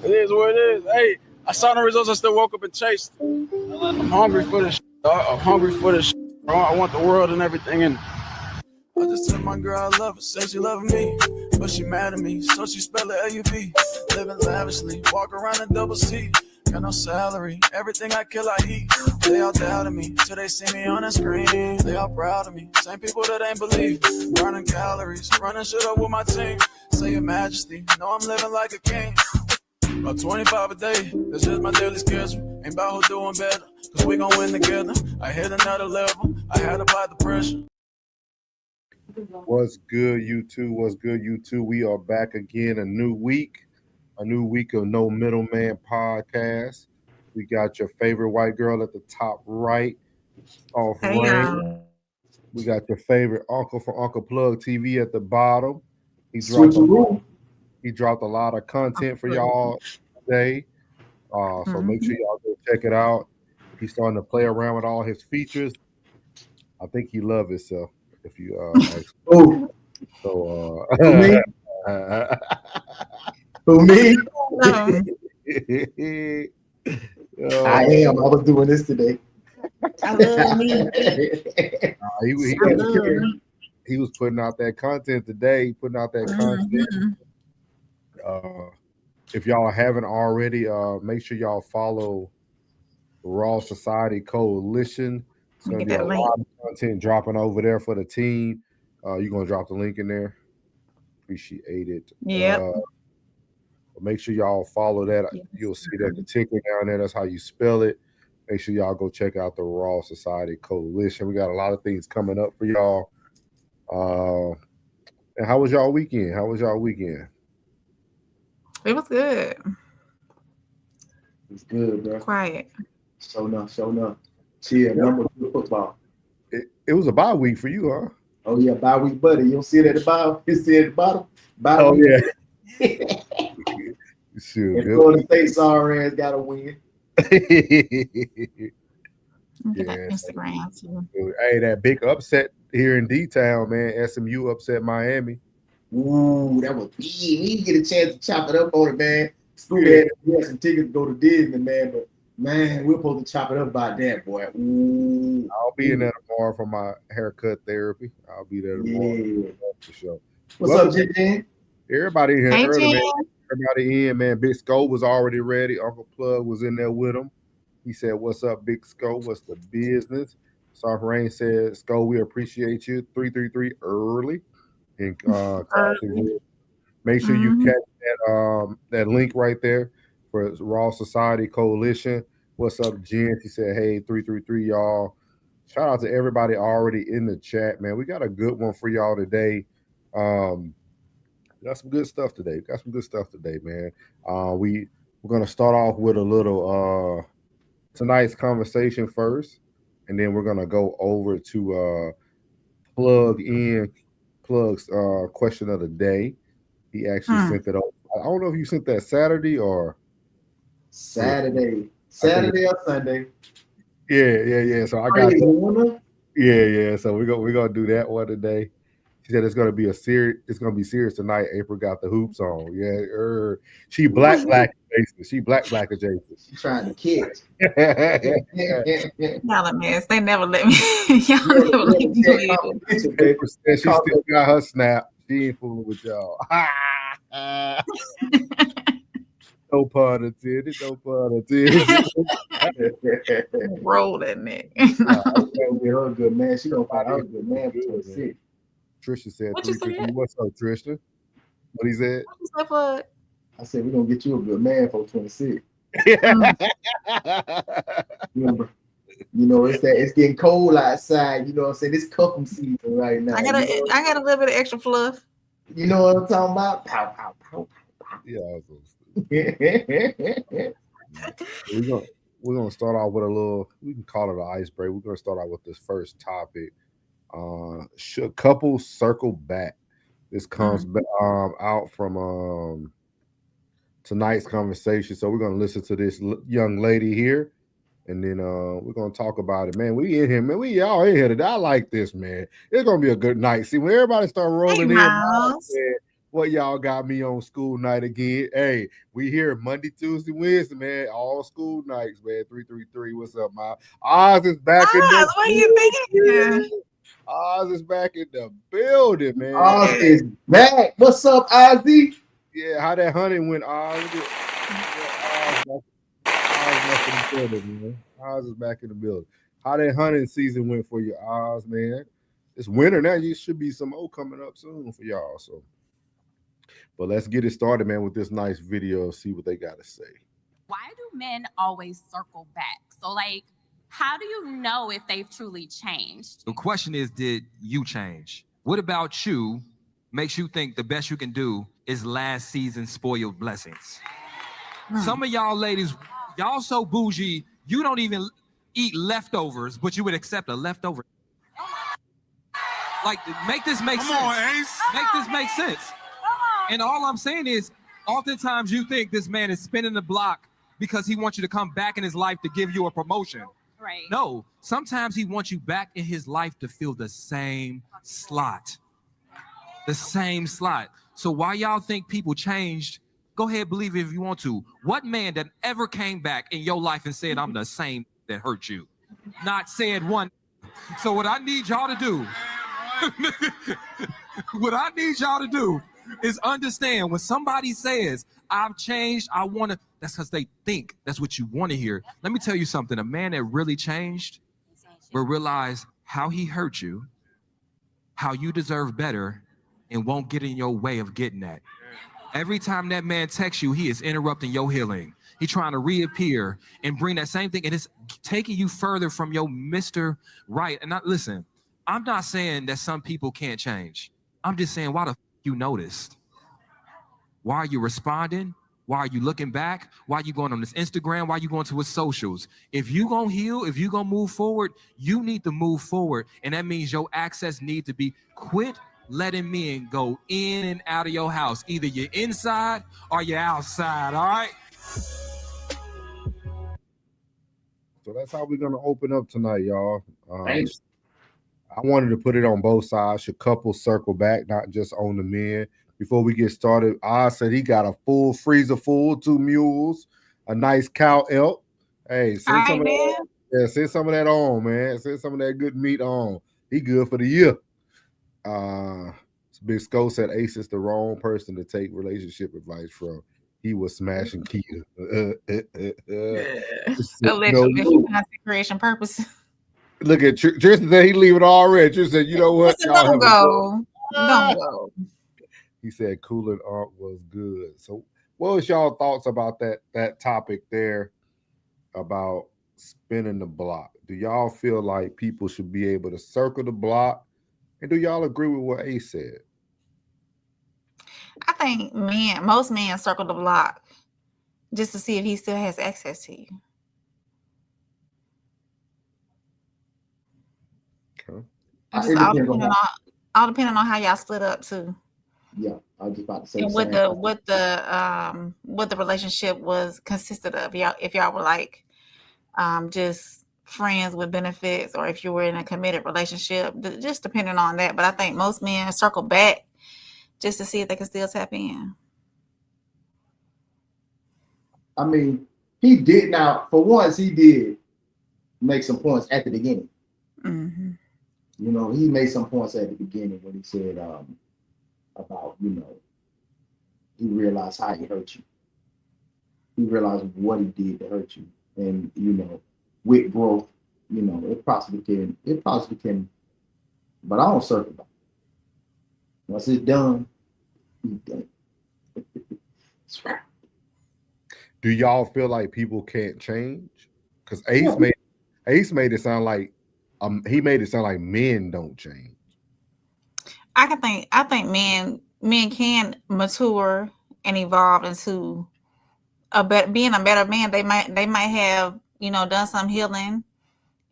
It is what it is. Hey, I saw the results. I still woke up and chased. I'm hungry for this. I'm hungry for this. Bro. I want the world and everything. And I just told my girl I love her. Said she loving me, but she mad at me. So she spell it L-U-V. Living lavishly, walk around in double C. Got no salary, everything I kill I eat. They all doubted me, till they see me on the screen. They all proud of me, same people that ain't believe. Burning calories, running shit up with my team. Say your majesty, know I'm living like a king. About 25 a day, that's just my daily schedule. Ain't about who doing better, cause we gon' win together. I hit another level, I had to apply the pressure. What's good, YouTube? What's good, YouTube? We are back again, a new week of No Middleman podcast. We got your favorite white girl at the top right, off Rain. We got your favorite uncle from Uncle Plug TV at the bottom. He dropped a lot of content for y'all today. So make sure y'all go check it out. He's starting to play around with all his features. I think he loves himself. If you ask. So who me? Who me? I am. I was doing this today. I love me. He was putting out that content today. Putting out that content. If y'all haven't already, make sure y'all follow Raw Society Coalition. It's going to be a lot of content dropping over there for the team. You're going to drop the link in there. Appreciate it. Yeah. Make sure y'all follow that. You'll see that the ticker down there. That's how you spell it. Make sure y'all go check out the Raw Society Coalition. We got a lot of things coming up for y'all. And how was y'all weekend? It was good. It's good, bro. Quiet. Show enough. Chill. Number 2 football. It was a bye week for you, huh? Oh yeah, bye week, buddy. You don't see it at the bottom. You see it at the bottom. Bye week. Sure. If Golden State sorry ass gotta win. Instagram too. Hey, that big upset here in D-Town, man. SMU upset Miami. Ooh, that was big. We didn't get a chance to chop it up on it, man. School had some tickets to go to Disney, man, but man, we're supposed to chop it up about that, boy. Ooh. I'll be in there tomorrow for my haircut therapy. I'll be there tomorrow for sure. What's up, Jen? Everybody in here early, man. Everybody in, man. Big Sco was already ready. Uncle Plug was in there with him. He said, "What's up, Big Sco? What's the business?" Soft Rain said, "Sco, we appreciate you. 333 early." And make sure you catch that link right there for Raw Society Coalition. What's up, Jen? She said, "Hey, 333, y'all." Shout out to everybody already in the chat, man. We got a good one for y'all today. Got some good stuff today. Man. We're gonna start off with a little tonight's conversation first, and then we're gonna go over to Plug's question of the day. He actually sent it over. I don't know if you sent that Saturday or Saturday or Sunday. Yeah. So I got that. Yeah. So we're gonna do that one today. She said it's gonna be serious tonight. April got the hoops on. Yeah, she black adjacent. She black adjacent. She trying to catch. Y'all a mess. They never let me. Y'all never let me do it. April said she still got her snap. She ain't fooling with y'all. No pun intended. Roll that neck. Her good man. She gonna find out a good man for 26. Trisha said, "What's up, Trisha?" What he said? I said, "We're gonna get you a good man for 26." Remember, it's getting cold outside. You know what I'm saying? It's cuffing season right now. I got a little bit of extra fluff. You know what I'm talking about? Pow, pow, pow, pow. Yeah. We're gonna start off with a little. We can call it an icebreaker. We're gonna start out with this first topic. Should couples circle back? This comes out from tonight's conversation. So we're gonna listen to this young lady here, and then we're gonna talk about it, man. We in here, man. We all in here today. I like this, man. It's gonna be a good night. See, when everybody start rolling in, man, What y'all got me on school night again? Hey, we here Monday, Tuesday, Wednesday, man. All school nights, man. 333. What's up, my Oz is back in the What are you thinking? Oz is back in the building, man. Oz is back. What's up, Ozzy? Yeah, how that hunting went, Oz? Oz is back in the building. How that hunting season went for you, Oz, man? It's winter now. You should be some more coming up soon for y'all. So, but let's get it started, man, with this nice video. See what they got to say. Why do men always circle back? So, like, how do you know if they've truly changed? The question is, did you change? What about you makes you think the best you can do is last season's spoiled blessings? Some of y'all ladies, y'all so bougie, you don't even eat leftovers, but you would accept a leftover. Like, make this make sense. Come on, Ace. Make this make sense. And all I'm saying is, oftentimes you think this man is spinning the block because he wants you to come back in his life to give you a promotion. Right. No, sometimes he wants you back in his life to fill the same slot. The same slot. So why y'all think people changed, go ahead, believe it if you want to. What man that ever came back in your life and said, I'm the same that hurt you? Not said one. So what I need y'all to do, is understand when somebody says, I've changed, I want to, that's because they think that's what you want to hear. Let me tell you something. A man that really changed will realize how he hurt you, how you deserve better, and won't get in your way of getting that. Every time that man texts you, he is interrupting your healing. He's trying to reappear and bring that same thing, and it's taking you further from your Mr. Right. And listen, I'm not saying that some people can't change. I'm just saying, why the you noticed? Why are you responding? Why are you looking back? Why are you going on this Instagram? Why are you going to his socials? If you gonna heal, if you gonna move forward, you need to move forward. And that means your access need to be quit letting men go in and out of your house. Either you're inside or you're outside, all right? So that's how we're going to open up tonight, y'all. Thanks. I wanted to put it on both sides. Should couples circle back, not just on the men? Before we get started, Oz said he got a full freezer full, 2 mules, a nice cow elk. Hey, send some of that. Yeah, send some of that on, man. Send some of that good meat on. He good for the year. Big Skull said Ace is the wrong person to take relationship advice from. He was smashing Keita. Allegedly, creation purposes. Look at Tristan said he leave it already. Tristan said, you know what? Don't go. Don't go. He said cooling art was good. So what was y'all thoughts about that topic there about spinning the block? Do y'all feel like people should be able to circle the block? And do y'all agree with what Ace said? I think most men circle the block just to see if he still has access to you. Okay. Just all depending on how y'all split up too. Yeah, I was just about to say. And what the relationship was consisted of. If y'all were like just friends with benefits, or if you were in a committed relationship, just depending on that. But I think most men circle back just to see if they can still tap in. I mean, he did. Now, for once, he did make some points at the beginning. Mm-hmm. You know, he made some points at the beginning when he said about, you know, he realized how he hurt you. He realized what he did to hurt you. And, you know, with growth, you know, it possibly can, but I don't circle back. Once it's done, he's done. Do y'all feel like people can't change? Because Ace made it sound like he made it sound like men don't change. I think men can mature and evolve into being a better man. They might have, you know, done some healing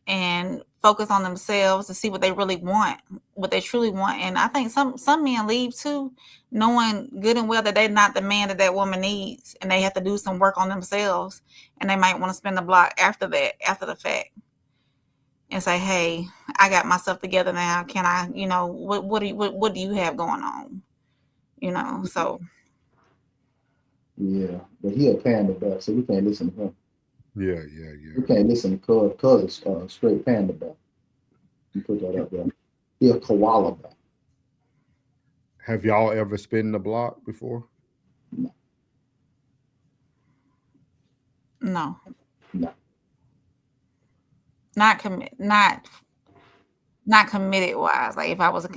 and focus on themselves to see what they really want, what they truly want. And I think some men leave too, knowing good and well that they're not the man that woman needs, and they have to do some work on themselves. And they might want to spin the block after the fact, and say, "Hey, I got myself together now. Can I, you know, what do you have going on? you know. So Yeah, but he a panda bear, so we can't listen to him. Yeah. We can't listen to cuz is straight panda bear. You put that up there. He a koala bear. Have y'all ever spin the block before? no, No. not committed wise. Like if I was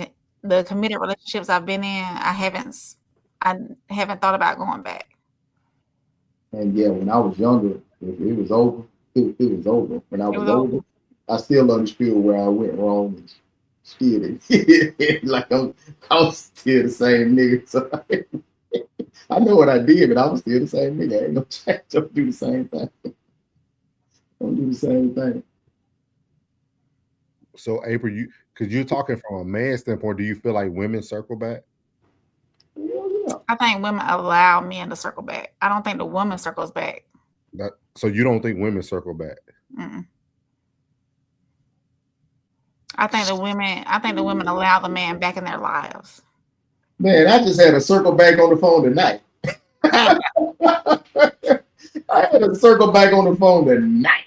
the committed relationships I've been in, I haven't thought about going back. And yeah, when I was younger, if it was over, it was over. When I was older, I still understood where I went wrong and still like I was still the same nigga. So I know what I did, but I was still the same nigga. Ain't no change. Don't do the same thing. Don't do the same thing. So April, because you're talking from a man standpoint, do you feel like women circle back? Yeah. I think women allow men to circle back. I don't think the woman circles back. So you don't think women circle back? Mm-mm. I think the women allow the man back in their lives. Man, I just had a circle back on the phone tonight. I had a circle back on the phone tonight.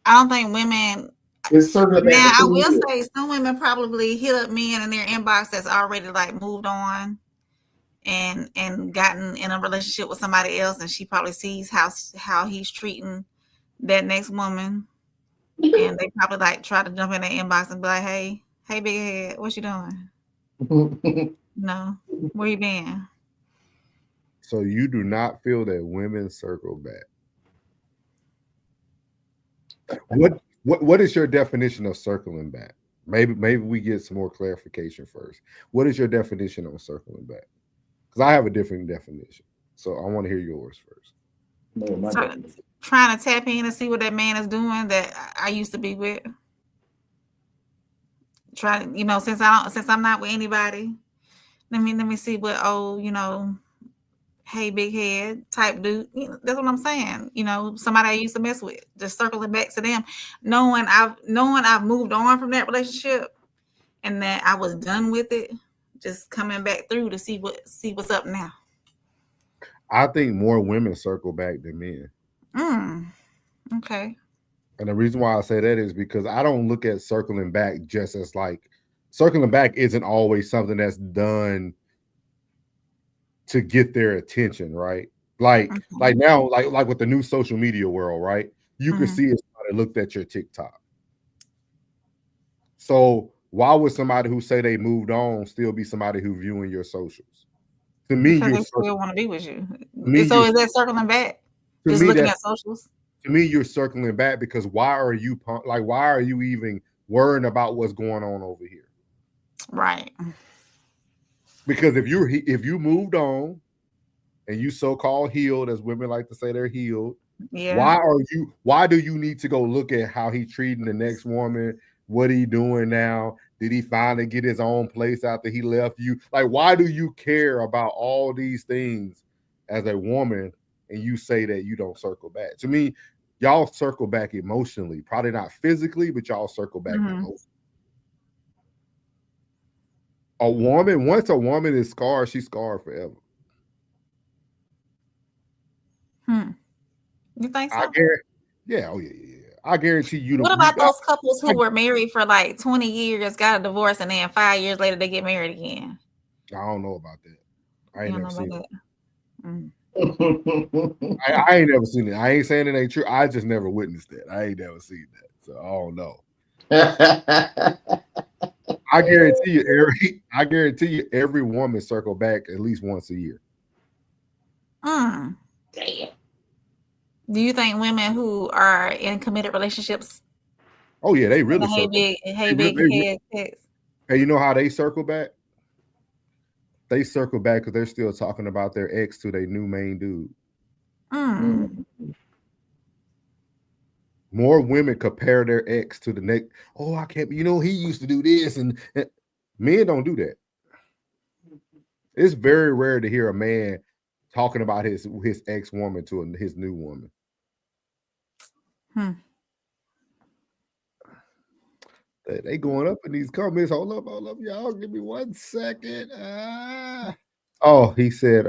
I don't think women. It's circling back. Now, I will say some women probably hit up men in their inbox that's already like moved on and gotten in a relationship with somebody else, and she probably sees how he's treating that next woman, and they probably like try to jump in their inbox and be like, hey big head, what you doing? No, where you been? So you do not feel that women circle back? What is your definition of circling back? Maybe we get some more clarification first. What is your definition of circling back? Because I have a different definition, so I want to hear yours first. No, trying to tap in and see what that man is doing that I used to be with. Try, since I'm not with anybody, let me see what hey big head type dude. That's what I'm saying. Somebody I used to mess with, just circling back to them, knowing I've moved on from that relationship and that I was done with it, just coming back through to see what's up now. I think more women circle back than men. Okay. And the reason why I say that is because I don't look at circling back just as like circling back isn't always something that's done to get their attention, right? Like now, like with the new social media world, right? You can see if somebody looked at your TikTok. So why would somebody who say they moved on still be somebody who viewing your socials? To me, because they still want to be with you. Me, so is that circling back? Just looking at socials? To me, you're circling back because why are you even worrying about what's going on over here? Right. Because if you moved on and you so-called healed, as women like to say they're healed, yeah. Why do you need to go look at how he treating the next woman? What he doing now? Did he finally get his own place after he left you? Like, why do you care about all these things as a woman and you say that you don't circle back? To me, y'all circle back emotionally, probably not physically, but y'all circle back emotionally. Once a woman is scarred, she's scarred forever. You think so? Yeah. I guarantee you. What about those couples who were married for like 20 years, got a divorce, and then 5 years later they get married again? I don't know about that. I ain't never seen it. I ain't never seen it. I ain't saying it ain't true. I just never witnessed that. I ain't never seen that. So I don't know. I guarantee you every woman circle back at least once a year. Damn. Do you think women who are in committed relationships? Oh yeah, they really circle. Big head. Hey, you know how they circle back? They circle back because they're still talking about their ex to their new main dude. More women compare their ex to the next. Oh, I can't. He used to do this, and men don't do that. It's very rare to hear a man talking about his ex woman to his new woman. They going up in these comments. Hold up, y'all. Give me 1 second. Oh, he said,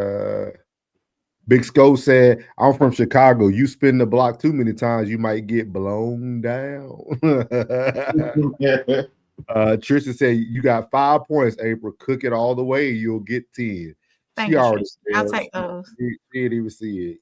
Big Sco said, I'm from Chicago. You spin the block too many times, you might get blown down. Tristan said, you got 5 points, April. Cook it all the way, you'll get 10. Thank She you, already Tristan. I'll said, take those. she didn't even see it.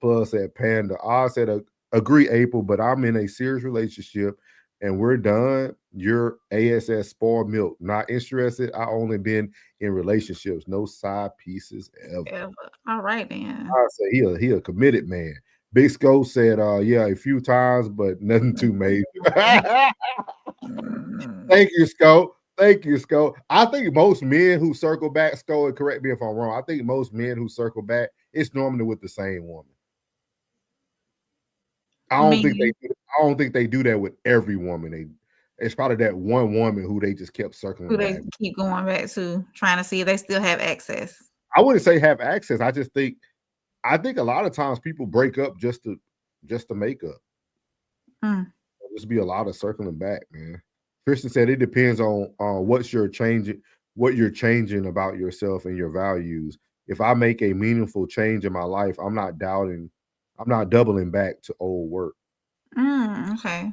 Plus said Panda. I said agree, April, but I'm in a serious relationship and we're done. You're ASS spoiled milk. Not interested. I only been in relationships. No side pieces ever. Yeah, all right then. I said he a committed man. Big Sco said, yeah, a few times, but nothing too major. Thank you, Sco. Thank you, Sco. I think most men who circle back, Sco, and correct me if I'm wrong. I think most men who circle back, it's normally with the same woman. I don't think they do that with every woman. It's probably that one woman who they just kept circling Who they back. keep going back to, trying to see if they still have access. I wouldn't say have access. I think a lot of times people break up just to make up. There'll just be a lot of circling back, man. Christian said it depends on what you're changing about yourself and your values. If I make a meaningful change in my life, I'm not doubling back to old work. Okay.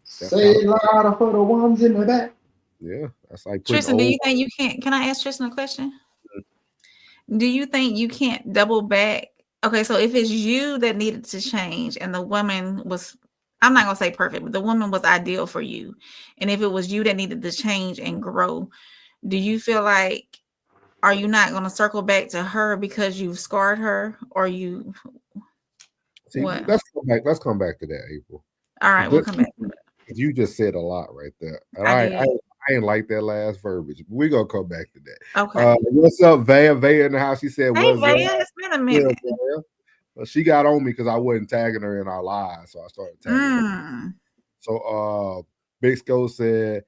Say it louder for the ones in the back. Yeah, that's like Tristan, do you think you can't? Can I ask Tristan a question? Do you think you can't double back? Okay, so if it's you that needed to change and the woman was, I'm not gonna say perfect, but the woman was ideal for you, and if it was you that needed to change and grow, do you feel like, are you not gonna circle back to her because you've scarred her, or you? See, what? Let's come back to that, April. All right, we'll come back to that. You just said a lot right there, and I ain't like that last verbiage. We're gonna come back to that. Okay. What's up, Vaya? Vaya in the house. She said, Hey, "What's Vaya, up?" it's been a minute. Well, she got on me because I wasn't tagging her in our lives, so I started tagging her. So Big Sco said,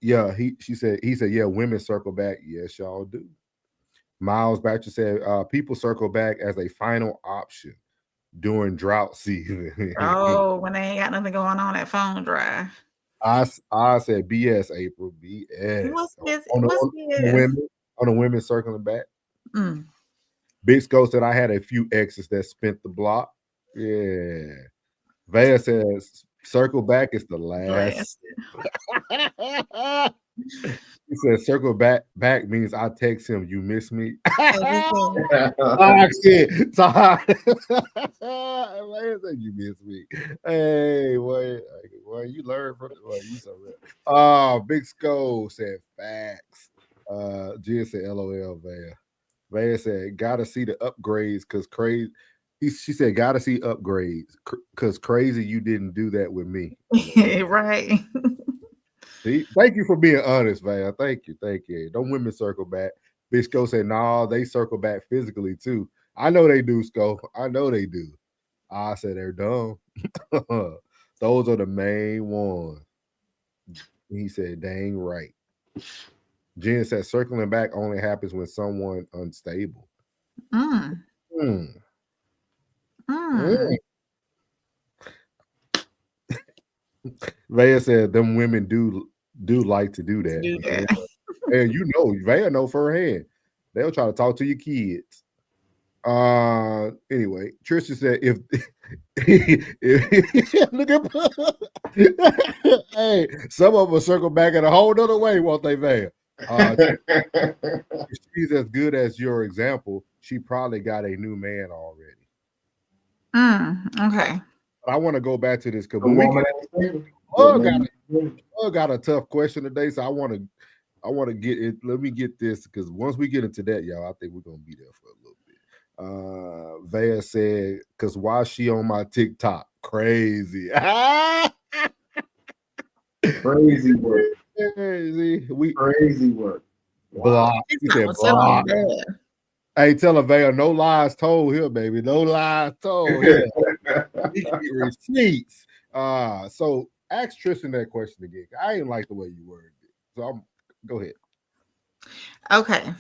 "Yeah." He said, "Yeah, women circle back. Yes, y'all do." Miles Batcher said, "People circle back as a final option during drought season." Oh, when they ain't got nothing going on, that phone dry. I said BS, April. BS. What's this? On the women circling back. Big Sco said I had a few exes that spent the block. Yeah. Vaya says circle back is the last. He said circle back means I text him, you miss me. I said, you miss me. Hey, boy, you learn from it. Well, you so real. Big Sco said facts. Jill said LOL, Vaya. Vaya said, gotta see the upgrades because crazy. She said, gotta see upgrades because crazy you didn't do that with me. Right. See, thank you for being honest, man. Thank you. Don't women circle back. Big Sco said, nah, they circle back physically too. I know they do, Sco. I know they do. I said they're dumb. Those are the main ones. He said, dang right. Jen said, circling back only happens when someone unstable. Vaya said, them women do like to do that. And you know, Vaya know firsthand. They'll try to talk to your kids. Anyway, Tristan said if look at hey, some of them will circle back in a whole other way, won't they, Vaya? If she's as good as your example, she probably got a new man already. Okay. But I want to go back to this because got a tough question today, so I want to get it. Let me get this because once we get into that, y'all, I think we're gonna be there for a little bit. Vaya said, "Cause why she on my TikTok? Crazy, crazy work, crazy work." Block. He said block. Hey, tell her, Vaya, no lies told here, baby. No lies told here. We can get receipts. So ask Tristan that question again. I didn't like the way you worded it. So go ahead. Okay.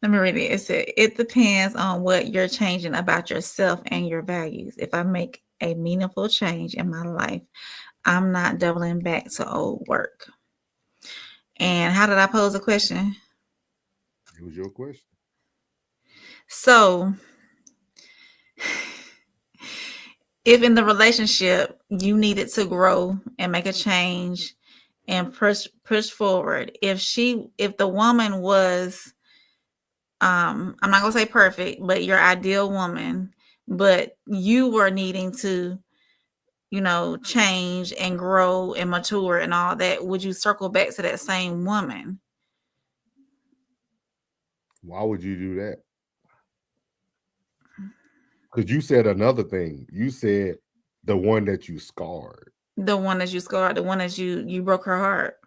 Let me read it. It said, it depends on what you're changing about yourself and your values. If I make a meaningful change in my life, I'm not doubling back to old work. And how did I pose a question? It was your question. So, if in the relationship you needed to grow and make a change and push forward, if the woman was I'm not gonna say perfect, but your ideal woman, but you were needing to, change and grow and mature and all that, would you circle back to that same woman? Why would you do that? Because you said another thing. You said the one that you scarred. The one that you scarred, the one that you broke her heart.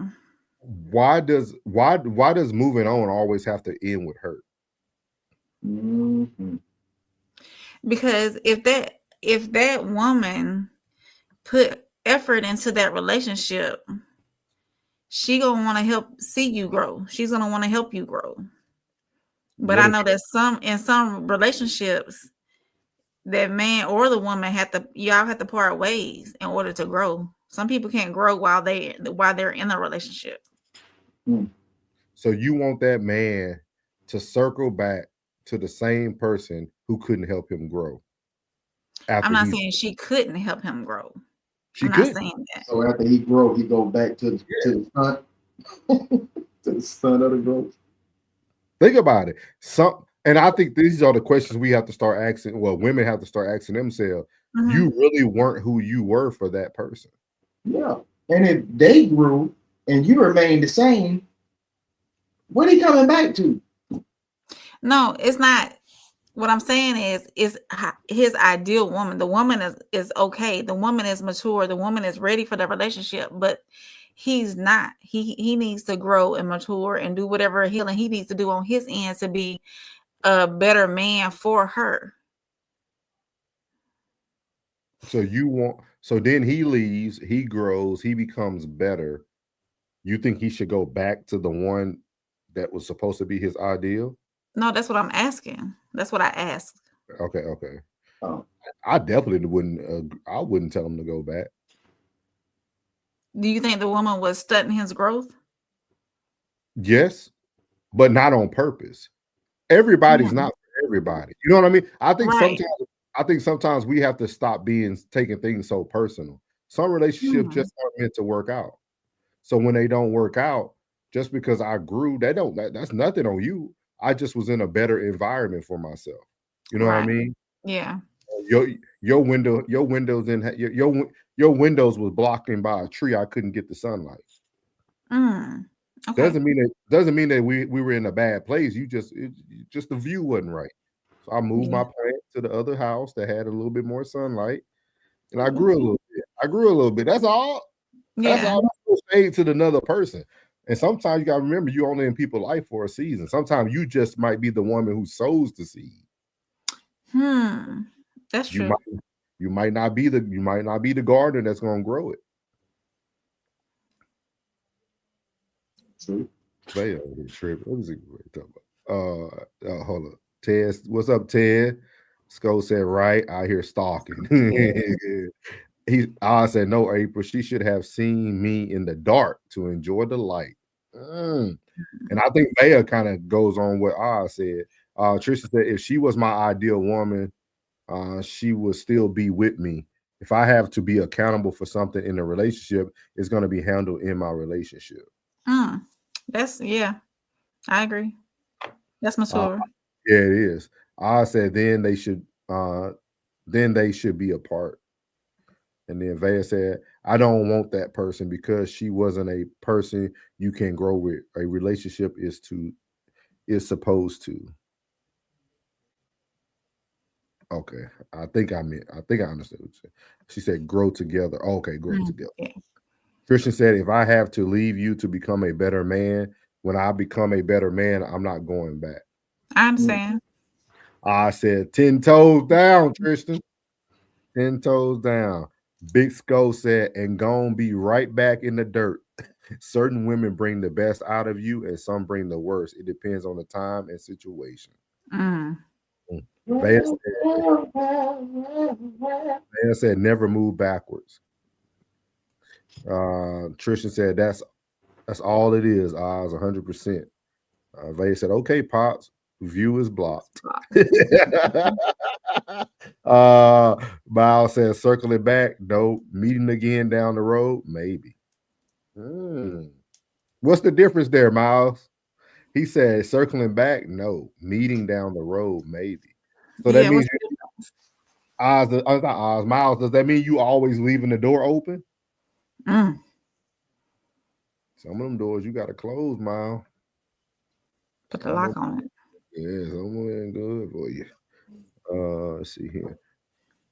Why does moving on always have to end with hurt? Mm-hmm. Because if that woman put effort into that relationship, she gonna want to help see you grow. She's gonna want to help you grow. But What I if- know that in some relationships, that man or the woman y'all have to part ways in order to grow. Some people can't grow while they're in a relationship. So you want that man to circle back to the same person who couldn't help him grow? After I'm not saying she couldn't help him grow. I'm not saying that. So after he grow, he go back to the stunt, to the stunt of the growth. Think about it. And I think these are the questions we have to start asking. Well, women have to start asking themselves. Mhm. You really weren't who you were for that person. Yeah. And if they grew and you remain the same, what are you coming back to? No, it's not. What I'm saying is his ideal woman. The woman is okay. The woman is mature. The woman is ready for the relationship, but he's not. He needs to grow and mature and do whatever healing he needs to do on his end to be a better man for her. So then he leaves, he grows, he becomes better. You think he should go back to the one that was supposed to be his ideal? No, that's what I'm asking. That's what I asked. Okay. Oh. I definitely wouldn't. I wouldn't tell him to go back. Do you think the woman was stunting his growth? Yes, but not on purpose. Everybody's not for everybody. You know what I mean? I think sometimes we have to stop taking things so personal. Some relationships just aren't meant to work out. So when they don't work out, just because I grew, that's nothing on you. I just was in a better environment for myself. You know what I mean? Yeah. Your windows was blocking by a tree. I couldn't get the sunlight. Okay. Doesn't mean that we were in a bad place. Just the view wasn't right. So I moved my plant to the other house that had a little bit more sunlight, and I grew a little bit. That's all. That's all. That's fade to another person. And sometimes you gotta remember you only in people's life for a season. Sometimes you just might be the woman who sows the seed. That's true. You might not be the gardener that's gonna grow it. True. Let me see what we're talking about. Hold up. Ted, what's up, Ted? Sko said, right, I hear stalking. I said, no, April, she should have seen me in the dark to enjoy the light. And I think Bea kind of goes on what I said. Trisha said, if she was my ideal woman, she would still be with me. If I have to be accountable for something in a relationship, it's going to be handled in my relationship. I agree. That's mature. Yeah, it is. I said then they should be apart. And then Vaya said, I don't want that person because she wasn't a person you can grow with. A relationship is supposed to. Okay. I think I understood what you said. She said grow together. Okay, grow together. Yeah. Christian said, if I have to leave you to become a better man, when I become a better man, I'm not going back. I understand. I said 10 toes down, Tristan. 10 toes down. Big Skull said, and gonna be right back in the dirt. Certain women bring the best out of you, and some bring the worst. It depends on the time and situation. Vaya said, never move backwards. Tristan said, That's all it is. Oz 100%. Vay said, "Okay, pops, view is blocked." Miles says, "Circling back, no. Meeting again down the road, maybe." What's the difference there, Miles? He said, "Circling back, no. Meeting down the road, maybe." So that Yeah, means Oz, not Oz, Miles. Does that mean you always leaving the door open? Mm. Some of them doors you got to close, Miles. Put the lock on it. Yeah, some of them ain't good for you. Let's see here.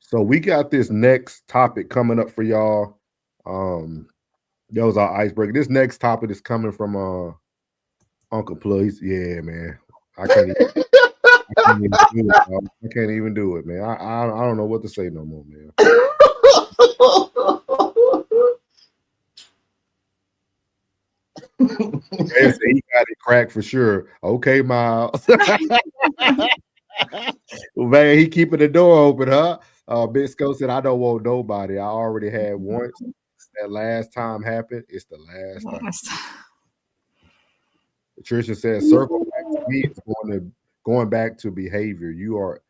So we got this next topic coming up for y'all. That was our icebreaker. This next topic is coming from Uncle Plug. Yeah, man. I can't even do it, man. I don't know what to say no more, man. He got it cracked for sure. Okay, Miles. Man, he keeping the door open, huh? Bisco said, "I don't want nobody. I already had once. That last time happened. It's the last time." Patricia says, "Circle back to me. It's going back to behavior. You are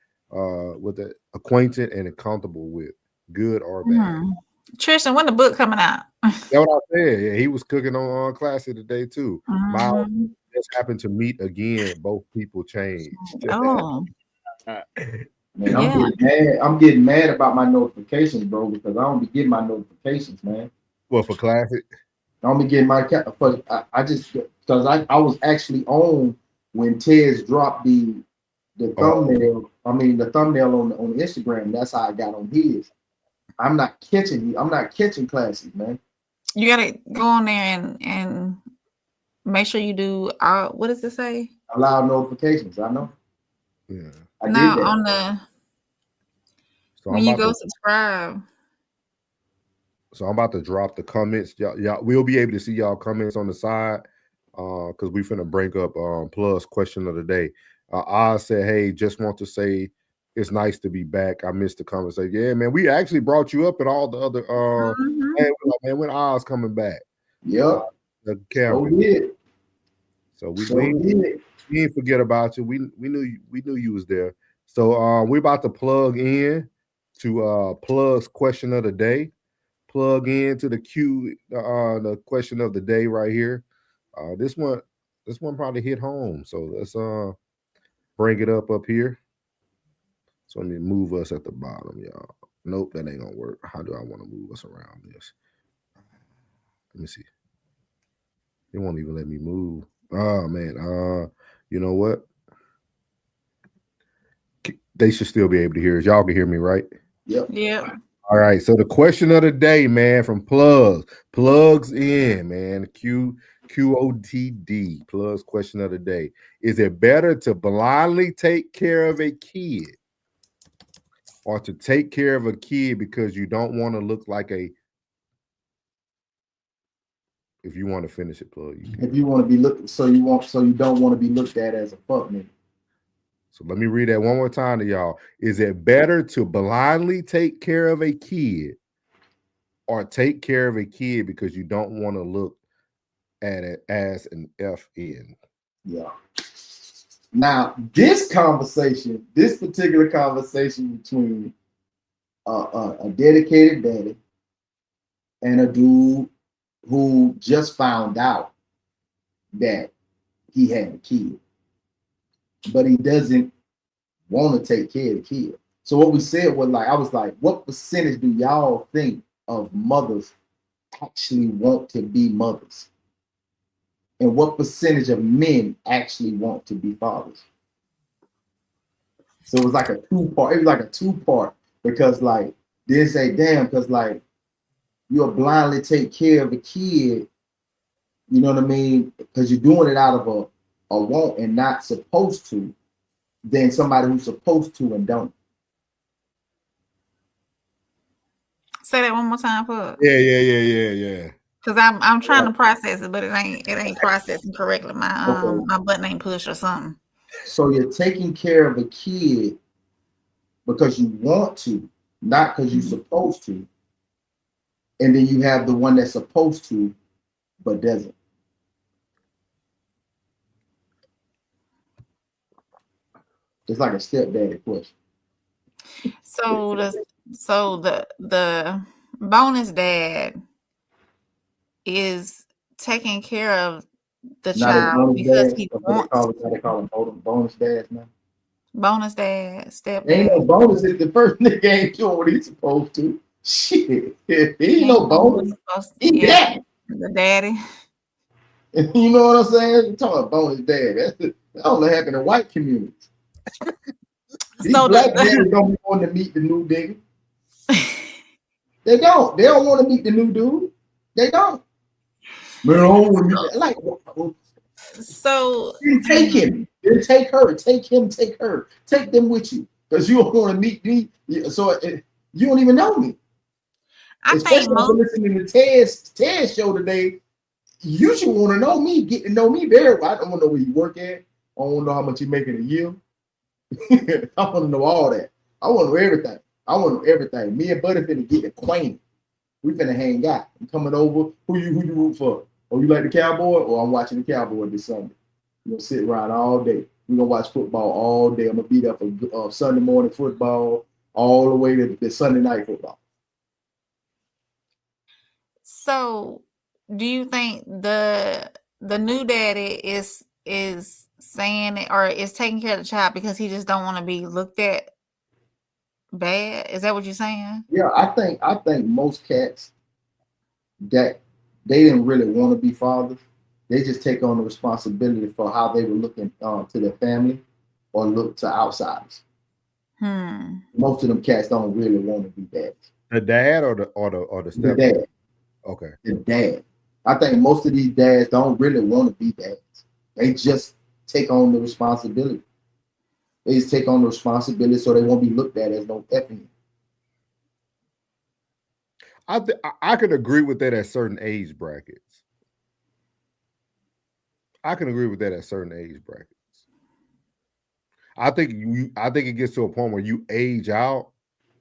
with the acquainted and accountable with, good or bad." Tristan, when the book coming out? That's what I said. Yeah, he was cooking on Classic today too. Miles just happened to meet again. Both people changed. Oh. Man, I'm getting mad about my notifications, bro, because I don't be getting my notifications, man. Well, for Classic, I don't be getting my I just because I was actually on when Tez dropped the thumbnail. I mean the thumbnail on Instagram. That's how I got on his. I'm not catching Classic, man. You gotta go on there and make sure you do what does it say? Allow notifications. I know. Yeah. I did that. On the when you go subscribe. So I'm about to drop the comments. Y'all we'll be able to see y'all comments on the side because we finna break up plus question of the day. Oz said, "Hey, just want to say it's nice to be back. I missed the conversation." Yeah, man, we actually brought you up and all the other man, when Oz coming back. Yep. The camera. So we didn't forget about you. We knew you was there. So we're about to plug in to Plug's question of the day. Plug into the the question of the day right here. This one probably hit home. So let's bring it up here. So let me move us at the bottom, y'all. Nope, that ain't gonna work. How do I want to move us around this? Let me see. It won't even let me move. Oh man. You know what? They should still be able to hear us. Y'all can hear me, right? Yep. Yeah. All right. So the question of the day, man, from Plugs in, man. QOTD. Plugs question of the day. Is it better to blindly take care of a kid or to take care of a kid because you don't want to look like a if you want to finish it, Plug. If you want to be looked, so you don't want to be looked at as a fuck nigga. So let me read that one more time to y'all. Is it better to blindly take care of a kid or take care of a kid because you don't want to look at it as an FN? Yeah. Now, this particular conversation between a dedicated daddy and a dude who just found out that he had a kid, but he doesn't want to take care of the kid. So what we said was I was like, what percentage do y'all think of mothers actually want to be mothers? And what percentage of men actually want to be fathers? So it was like a two-part. It was like a two-part because they say, damn, because you'll blindly take care of a kid, you know what I mean? Because you're doing it out of a want and not supposed to, than somebody who's supposed to and don't. Say that one more time, Plug. Yeah. Because I'm trying to process it, but it ain't processing correctly. My button ain't pushed or something. So you're taking care of a kid because you want to, not because you're supposed to. And then you have the one that's supposed to, but doesn't. It's like a stepdaddy question. So the bonus dad is taking care of the Now they child bonus because dads. he That's what wants they call them bonus dads now. bonus dad, step Ain't no dad. bonus if the first nigga ain't doing what he's supposed to. Shit. He ain't no bonus. He Yeah, dad. the daddy. You know what I'm saying? You're talking about bonus dad. That only happen in white communities. These So black dads don't want to meet the new nigga. They don't. They don't want to meet the new dude. They don't. Man, I don't want to meet that. Like, so then take him. Then take her. Take him. Take her. Take them with you. Because you don't want to meet me. So you don't even know me. I Especially think after listening to Ted's show today. You should want to know me. Get to know me very well. I don't want to know where you work at. I don't want to know how much you make in a year. I want to know all that. I want to know everything. I want to know everything. Me and Buddy finna get acquainted. We finna hang out. I'm coming over. Who you root for? Oh, you like the Cowboy? Or I'm watching the Cowboy this Sunday. We're gonna sit around all day. We're gonna watch football all day. I'm gonna be there for Sunday morning football all the way to the Sunday night football. so. Do you think the new daddy is saying it or is taking care of the child because he just don't want to be looked at bad? Is that what you're saying? Yeah, I think most cats that they didn't really want to be fathers. They just take on the responsibility for how they were looking to their family or look to outsiders. Most of them cats don't really want to be dads. The dad or the step? The dad. Okay. The dad. I think most of these dads don't really want to be dads. They just take on the responsibility. They just take on the responsibility so they won't be looked at as no effing. I could agree with that at certain age brackets. I think it gets to a point where you age out,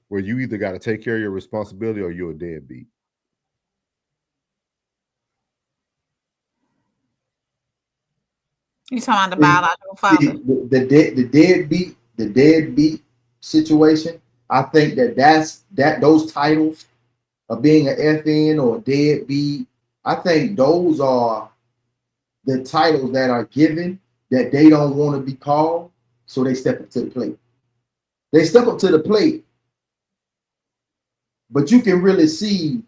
where you either got to take care of your responsibility or you're a deadbeat. You talking about the biological father? The deadbeat situation. I think that's those titles of being an FN or a deadbeat. I think those are the titles that are given that they don't want to be called, so they step up to the plate. They step up to the plate, but you can really see,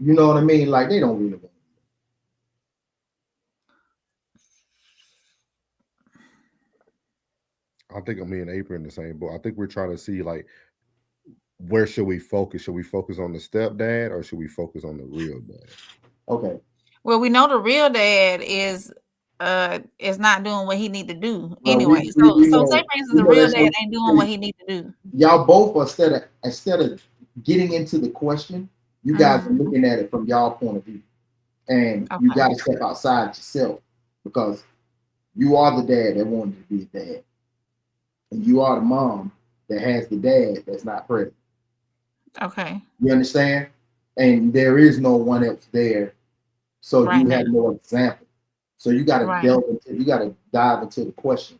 you know what I mean? Like they don't really want. I think me and April in the same boat. I think we're trying to see like where should we focus? Should we focus on the stepdad or should we focus on the real dad? Okay. Well, we know the real dad is not doing what he need to do anyway. Say for instance, the real dad ain't doing what he need to do. Y'all both are instead of getting into the question, you guys are looking at it from y'all point of view, and you got to step outside yourself because you are the dad that wanted to be a dad, and you are the mom that has the dad that's not present. Okay. You understand? And there is no one else there, so right you have no example. So you got to dive into the question.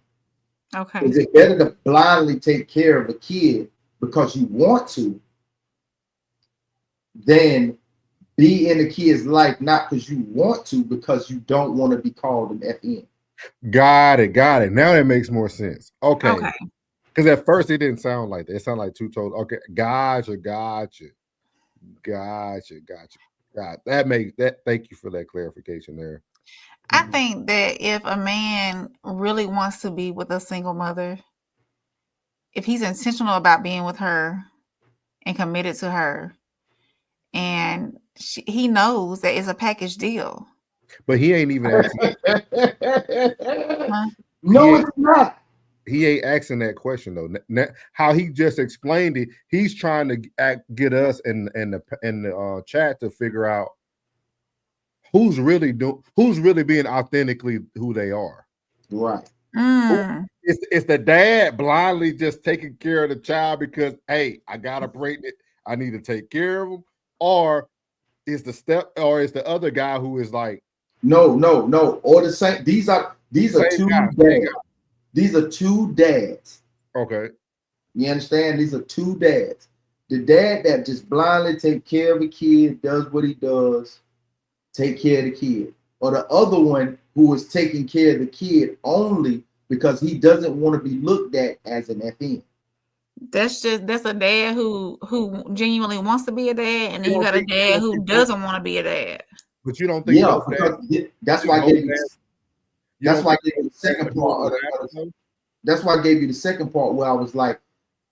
Okay. Is it better to blindly take care of a kid because you want to than be in a kid's life not because you want to, because you don't want to be called an FN? Got it. Now that makes more sense. Okay. Because at first it didn't sound like that. It sounded like two total. Okay, gotcha. That makes that. Thank you for that clarification there. I think that if a man really wants to be with a single mother, if he's intentional about being with her and committed to her, and he knows that it's a package deal. But he ain't even asking. No, it's not. He ain't asking that question though. How he just explained it, he's trying to get us in the chat to figure out who's really being authentically who they are. Right. It's the dad blindly just taking care of the child because hey, I got a pregnant, I need to take care of him, or is the other guy who is like no, or the same. These are two dads. These are two dads. Okay. You understand? These are two dads. The dad that just blindly take care of the kid, does what he does, take care of the kid. Or the other one who is taking care of the kid only because he doesn't want to be looked at as an FN. That's a dad who genuinely wants to be a dad, and then you got a You dad don't who think doesn't want to be a dad. But you don't think Yeah, both because dads, that's why I both gave you. dads- you That's don't why I think gave you the both second dads part. are doing That's why I gave you the second part where I was like,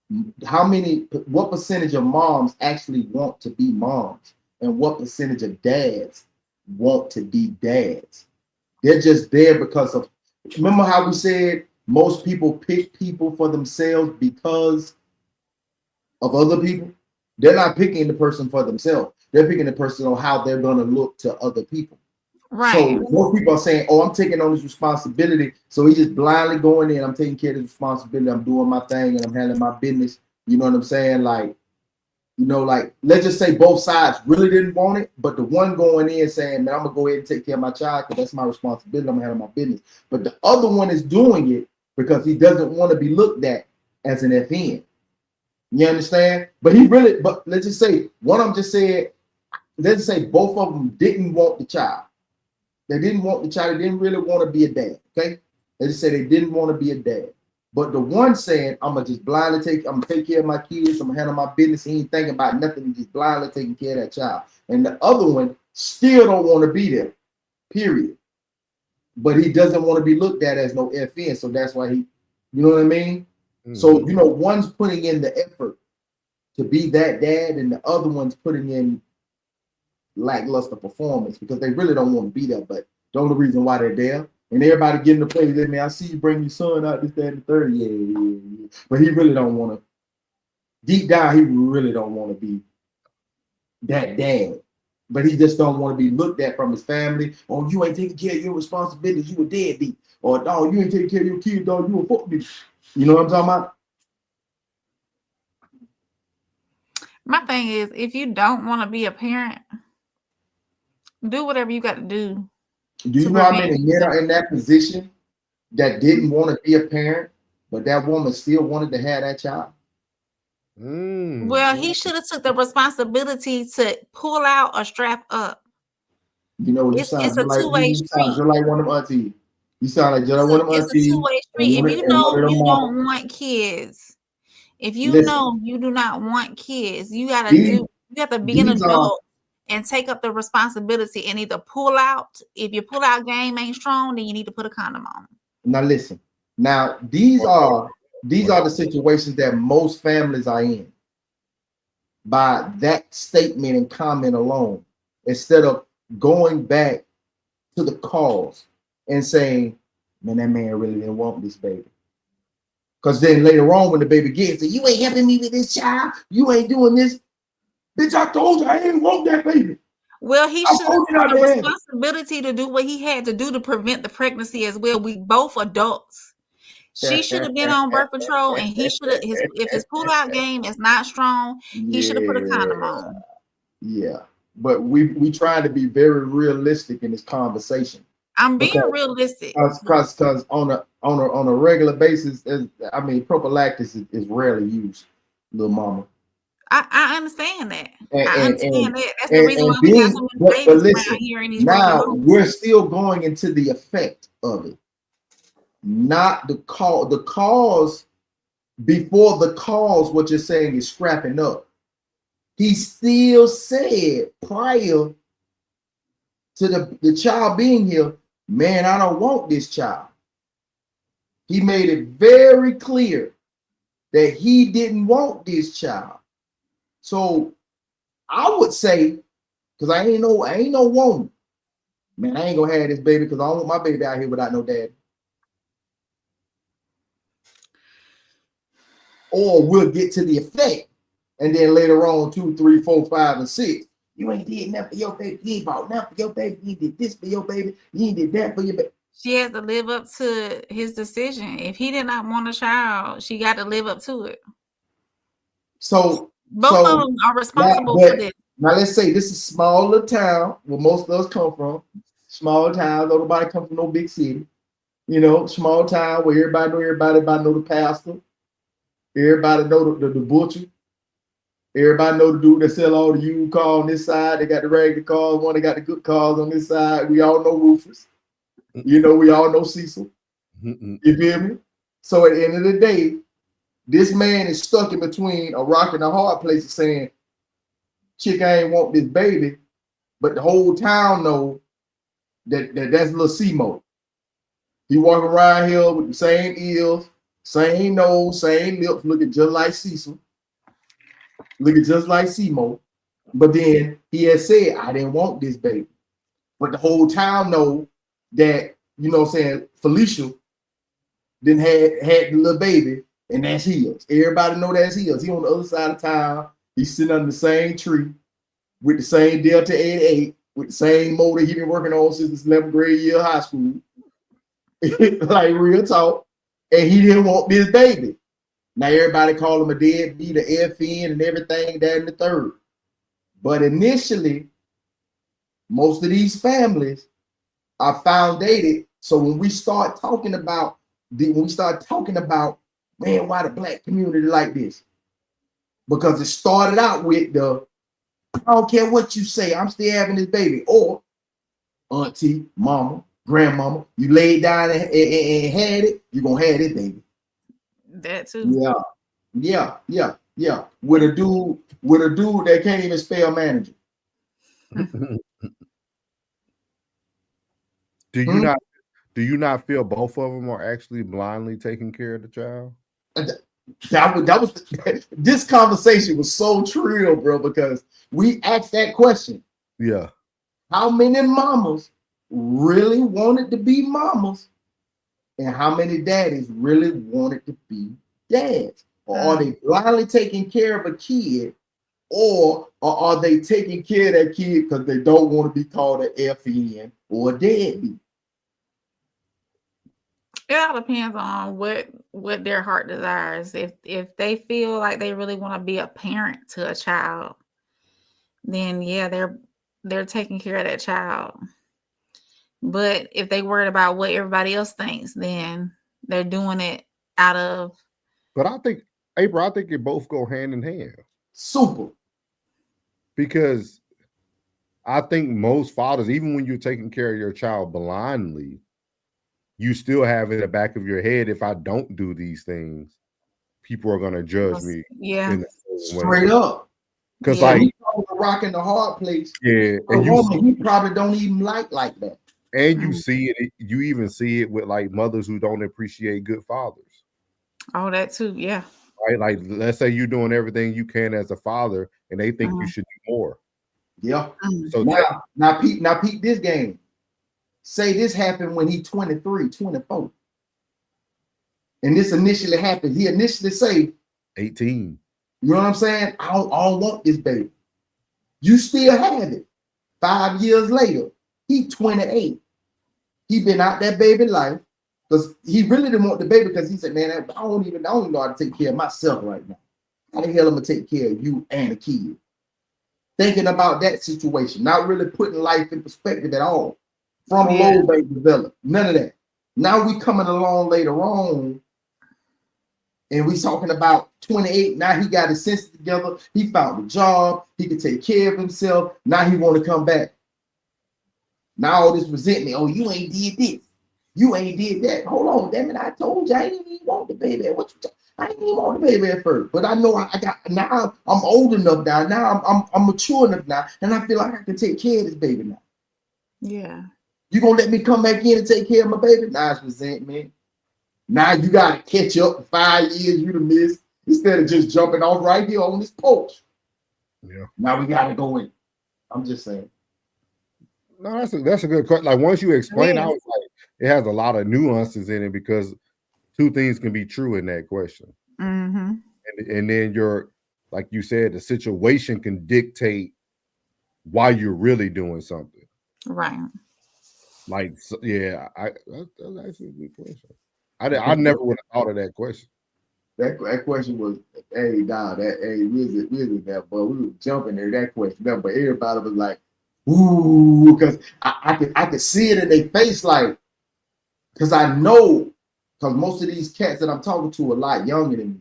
what percentage of moms actually want to be moms, and what percentage of dads want to be dads? They're just there because of. Remember how we said most people pick people for themselves because of other people? They're not picking the person for themselves. They're picking the person on how they're going to look to other people. Right. So most people are saying, "Oh, I'm taking on this responsibility." So he's just blindly going in. I'm taking care of this responsibility. I'm doing my thing and I'm handling my business. You know what I'm saying? Like, like let's just say both sides really didn't want it, but the one going in saying, "Man, I'm gonna go ahead and take care of my child because that's my responsibility. I'm handling my business." But the other one is doing it because he doesn't want to be looked at as an FN. You understand? But let's just say one of them just said, let's just say both of them didn't want the child. They didn't want the child. They didn't really want to be a dad. Okay, they just said they didn't want to be a dad. But the one saying, I'm gonna take care of my kids. I'm gonna handle my business. He ain't thinking about nothing. He's just blindly taking care of that child. And the other one still don't want to be there. Period. But he doesn't want to be looked at as no FN. So that's why he, you know what I mean? Mm-hmm. So one's putting in the effort to be that dad, and the other one's putting in lackluster performance because they really don't want to be there, but the only reason why they're there, and everybody getting the play, man, I see you bring your son out this, that, and the third, yeah. But he really don't want to. Deep down, he really don't want to be that dad, but he just don't want to be looked at from his family. Oh, you ain't taking care of your responsibilities, you a deadbeat. Or dog, you ain't taking care of your kids, dog, you a fuck bitch. You know what I'm talking about? My thing is, if you don't want to be a parent, do whatever you got to do. Do you know how many men are in that position that didn't want to be a parent, but that woman still wanted to have that child? Well, he should have took the responsibility to pull out or strap up. You sound like one of them aunties. You sound like one of them aunties. It's a two-way street. If you know you don't want kids, if you know you do not want kids, you got to be an adult and take up the responsibility and either pull out. If your pull out game ain't strong, then you need to put a condom on. Now listen. Now these are the situations that most families are in. By that statement and comment alone, instead of going back to the cause and saying, "Man, that man really didn't want this baby." Because then later on, when the baby gets it, "You ain't helping me with this child. You ain't doing this." Bitch, I told you I ain't want that baby. Well, he should have had the responsibility to do what he had to do to prevent the pregnancy as well. We both adults. She should have been on birth control, and he should have. If his pull-out game is not strong, he should have put a condom on. Yeah, but we trying to be very realistic in this conversation. I'm being realistic because on a regular basis, prophylactics is rarely used, little mama. I understand that. I understand that. That's the reason why we got so many babies around here in these now we're still going into the effect of it, not the cause. The cause, before the cause, what you're saying is scrapping up. He still said prior to the child being here, "Man, I don't want this child." He made it very clear that he didn't want this child. So I would say, because I ain't no woman, man, I ain't gonna have this baby because I don't want my baby out here without no daddy. Or we'll get to the effect, and then later on, 2, 3, 4, 5, and 6, you ain't did nothing for your baby. You ain't bought nothing for your baby. You did this for your baby. You ain't did that for your baby. She has to live up to his decision. If he did not want a child, she got to live up to it. So both of them are responsible for this. Now let's say this is smaller town where most of us come from. Small town, nobody come from no big city. You know, small town where everybody know the pastor, everybody know the butcher, everybody know the dude that sell all the used cars on this side. They got the regular cars, one they got the good cars on this side. We all know Rufus. You know, we all know Cecil. You feel me? So at the end of the day, this man is stuck in between a rock and a hard place of saying, chick, I ain't want this baby, but the whole town know that's little C-Mo. He walking around here with the same ears, same nose, same lips, looking just like Cecil, looking just like C-Mo. But then he has said, I didn't want this baby. But the whole town know that, you know what I'm saying, Felicia then had the little baby, and that's his. Everybody know that's his. He on the other side of town. He's sitting under the same tree with the same Delta 88, with the same motor he been working on since his 11th grade year of high school. Like real talk. And he didn't want this baby. Now everybody call him a deadbeat, a FN, and everything, that and the third. But initially, most of these families are foundated. So when we start talking about, man, why the black community like this? Because it started out with the, I don't care what you say, I'm still having this baby. Or auntie, mama, grandmama, you laid down and had it, you're gonna have this baby. That too. Yeah. With a dude that can't even spell manager. Do you not feel both of them are actually blindly taking care of the child? That was this conversation was so trill, bro, because we asked that question. Yeah. How many mamas really wanted to be mamas, and how many daddies really wanted to be dads? Or are they blindly taking care of a kid, or are they taking care of that kid because they don't want to be called an FN or a deadbeat? It all depends on what their heart desires. If they feel like they really want to be a parent to a child, then yeah, they're taking care of that child. But if they worried about what everybody else thinks, then they're doing it out of. But I think, April, it both go hand in hand. Super. Because I think most fathers, even when you're taking care of your child blindly, you still have in the back of your head, if I don't do these things, people are gonna judge me. Yeah, straight up. Because like he probably rocking the hard place. Yeah, and he probably don't even like that. And you see it. You even see it with like mothers who don't appreciate good fathers. Oh, that too. Yeah. Right. Like, let's say you're doing everything you can as a father, and they think you should do more. Yeah. So now peep this game. Say this happened when he 23, 24. And this initially happened. He initially say 18. You know what I'm saying? I don't want this baby. You still have it. 5 years later, he 28. He been out that baby life because he really didn't want the baby because he said, man, I don't even know how to take care of myself right now. How the hell am I take care of you and a kid? Thinking about that situation, not really putting life in perspective at all. From low baby develop, none of that. Now we coming along later on, and we talking about 28. Now he got his senses together. He found a job. He can take care of himself. Now he want to come back. Now all this resentment. Oh, you ain't did this. You ain't did that. Hold on, damn it! I told you I didn't even want the baby. I didn't even want the baby at first, but I know I got now. I'm old enough now. Now I'm mature enough now, and I feel like I can take care of this baby now. Yeah. You gonna let me come back in and take care of my baby? Now it's resentment. Now you gotta catch up for 5 years you done missed instead of just jumping off right here on this porch. Yeah. Now we gotta go in. I'm just saying. No, that's a good question. Like once you explain, I was like, it has a lot of nuances in it because two things can be true in that question. Mm-hmm. And then you're, like you said, the situation can dictate why you're really doing something. Right. Like, yeah, that's actually a good question. I never would have thought of that question. That question was, hey, dog, where's that, boy? We were jumping there, that question. But everybody was like, ooh, because I could see it in their face, like, Because I know, because most of these cats that I'm talking to are a lot younger than me.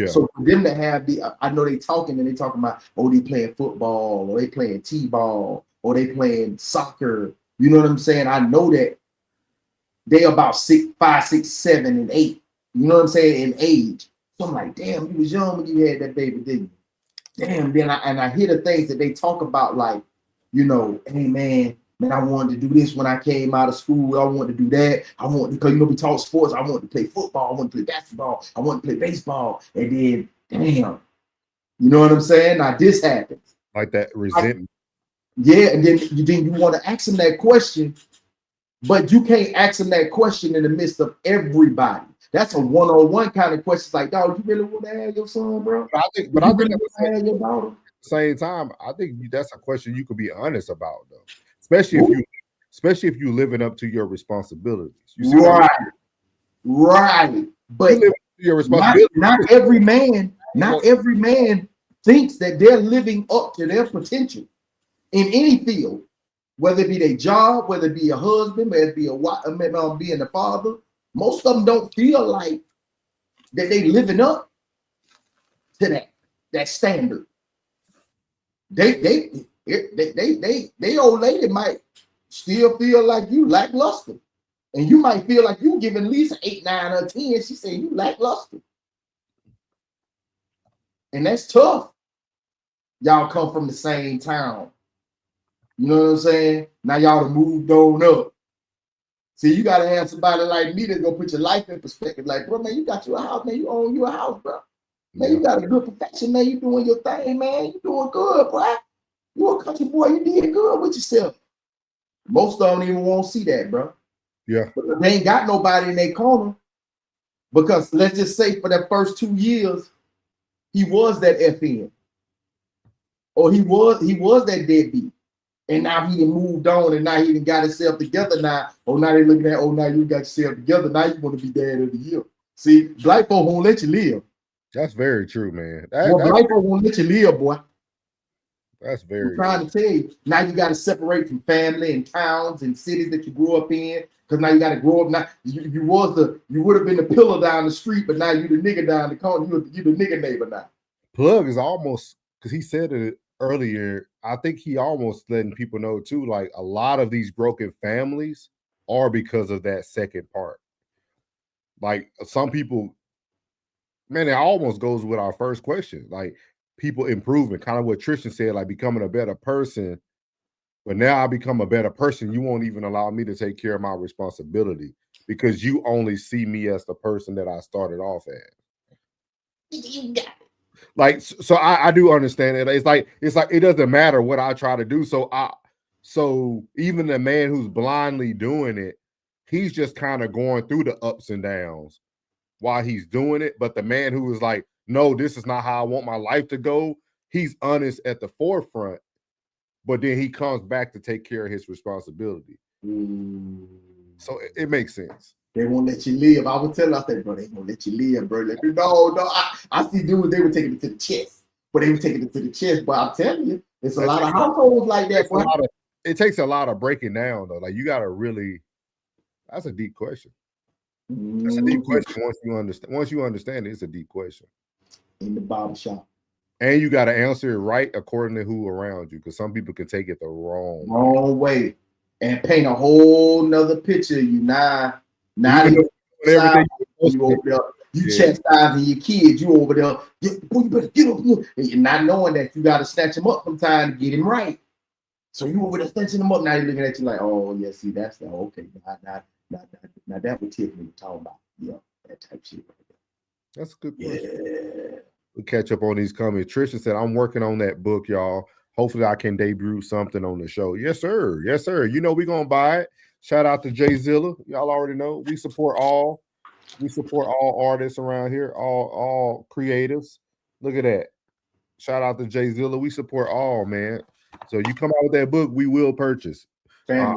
Yeah. So for them to have I know they talking and they talking about, oh, they playing football or they playing t-ball or they playing soccer. You know what I'm saying? I know that they about 5, 6, 7, and 8. You know what I'm saying? In age. So I'm like, damn, you was young when you had that baby, didn't you? Damn. Then I hear the things that they talk about, like, you know, hey man, I wanted to do this when I came out of school. I wanted to do that. I wanted, because, you know, we talk sports. I wanted to play football. I wanted to play basketball. I wanted to play baseball. And then, damn, you know what I'm saying? Now this happens. Like that resentment. Yeah, and then you want to ask them that question, but you can't ask them that question in the midst of everybody. That's a one-on-one kind of question. It's like, dog, you really want to have your son, bro? But I think really want to have your daughter? Same time, I think that's a question you could be honest about, though. Especially if you living up to your responsibilities. You see right. But your responsibility. Not every man thinks that they're living up to their potential in any field, whether it be their job, whether it be a husband, whether it be a wife, being a father. Most of them don't feel like that they living up to that standard. They old lady might still feel like you lackluster, and you might feel like you giving at least an 8, 9, or 10. She saying you lackluster, and that's tough. Y'all come from the same town. You know what I'm saying? Now y'all have moved on up. See, you gotta have somebody like me that's gonna put your life in perspective. Like, bro, man, you got you a house, man. You own you a house, bro. Man, you got a good profession, man. You doing your thing, man. You doing good, boy. You a country boy. You did good with yourself. Most of them even won't see that, bro. Yeah. But they ain't got nobody in their corner. Because let's just say for that first 2 years, he was that FN. Or he was that deadbeat. And now he done moved on, and now he done got himself together now. Oh, now they looking at, oh, now you got yourself together. Now you want to be dad of the year. See, black folk won't let you live. That's very true, man. Black folk won't let you live, boy. That's very I'm trying to tell you. Now you got to separate from family and towns and cities that you grew up in. Because now you got to grow up. Now you would have been the pillar down the street, but now you the nigga down the corner. You the nigga neighbor now. Plug is almost, because he said it earlier, I think he almost letting people know too, like a lot of these broken families are because of that second part. Like some people, man, it almost goes with our first question, like people improving, kind of what Tristan said, like becoming a better person. But now I become a better person, you won't even allow me to take care of my responsibility because you only see me as the person that I started off as. You got it. Like, so I do understand it. It's like it doesn't matter what I try to do. So even the man who's blindly doing it, he's just kind of going through the ups and downs while he's doing it. But the man who is like, no, this is not how I want my life to go, he's honest at the forefront, but then he comes back to take care of his responsibility. So it makes sense. They won't let you live. I would tell us that, bro, they won't let you live, bro. Like, no. I see dudes, they were taking it to the chest. But they were taking it to the chest. But I'm telling you, it's a lot of households like that. It takes a lot of breaking down, though. Like, you got to really, that's a deep question. That's a deep question once you understand it, it's a deep question. In the barbershop. And you got to answer it right according to who around you, because some people can take it the wrong way. And paint a whole nother picture of you now. Now everything you over there, you chastising your kids, you over there, boy, you better get up here. And you're not knowing that you got to snatch him up from time to get him right. So you over there snatching him up, now you're looking at you like, oh, yeah, see, that's the okay. Now that what Tiffany was talking about. Yeah, that type shit right there. That's a good question. Yeah. We'll catch up on these comments. Tristan said, I'm working on that book, y'all. Hopefully I can debut something on the show. Yes, sir. Yes, sir. You know we're going to buy it. Shout out to Jay Zilla. Y'all already know we support all artists around here, all creatives. Look at that. Shout out to Jay Zilla. We support all, man. So you come out with that book, we will purchase. I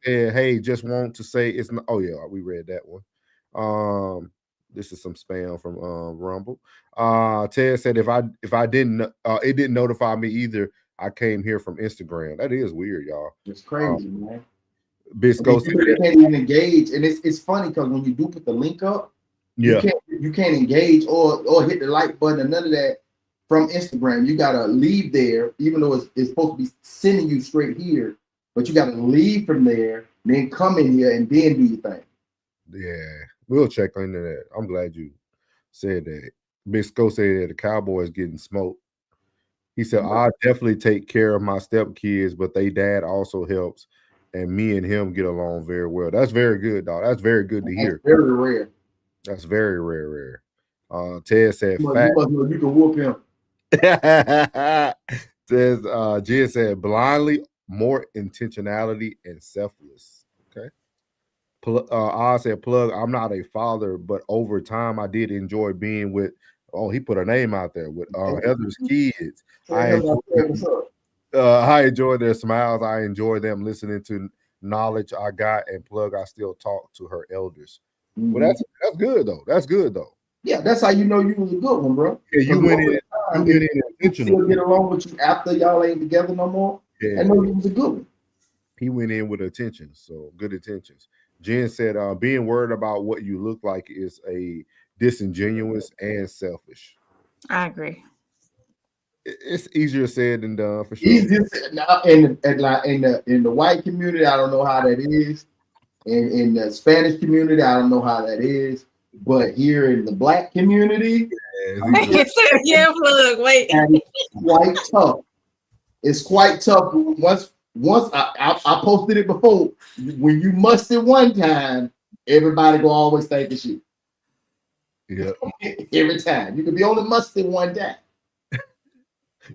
said, hey, just want to say it's not. Oh yeah, we read that one. This is some spam from Rumble. Ted said if I didn't it didn't notify me either. I came here from Instagram. That is weird, y'all. It's crazy, man. Bisco You can't even engage, and it's funny because when you do put the link up, yeah, you can't engage or hit the like button or none of that from Instagram. You gotta leave there, even though it's supposed to be sending you straight here, but you gotta leave from there, then come in here and then do your thing. yeah. We'll check into that. I'm glad you said that. Bisco said that the Cowboys getting smoked. He said, I definitely take care of my stepkids, but they dad also helps, and me and him get along very well. That's very good, dog. That's very good to hear. That's very rare. That's very rare. Ted said, You fact. must know you can whoop him. Says Jen said blindly, more intentionality and selfless. Okay. I said plug. I'm not a father, but over time I did enjoy being with. Oh, he put a name out there with Heather's kids. I enjoy their smiles. I enjoy them listening to knowledge I got, and plug. I still talk to her elders. Mm-hmm. Well, that's good though. That's good though. Yeah, that's how you know you was a good one, bro. Yeah, you went in intentional. Still get along with you after y'all ain't together no more. Yeah. I know you was a good one. He went in with attention, so good intentions. Jen said, being worried about what you look like is a disingenuous and selfish. I agree. It's easier said than done for sure. Easier now in the white community, I don't know how that is. In the Spanish community, I don't know how that is. But here in the black community, yeah, plug. Wait, it's quite tough. It's quite tough. Once I posted it before. When you must it one time, everybody will always think it's you. Yeah. Every time. You can be only mustard one time.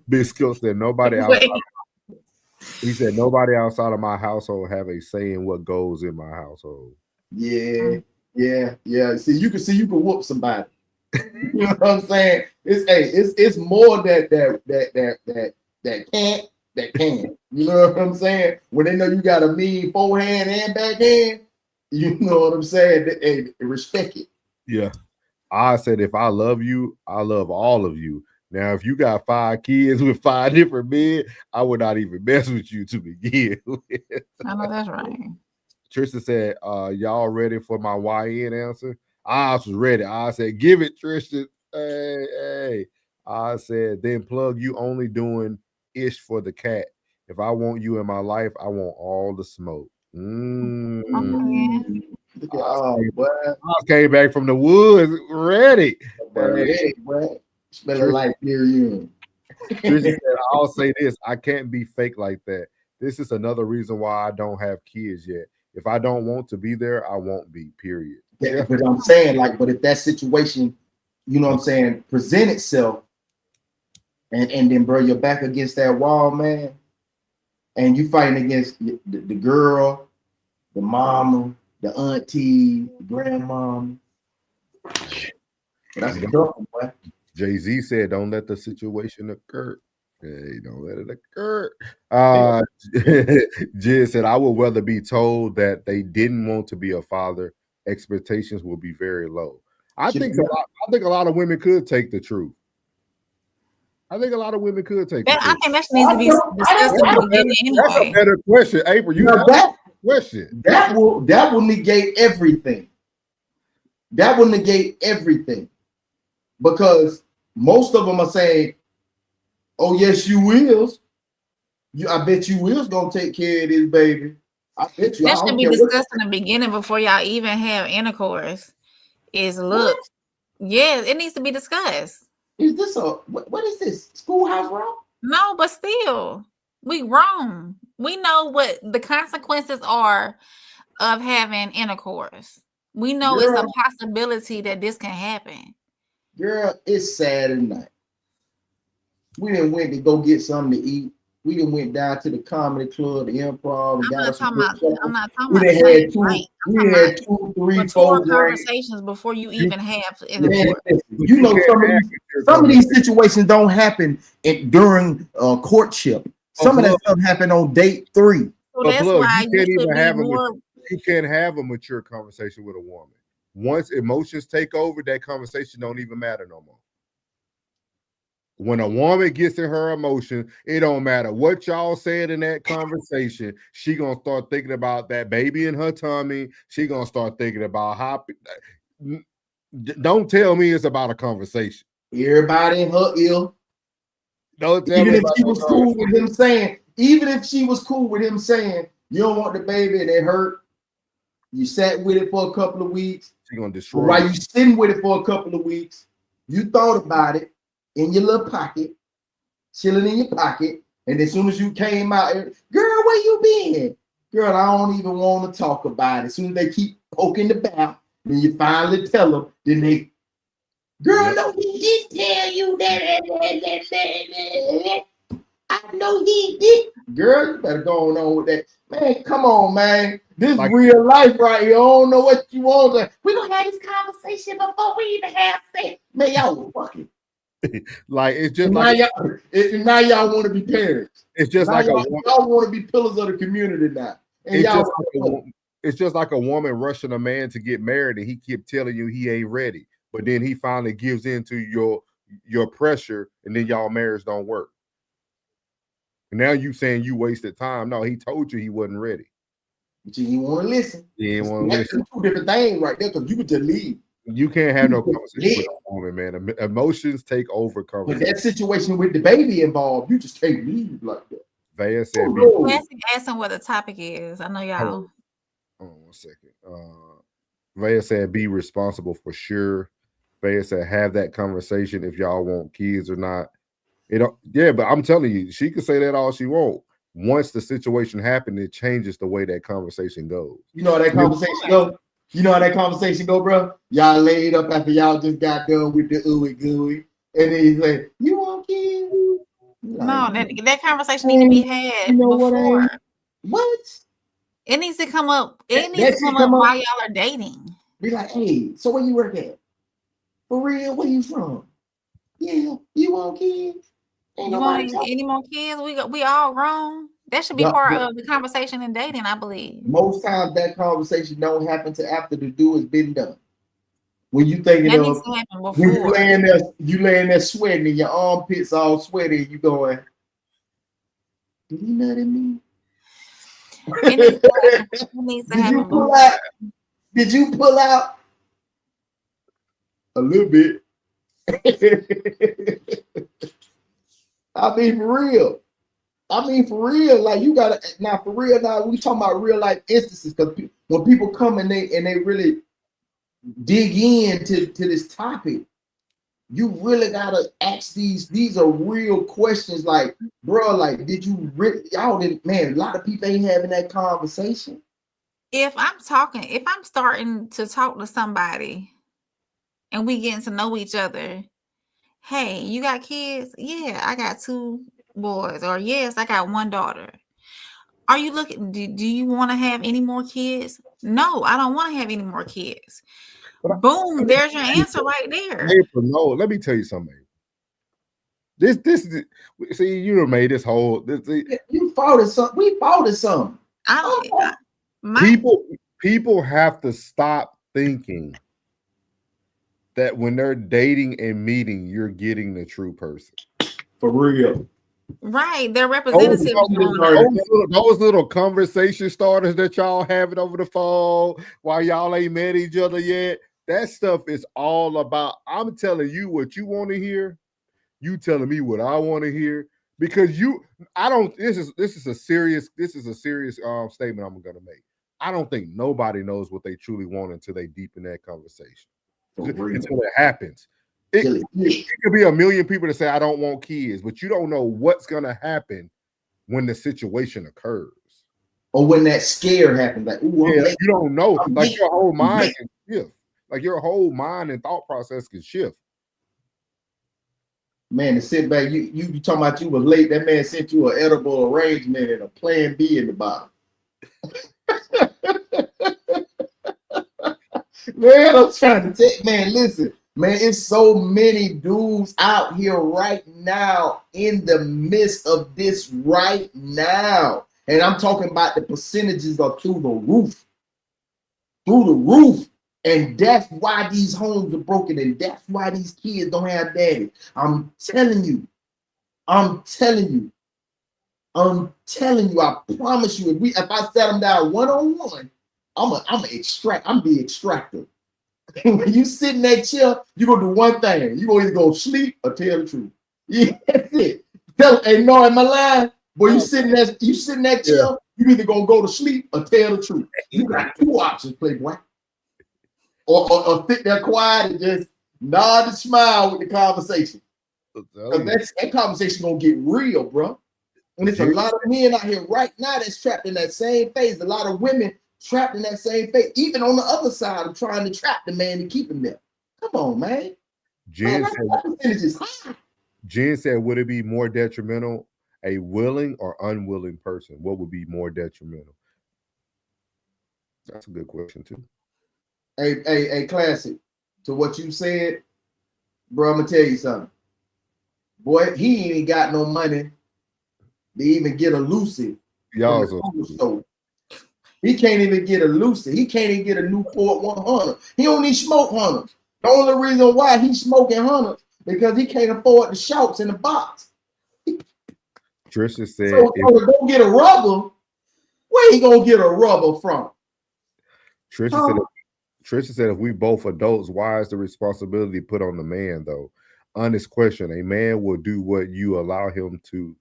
Big Skill said nobody outside. He said nobody outside of my household have a say in what goes in my household. Yeah. See, you can whoop somebody. You know what I'm saying? It's more that can. You know what I'm saying? When they know you got a mean forehand and backhand, you know what I'm saying? They respect it. Yeah. I said if I love you, I love all of you. Now, if you got 5 kids with 5 different men, I would not even mess with you to begin with. I know that's right. Tristan said, y'all ready for my YN answer? I was ready. I said, give it, Tristan. Hey. I said, then plug, you only doing ish for the cat. If I want you in my life, I want all the smoke. I came back from the woods ready. Smelling like period. I'll say this: I can't be fake like that. This is another reason why I don't have kids yet. If I don't want to be there, I won't be. Period. Yeah, but I'm saying, but if that situation, you know what I'm saying, present itself, and then bro, you're back against that wall, man, and you fighting against the girl, the mama, the auntie, the grandma. That's a tough one, boy. Jay-Z said, don't let the situation occur. Hey, don't let it occur. Jen said, I would rather be told that they didn't want to be a father. Expectations will be very low. I think a lot of women could take the truth. I think a lot of women could take the truth. I think that needs to be discussed in the beginning anyway. That's a better question, April. You know that question. That will negate everything. That will negate everything. Because most of them are saying, oh, yes, you will. I bet you will's gonna take care of this baby. I bet you. That should be discussed in the beginning before y'all even have intercourse. Look, yeah, it needs to be discussed. Is this what is this? Schoolhouse Rock? No, but still, we grown. We know what the consequences are of having intercourse. We know it's a possibility that this can happen. Girl, it's Saturday night. We didn't went to go get something to eat. We didn't went down to the comedy club, the improv. I'm not talking about. We had 2, 3, 4 conversations before you even have intercourse. You know, some of these situations don't happen during courtship. Some of that stuff happened on date 3. So that's why you can't have a mature conversation with a woman. Once emotions take over, that conversation don't even matter no more. when a woman gets in her emotion, it don't matter what y'all said in that conversation. She gonna start thinking about that baby in her tummy. She gonna start thinking about how. Don't tell me it's about a conversation. Everybody in her ill. Don't tell Even me if about she no was cool with him saying, you don't want the baby and it hurt. You sat with it for a couple of weeks. She gonna But destroy. while you. you sitting with it for a couple of weeks, you thought about it in your little pocket, chilling in your pocket, and as soon as you came out, girl, where you been? Girl, I don't even want to talk about it. As soon as they keep poking the bear, then you finally tell them, then they, girl, no, he did tell you that. I know he did. Girl, you better go on with that. Man, come on, man. This Like- real life right here. I don't know what you want. We're going to have this conversation before we even have sex. Man, y'all was fucking. Like it's just And like now y'all want to be parents. it's just Now like y'all want to be pillars of the community now. And it's just like a woman rushing a man to get married, and he keep telling you he ain't ready, but then he finally gives in to your pressure, and then y'all marriage don't work. And now you saying you wasted time. No, he told you he wasn't ready. But you didn't want to listen. He didn't want to listen. Two different things right there, because you could just leave. You can't have no conversation with a woman, man. Emotions take over But conversation. that situation with the baby involved, you just can't leave like that. Vaya said, Ask him what the topic is. I know y'all. Hold on 1 second. Vaya said, be responsible for sure. Vaya said, have that conversation if y'all want kids or not. Yeah, but I'm telling you, she can say that all she wants. Once the situation happened, it changes the way that conversation goes. You know how that conversation go? You know how that conversation go, bro? Y'all laid up after y'all just got done with the ooey gooey. And then he's like, you want kids? No, that conversation need to be had before. What? It needs to come up. It needs to come up while y'all are dating. Be like, hey, so where you work at? For real? Where you from? Yeah, you want kids? You want any more kids? We all grown. That should be part of the conversation in dating, I believe. Most times that conversation don't happen till after the do has been done. When you thinking that of needs to happen before. when you laying there sweating and your armpits all sweaty, and you going, did he nut at me? It needs to happen before. Did you pull out? A little bit. I mean, for real. Like you gotta now for real. Now we talking about real life instances, because when people come and they really dig into this topic, you really gotta ask these are real questions. Like, bro, like, did you really? Y'all didn't, man. A lot of people ain't having that conversation. If I'm starting to talk to somebody, and we getting to know each other. Hey, you got kids? Yeah, I got 2 boys. Or yes, I got 1 daughter. Are you looking? Do you want to have any more kids? No, I don't want to have any more kids. Boom, there's your answer right there. April, no, let me tell you something. This is, see, you done made this whole. You fought at something. We fought at something. People have to stop thinking that when they're dating and meeting, you're getting the true person. For real. Right. They're representatives. Those little conversation starters that y'all having over the phone while y'all ain't met each other yet. That stuff is all about, I'm telling you what you want to hear. You telling me what I want to hear. Because this is a serious statement I'm gonna make. I don't think nobody knows what they truly want until they deepen that conversation. Until it happens. It could be a million people that say, I don't want kids, but you don't know what's going to happen when the situation occurs. Or when that scare happens. Like, you don't know. Like your whole mind can shift. Like your whole mind and thought process can shift. Man, to sit back, you talking about you was late. That man sent you an edible arrangement and a plan B in the bottom. Man, I'm trying to take, man, listen, man, it's so many dudes out here right now in the midst of this right now. And I'm talking about the percentages are through the roof. And that's why these homes are broken, and that's why these kids don't have daddy. I'm telling you, I promise you, if I sat them down one-on-one, I'm be extractive. When you sit in that chair, you're gonna do one thing. You're gonna either go sleep or tell the truth. Yeah, that's it. Hey, no, am I lying? Boy, you sit in that chair, you either gonna go to sleep or tell the truth. You got two options, Playboy. Or sit there quiet and just nod and smile with the conversation. That conversation gonna get real, bro. And there's a lot of men out here right now that's trapped in that same phase. A lot of women trapped in that same phase, even on the other side of trying to trap the man to keep him there. Come on, man. Jen said, would it be more detrimental, a willing or unwilling person? What would be more detrimental? That's a good question, too. A classic to what you said, bro. I'm gonna tell you something. Boy, he ain't got no money to even get a Lucy. He can't even get a Lucy. He can't even get a Newport 100. He don't need smoke hunters. The only reason why he's smoking hunters because he can't afford the shouts in the box. Trisha said, so to go get a rubber, where he gonna get a rubber from? Trisha said, if we both adults, why is the responsibility put on the man, though? Honest question. A man will do what you allow him to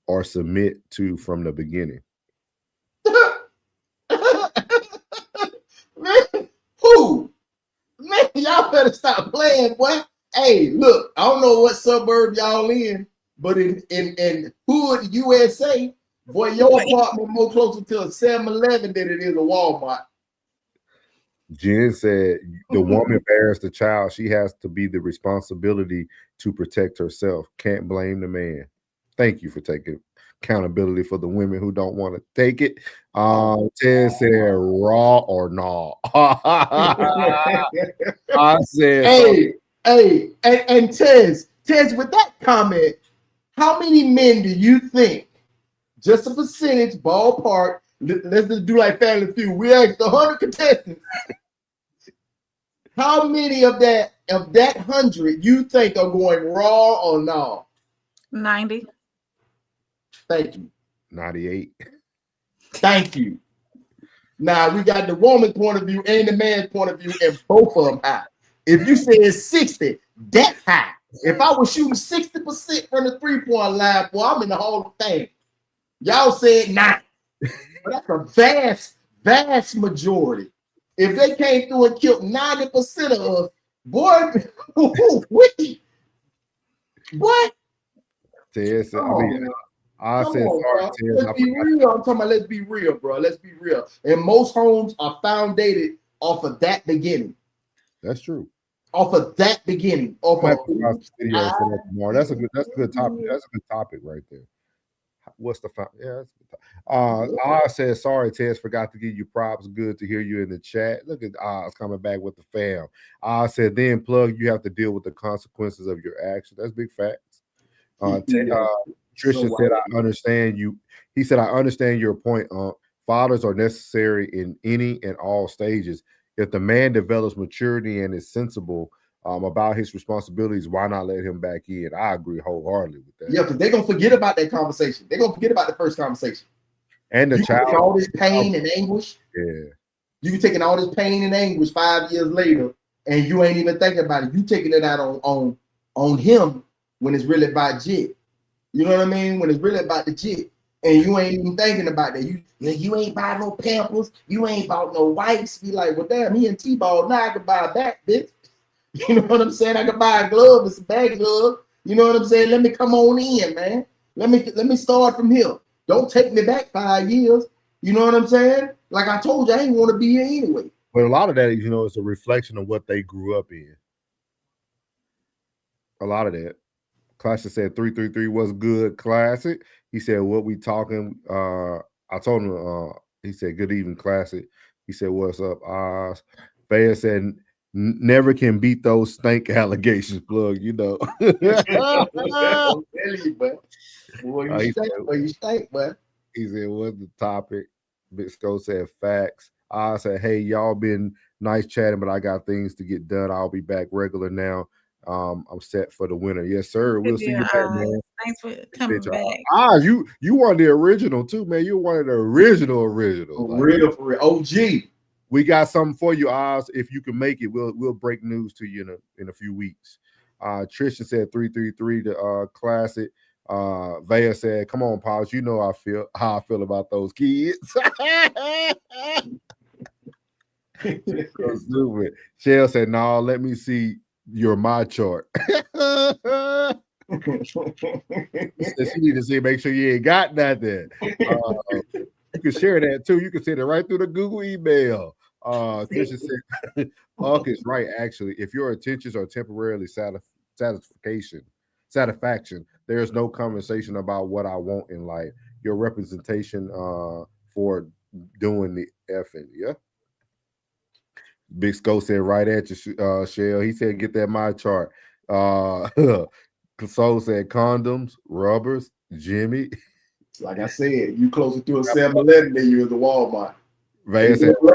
or submit to from the beginning. Man, who? Man, y'all better stop playing, boy. Hey, look, I don't know what suburb y'all in, but in hood USA, boy, your apartment more closer to a 7-Eleven than it is a Walmart. Jen said the woman bears the child. She has to be the responsibility to protect herself. Can't blame the man. Thank you for taking accountability for the women who don't want to take it. Ted said raw or no. I said, hey, and Tez, with that comment, how many men do you think, just a percentage, ballpark, let's just do like Family Feud, we asked 100 contestants, how many of that 100 you think are going raw or no? 90. Thank you. 98. Thank you. Now we got the woman's point of view and the man's point of view, and both of them high. If you say it's 60, that's high. If I was shooting 60% from the 3-point line, boy, I'm in the Hall of Fame. Y'all said 9. But that's a vast majority. If they came through and killed 90% of us, boy, what? Ted said, I said, sorry, Ted. Let's be real. I'm talking about let's be real, bro. Let's be real. And most homes are founded off of that beginning. That's true. Off of that beginning. That's a good topic. That's a good topic right there. What's the fun? Yeah, that's a good topic. I said, sorry, Ted, forgot to give you props. Good to hear you in the chat. Look at Oz coming back with the fam. I said, then plug, you have to deal with the consequences of your actions. That's big facts. Trisha said, I understand you. He said, I understand your point. Fathers are necessary in any and all stages. If the man develops maturity and is sensible about his responsibilities, why not let him back in? I agree wholeheartedly with that. Yeah, because they're going to forget about that conversation. They're going to forget about the first conversation. And the child. All this pain and anguish. Yeah. You taking all this pain and anguish 5 years later, and you ain't even thinking about it. You taking it out on him when it's really about Jit. You know what I mean? When it's really about the Jit. And you ain't even thinking about that. You ain't buy no Pampers. You ain't bought no wipes. Be like, well, damn, he in T-ball. Now I can buy a back, bitch. You know what I'm saying? I can buy a glove. It's a bag glove. You know what I'm saying? Let me come on in, man. Let me start from here. Don't take me back 5 years. You know what I'm saying? Like I told you, I ain't want to be here anyway. But a lot of that, is a reflection of what they grew up in. A lot of that. Classic said 333 was good. Classic. He said, what we talking? I told him, he said, good evening, Classic. He said, what's up, Oz? Faye said, never can beat those stank allegations, plug, I'm telling you, but boy, you stink, boy. He said, what's the topic? Big Skull said, facts. I said, hey, y'all been nice chatting, but I got things to get done. I'll be back regular now. I'm set for the winter. Yes, sir. We'll see you back, man. Thanks for coming back. You won the original too, man. You one of the original. For real. OG. We got something for you, Oz. If you can make it, we'll break news to you in a few weeks. Trisha said 333 to classic. Vaya said, come on, Pops. You know how I feel about those kids. So stupid. Shell said, no, let me see your my chart. She need to see, make sure you ain't got nothing. You can share that too. You can send it right through the Google email. Trisha said, Unc is right, actually. If your intentions are temporarily satisfaction, there is no conversation about what I want in life. Your representation for doing the effing, yeah. Big Sco said right at you, Shell. He said, get that my chart. Soul said condoms, rubbers, Jimmy. Like I said, you closer to a 7-Eleven than you is a Walmart. They double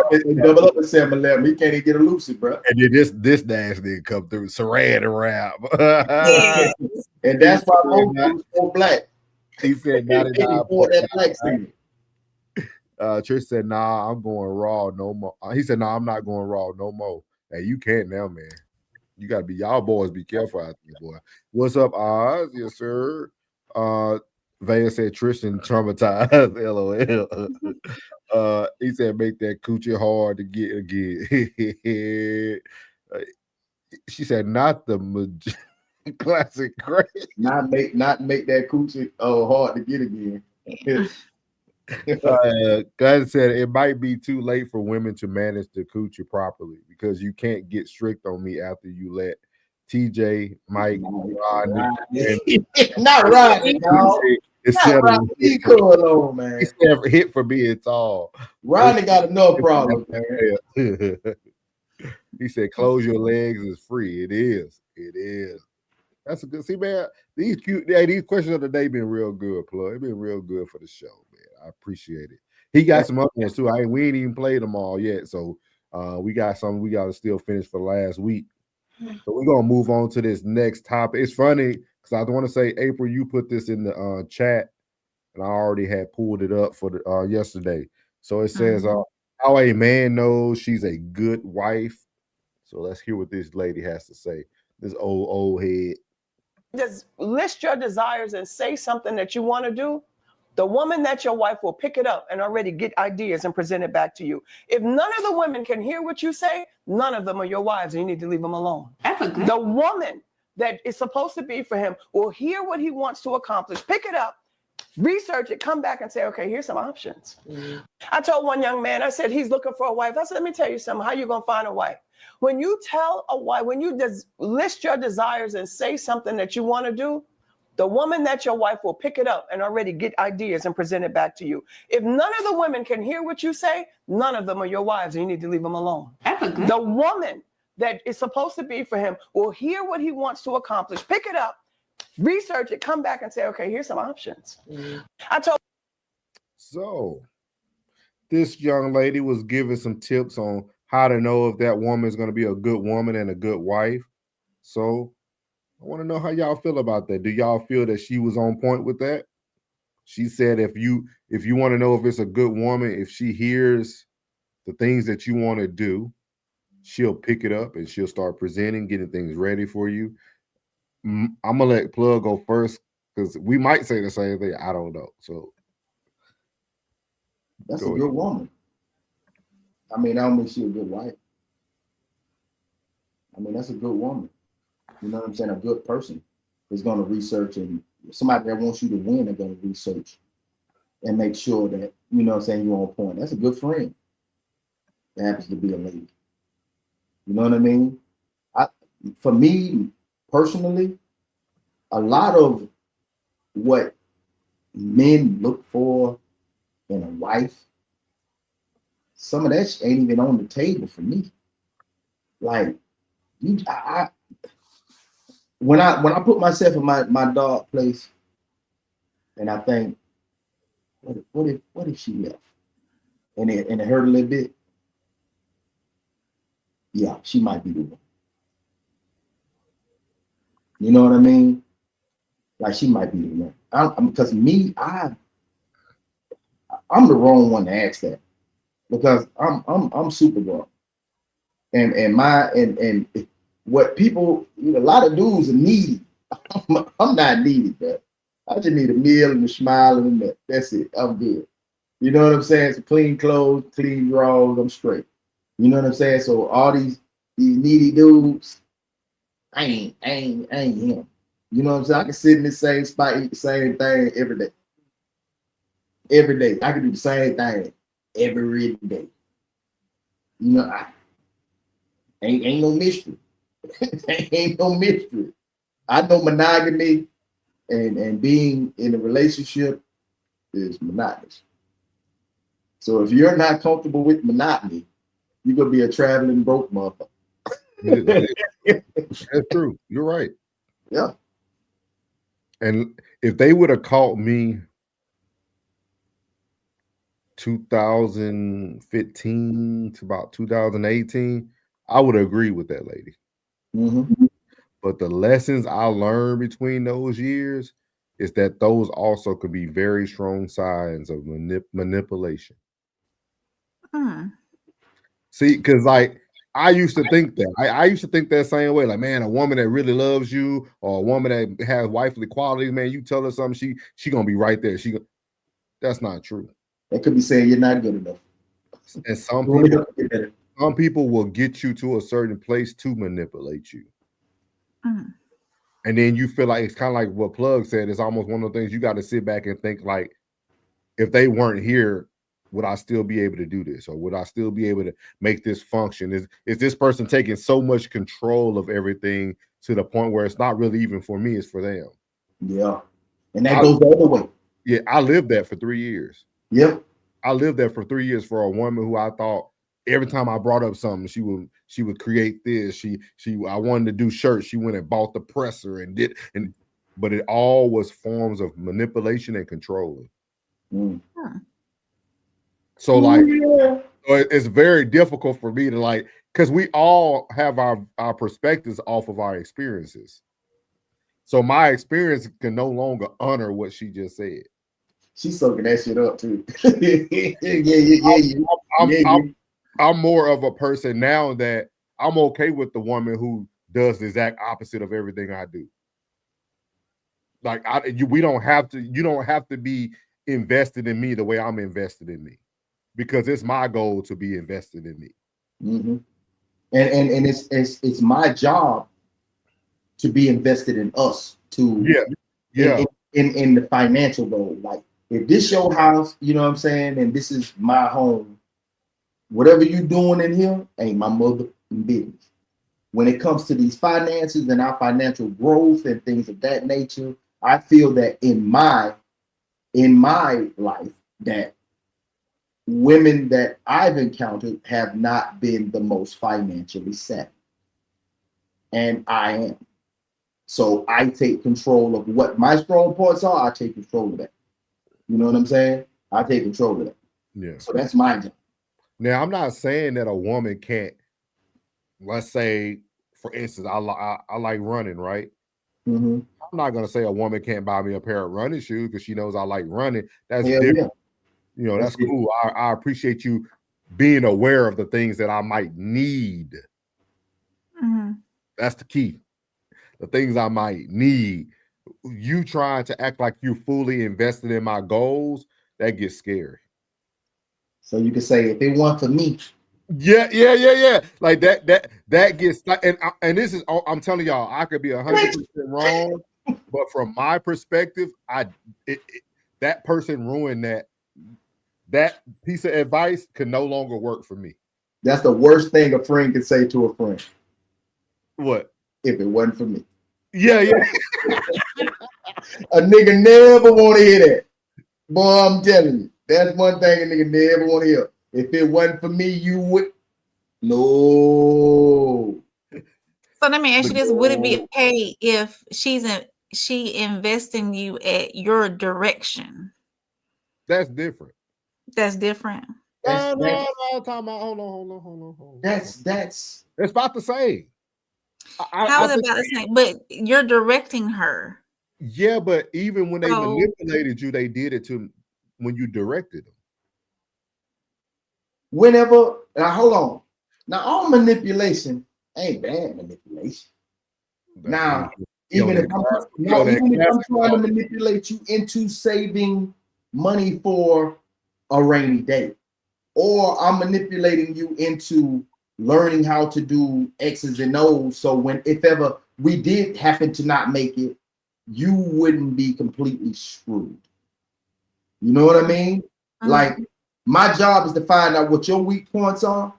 up at 7-Eleven. He can't even get a Lucid, bro. And then this dash didn't come through. Saran wrap. Yeah. And that's why most people so black. He said 99. That black thing. Trish said, nah, I'm going raw no more. He said, nah, I'm not going raw no more. Hey, you can't now, man. You gotta be, y'all boys be careful out there, boy. What's up, Oz? Yes, sir. Vaya said Tristan traumatized. LOL. He said make that coochie hard to get again. She said not the classic great. Not make that coochie hard to get again. God said it might be too late for women to manage the coochie properly because you can't get strict on me after you let TJ, Mike, Rodney, not Rodney, no. Not Rodney, on, man. He's never hit for being tall. Rodney got enough problems, man. He said, "Close your legs is free." It is. It is. That's a good. See, man, these questions of the day been real good, Plug. It's been real good for the show, man. I appreciate it. He got some other ones too. We ain't even played them all yet, so we got some we got to still finish for last week. So we're gonna move on to this next topic. It's funny because I want to say, April, you put this in the chat, and I already had pulled it up for the yesterday. So it says, "How a man knows she's a good wife." So let's hear what this lady has to say. This old head. Just list your desires and say something that you want to do. The woman that your wife will pick it up and already get ideas and present it back to you. If none of the women can hear what you say, none of them are your wives, and you need to leave them alone. That's a good. The woman that is supposed to be for him will hear what he wants to accomplish, pick it up, research it, come back and say, okay, here's some options. I told one young man, I said, he's looking for a wife. I said, let me tell you something. How you going to find a wife? When you tell a wife, when you list your desires and say something that you want to do, the woman that your wife will pick it up and already get ideas and present it back to you. If none of the women can hear what you say, none of them are your wives, and you need to leave them alone. That's a good. The woman that is supposed to be for him will hear what he wants to accomplish, pick it up, research it, come back and say, okay, here's some options. I told. So this young lady was giving some tips on how to know if that woman is going to be a good woman and a good wife. So I want to know how y'all feel about that. Do y'all feel that she was on point with that? She said if you want to know if it's a good woman, if she hears the things that you want to do, she'll pick it up and she'll start presenting, getting things ready for you. I'm gonna let Plug go first because we might say the same thing. I don't know. So that's a good woman. I mean, I don't mean she's a good wife. I mean, that's a good woman. You know what I'm saying? A good person is going to research, and somebody that wants you to win are going to research and make sure that, you know what I'm saying, you're on point. That's a good friend that happens to be a lady. You know what I mean? For me, personally, a lot of what men look for in a wife, some of that ain't even on the table for me. Like, when I put myself in my dark place, and I think, what if she left, and it hurt a little bit, yeah, she might be the one. You know what I mean? Like she might be the one. Because me, I'm the wrong one to ask that because I'm super grown. And what people, a lot of dudes are needy. I'm not needy, bro. I just need a meal and a smile and a nut. That's it. I'm good. You know what I'm saying? So clean clothes, clean drawers, I'm straight. You know what I'm saying? So all these needy dudes, I ain't him. You know what I'm saying? I can sit in the same spot, eat the same thing every day. Every day. I can do the same thing every day. You know, ain't no mystery. Ain't no mystery. I know monogamy and being in a relationship is monotonous. So if you're not comfortable with monotony, you're gonna be a traveling broke motherfucker. That's true. You're right. Yeah. And if they would have caught me 2015 to about 2018, I would agree with that lady. Mm-hmm. But the lessons I learned between those years is that those also could be very strong signs of manipulation. See, because like I used to think that. I used to think that same way. Like, man, a woman that really loves you or a woman that has wifely qualities, man, you tell her something, she gonna be right there. That's not true. That could be saying you're not good enough. And some people will get you to a certain place to manipulate you. And then you feel like it's kind of like what Plug said. It's almost one of the things you got to sit back and think like, if they weren't here, would I still be able to do this? Or would I still be able to make this function? Is this person taking so much control of everything to the point where it's not really even for me, it's for them? Yeah. And that goes the other way. Yeah, I lived that for 3 years. Yep. I lived that for 3 years for a woman who I thought every time I brought up something, she would create this. I wanted to do shirts. She went and bought the presser but it all was forms of manipulation and controlling. So like, it's very difficult for me to like, because we all have our perspectives off of our experiences. So my experience can no longer honor what she just said. She's soaking that shit up too. I'm more of a person now that I'm okay with the woman who does the exact opposite of everything I do. Like you don't have to be invested in me the way I'm invested in me, because it's my goal to be invested in me. Mm-hmm. And it's my job to be invested in us too. In the financial goal. Like if this your house, you know what I'm saying, and this is my home, whatever you doing in here ain't my mother business. When it comes to these finances and our financial growth and things of that nature, I feel that in my life that women that I've encountered have not been the most financially savvy. And I am. So I take control of what my strong points are. I take control of that. You know what I'm saying? I take control of that. Yeah. So that's my job. Now, I'm not saying that a woman can't, let's say, for instance, I like running, right? Mm-hmm. I'm not going to say a woman can't buy me a pair of running shoes because she knows I like running. That's different. Yeah. You know, that's cool. I appreciate you being aware of the things that I might need. Mm-hmm. That's the key. The things I might need. You trying to act like you're fully invested in my goals, that gets scary. So you can say, if it weren't for me. Yeah. Like that gets, and this is, I'm telling y'all, I could be 100% wrong, but from my perspective, that person ruined that piece of advice can no longer work for me. That's the worst thing a friend can say to a friend. What? If it wasn't for me. Yeah. A nigga never want to hear that. Boy, I'm telling you. That's one thing a nigga never want to hear. If it wasn't for me, you would. No. So let me ask you this: would it be okay if she invests in you at your direction? That's different. That's different. No, That's talking about, hold on. that's It's about the same. How I is it think, about the same? But you're directing her. yeah, but even when they So- manipulated you, they did it to when you directed them. whenever. Now hold on. Now all manipulation ain't bad manipulation. Now, even if I'm trying to manipulate you into saving money for a rainy day, or I'm manipulating you into learning how to do X's and O's, so if ever we did happen to not make it, you wouldn't be completely screwed. You know what I mean? Like, my job is to find out what your weak points are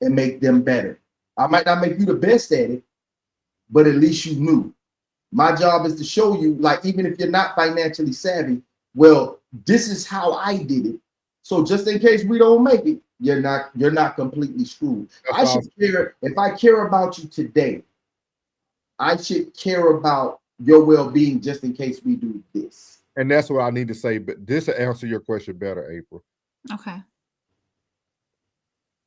and make them better. I might not make you the best at it, but at least you knew. My job is to show you, like, even if you're not financially savvy, well, this is how I did it. So just in case we don't make it, you're not completely screwed. I should care. If I care about you today, I should care about your well-being just in case we do this. And that's what I need to say. But this will answer your question better, April. Okay.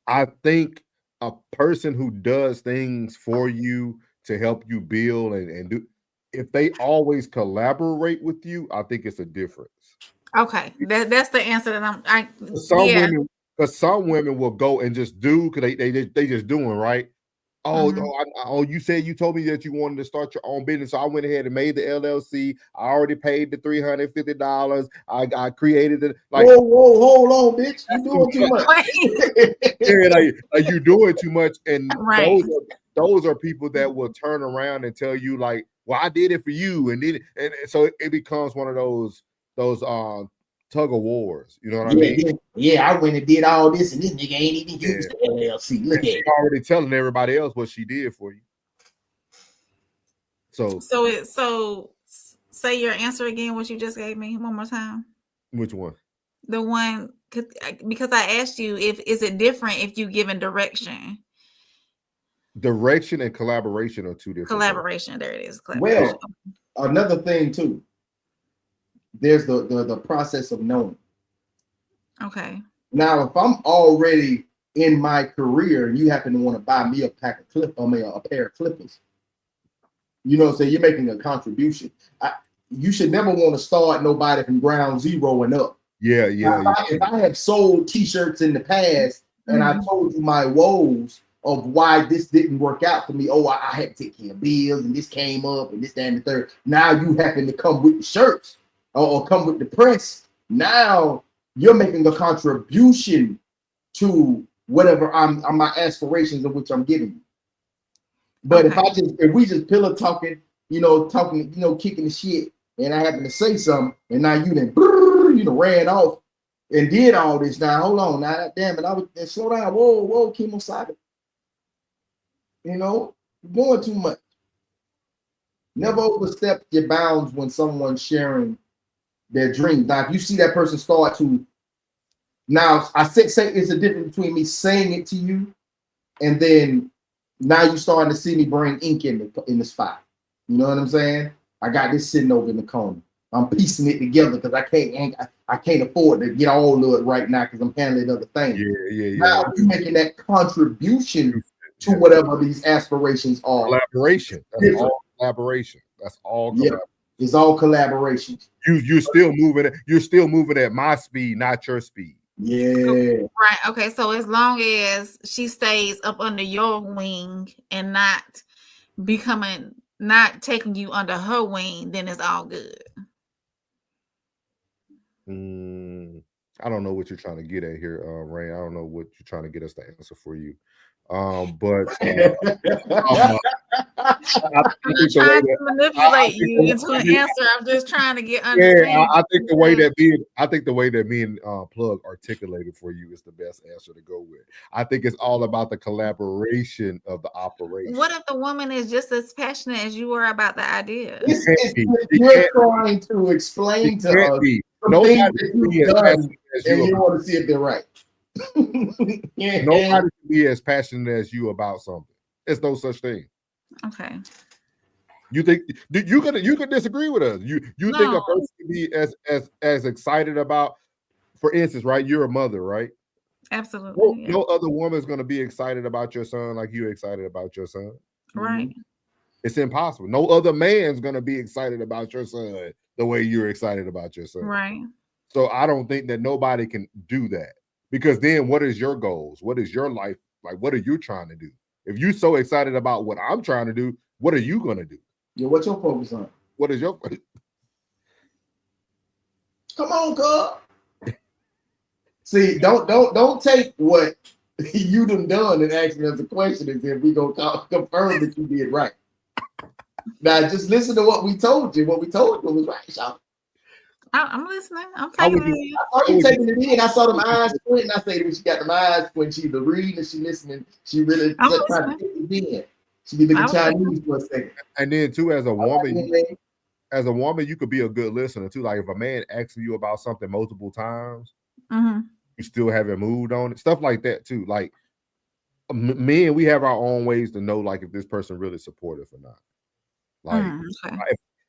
I think a person who does things for you to help you build and do, if they always collaborate with you, I think it's a difference. Okay, that's the answer that Some women will go and just do because they just doing right. You said you told me that you wanted to start your own business, so I went ahead and made the LLC. I already paid the $350. I created it. Like, whoa, hold on, bitch! You doing too much. Yeah, like you doing too much, and right. those are people that will turn around and tell you like, "Well, I did it for you," and so it becomes one of those tug of wars. You know what I mean? Yeah, I went and did all this, and this nigga ain't even used the LLC. Look at it. Already telling everybody else what she did for you. So say your answer again. What you just gave me one more time. Which one? The one because I asked you is it different if you given direction. Direction and collaboration are two different. Collaboration. There it is. Well, another thing too. There's the process of knowing. Okay. Now, if I'm already in my career and you happen to want to buy me a pair of clippers, you know, so you're making a contribution. You should never want to start nobody from ground zero and up. Yeah. If I have sold T-shirts in the past and I told you my woes of why this didn't work out for me, I had to take care of bills and this came up and this, that, and the third. Now you happen to come with the shirts or come with the press. Now you're making a contribution to whatever my aspirations of which I'm giving you. But if we just pillow talking, kicking the shit, and I happen to say something, and now you then ran off and did all this. Now hold on, now damn it, I would slow down. Whoa, Kimosabe. You're doing too much. Never overstep your bounds when someone's sharing their dreams. Now, if you see that person start to, now I say it's a difference between me saying it to you, and then now you starting to see me bring ink in the spot. You know what I'm saying? I got this sitting over in the corner. I'm piecing it together because I can't afford to get all of it right now because I'm handling other things. Yeah. Now you're making that contribution to whatever these aspirations are. Collaboration. That's all collaboration. That's all collaboration. Yeah, it's all collaboration. You're still moving at my speed, not your speed. Yeah. Right. Okay. So as long as she stays up under your wing and not taking you under her wing, then it's all good. I don't know what you're trying to get at here, Ray. I don't know what you're trying to get us to answer for you. But I'm not trying to manipulate you into an answer. I'm just trying to get understanding. Yeah, I think the way that me and Plug articulated for you is the best answer to go with. I think it's all about the collaboration of the operation. What if the woman is just as passionate as you are about the idea? You're trying to explain to us nobody and you want to see if they're right. Nobody can be as passionate as you about something. There's no such thing. Okay. You think you could disagree with us? You think a person can be as excited about, for instance, right? You're a mother, right? Absolutely. No other woman is going to be excited about your son like you're excited about your son. Right. It's impossible. No other man's going to be excited about your son the way you're excited about your son. Right. So I don't think that nobody can do that, because then what is your goals? What is your life like? What are you trying to do? If you're so excited about what I'm trying to do, what are you going to do? Yeah, what's your focus on? What is your Come on, cuz. See, don't take what you done and ask me as a question and then we gonna confirm that you did right. Now just listen to what we told you. What we told you was right, y'all. I'm listening. I'm taking it in. I saw you taking it in. I saw them eyes squinting. I said when she got them eyes when she the reading and she listening, she really I'm trying to take it in. She be looking Chinese for a second. And then too, as a woman, you could be a good listener too. Like if a man asks you about something multiple times, you still haven't moved on it. Stuff like that too. Like men, we have our own ways to know like if this person really supportive or not. Like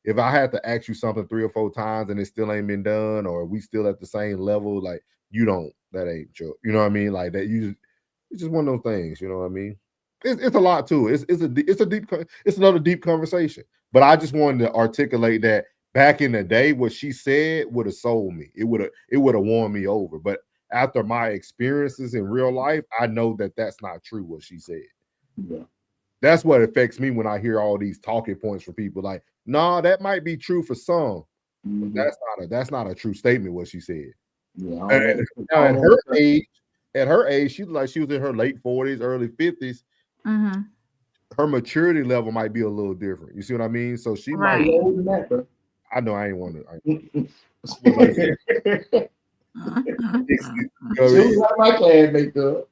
if I had to ask you something 3 or 4 times and it still ain't been done, or we still at the same level, like that ain't true. You know what I mean? Like that it's just one of those things. You know what I mean? It's a lot too. It's another deep conversation. But I just wanted to articulate that back in the day, what she said would have sold me. It would have won me over. But after my experiences in real life, I know that that's not true what she said. Yeah. That's what affects me when I hear all these talking points from people. Like, nah, that might be true for some, but that's not a true statement what she said. Yeah. At her age, she was in her late 40s, early 50s. Her maturity level might be a little different. You see what I mean? So she might. I know I ain't want to. She was like my classmate though.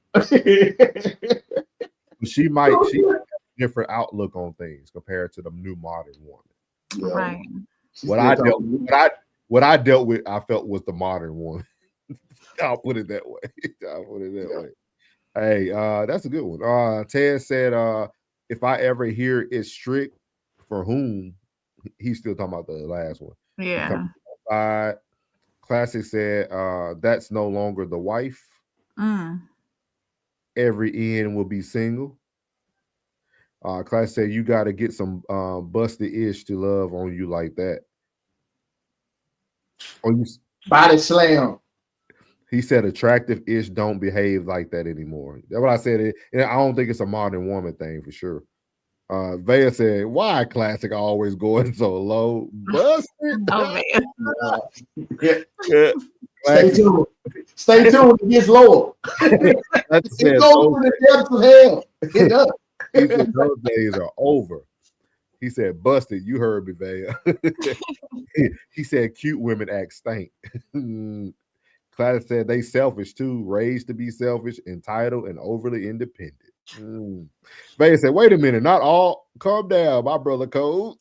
She might have a different outlook on things compared to the new modern woman. Yeah. Right. What I dealt with, I felt was the modern one. I'll put it that way. Hey, that's a good one. Ted said, if I ever hear it's strict, for whom? He's still talking about the last one. Yeah. Classic said, that's no longer the wife. Every end will be single. Classic said, you got to get some busted ish to love on you like that. Body slam. He said attractive ish don't behave like that anymore. That's what I said. I don't think it's a modern woman thing for sure. Vea said, why Classic always going so low? Busted. Oh, man. Stay tuned. It gets lower. It goes to the depths of hell. It does. He said those days are over. He said, busted. You heard me, Vea. He said, cute women act stank. Classic said they selfish too, raised to be selfish, entitled, and overly independent. Vea said, wait a minute, not all. Calm down, my brother Code.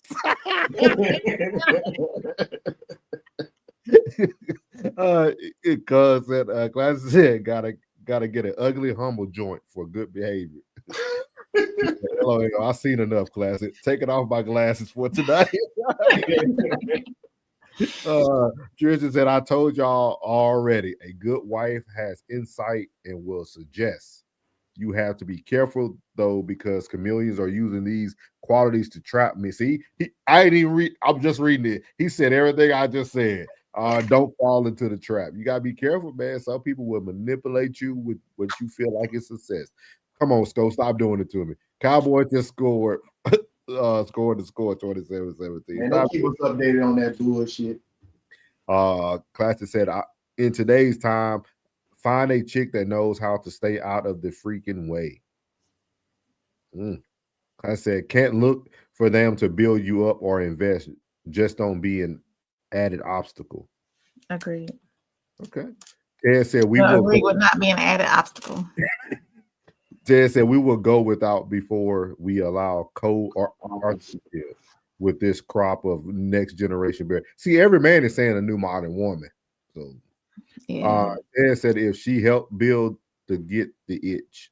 Cuz said, Classic said, gotta get an ugly, humble joint for good behavior. Hello, I seen enough, Classic. Taking off my glasses for tonight. Tristan said, I told y'all already, a good wife has insight and will suggest. You have to be careful though, because chameleons are using these qualities to trap me. See, I ain't even read. I'm just reading it. He said everything I just said. Don't fall into the trap. You gotta be careful, man. Some people will manipulate you with what you feel like is success. Come on, Sco, stop doing it to me. Cowboy just scored. Scored the score 27-17. Man, don't keep us updated on that bullshit. Classic said, in today's time, find a chick that knows how to stay out of the freaking way. I said, can't look for them to build you up or invest. Just don't be an added obstacle. Agreed. Okay. Ted said would not be an added obstacle. Ted said we will go without before we allow with this crop of next generation bear. See, every man is saying a new modern woman. So Ted said if she helped build to get the itch,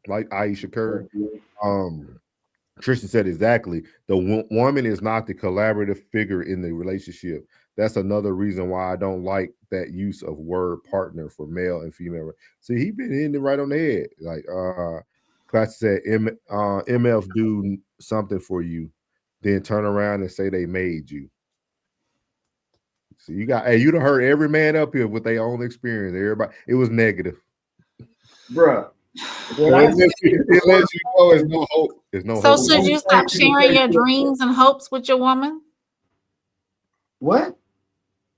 like Aisha Curry. Tristan said exactly. The woman is not the collaborative figure in the relationship. That's another reason why I don't like that use of word partner for male and female. See, he been hitting it right on the head. Like Class said, MF do something for you, then turn around and say they made you. So you got, hey, you done heard every man up here with their own experience. Everybody, it was negative. Bruh. It lets you know there's no hope. There's no So hope. should you stop sharing your dreams and hopes with your woman? What?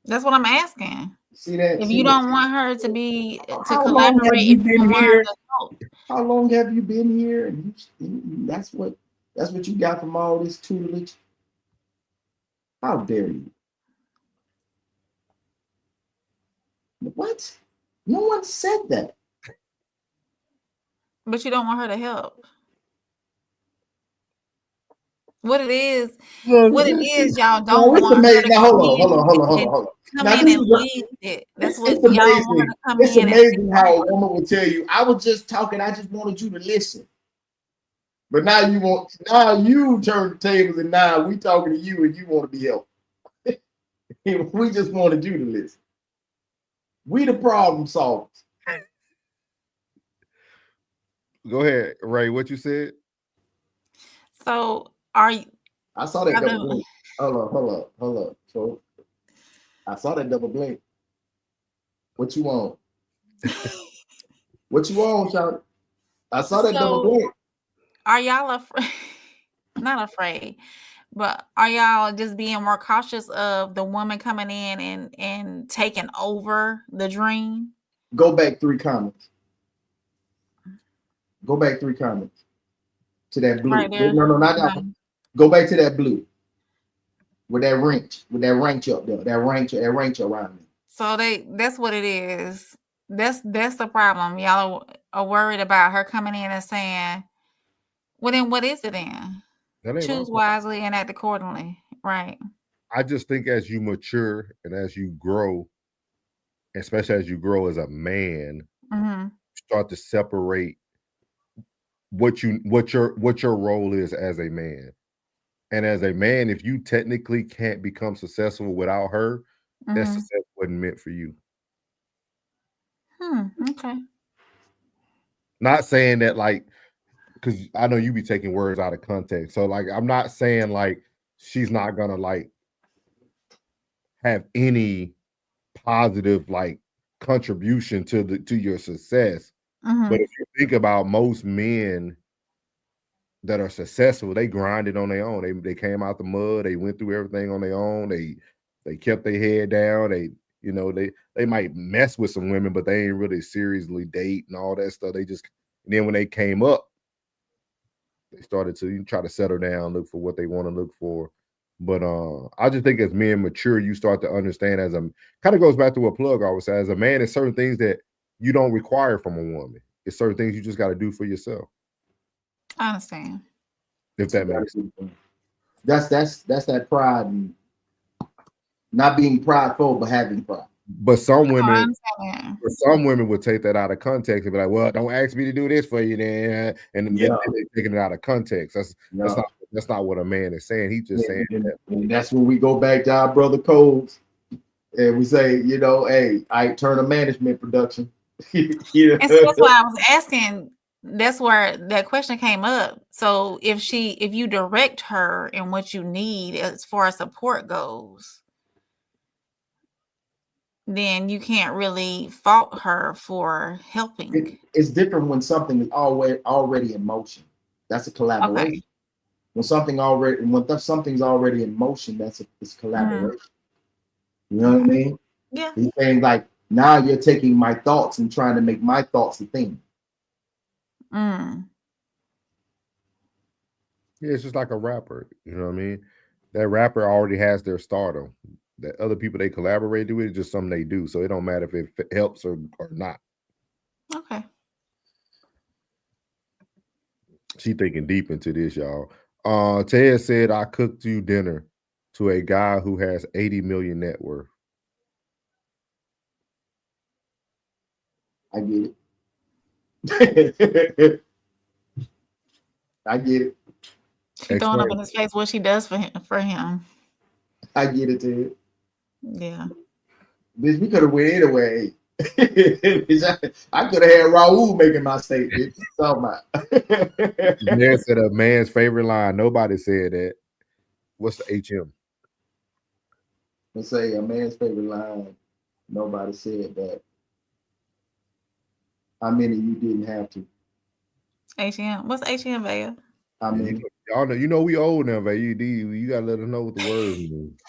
That's what I'm asking. See that? If See you that? don't want her to be to How long have collaborate, you if you don't been want her here? to help. How long have you been here? And that's what you got from all this tutelage. How dare you? What? No one said that. But you don't want her to help. What it is, y'all don't want her to now, come hold on. Come Now, in and lead it. That's what y'all want her to come It's in. amazing how a woman will tell you, I was just talking, I just wanted you to listen. But now you turn the tables and now we talking to you and you want to be helped. We just wanted you to listen. We the problem solvers. Go ahead, Ray. What you said? So are you? I saw that double blink. Hold up. So I saw that double blink. What you want? What you want, Charlotte? I saw that double blink. Are y'all afraid? Not afraid, but are y'all just being more cautious of the woman coming in and taking over the dream? Go back 3 comments. Go back 3 comments to that blue. Right there. No, not that one. Go back to that blue with that wrench up there, that wrench around me. So that's what it is. That's the problem. Y'all are worried about her coming in and saying, well, then what is it then? Choose wisely and act accordingly. Right. I just think as you mature and as you grow, especially as you grow as a man, start to separate what your role is as a man. And as a man, if you technically can't become successful without her, that success wasn't meant for you. Okay. Not saying that like, because I know you be taking words out of context. So like, I'm not saying like she's not gonna like have any positive like contribution to your success. But if you think about most men that are successful, they grinded on their own. They came out the mud, they went through everything on their own, they kept their head down, they might mess with some women, but they ain't really seriously date and all that stuff. And then when they came up, they started to try to settle down, look for what they want to look for. But I just think as men mature, you start to understand kind of goes back to what Plug always says, as a man, there's certain things that you don't require from a woman. It's certain things you just got to do for yourself. I understand. If that makes sense. That's that pride and not being prideful, but having pride. But some women would take that out of context and be like, well, don't ask me to do this for you then. And they're taking it out of context. That's not what a man is saying. He's just saying that. And that's when we go back to our brother codes and we say, hey, I turn a management production. And so that's why I was asking. That's where that question came up. So if you direct her in what you need as far as support goes, then you can't really fault her for helping. It's different when something is already in motion. That's a collaboration. Okay. When something's already in motion, it's collaboration. You know what I mean? Yeah. He's saying like, now you're taking my thoughts and trying to make my thoughts a thing. Yeah, it's just like a rapper. You know what I mean? That rapper already has their stardom. That other people they collaborate with is just something they do. So it don't matter if it helps or not. Okay. She thinking deep into this, y'all. Ted said, I cooked you dinner to a guy who has 80 million net worth. I get it. I get it. She throwing up in his face what she does for him. I get it, Ted. Yeah. Bitch, we could have went anyway. I could have had Raul making my statement. Talking about. The man said a man's favorite line. Nobody said that. What's the HM? Let's say a man's favorite line. Nobody said that. How many you didn't have to? HM. What's HM, Vaya? I mean, y'all know, you know we old now, Vaya. You gotta let us know what the word means.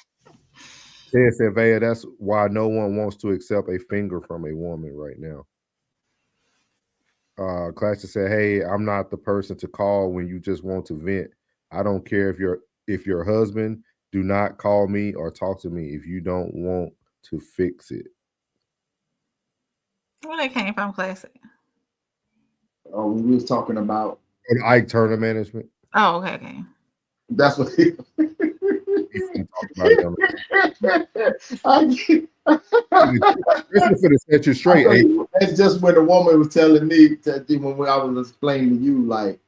Ted said, Vaya, that's why no one wants to accept a finger from a woman right now. Classic said, hey, I'm not the person to call when you just want to vent. I don't care if your husband, do not call me or talk to me if you don't want to fix it. Where they came from, Classic? Oh, we was talking about Ike Turner management. Oh, okay. That's what he talk about it. Set you straight. That's just when the woman was telling me that when I was explaining to you, like,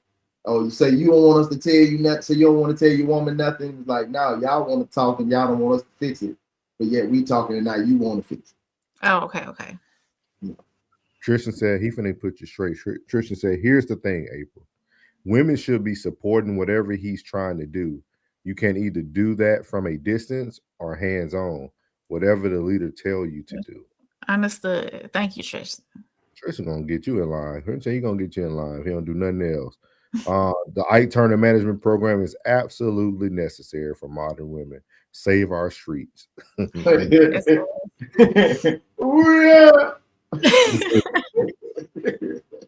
oh, you say you don't want us to tell you nothing, so you don't want to tell your woman nothing. It's like, no, y'all want to talk and y'all don't want us to fix it, but yet we talking and now you want to fix it. Oh, okay. Yeah. Tristan said he finna put you straight. Tristan said, here's the thing, April. Women should be supporting whatever he's trying to do. You can either do that from a distance or hands-on, whatever the leader tell you to do. Understood. Thank you, Tristan. Tristan gonna get you in line. He gonna get you in line. He don't do nothing else. The Ike Turner management program is absolutely necessary for modern women. Save our streets.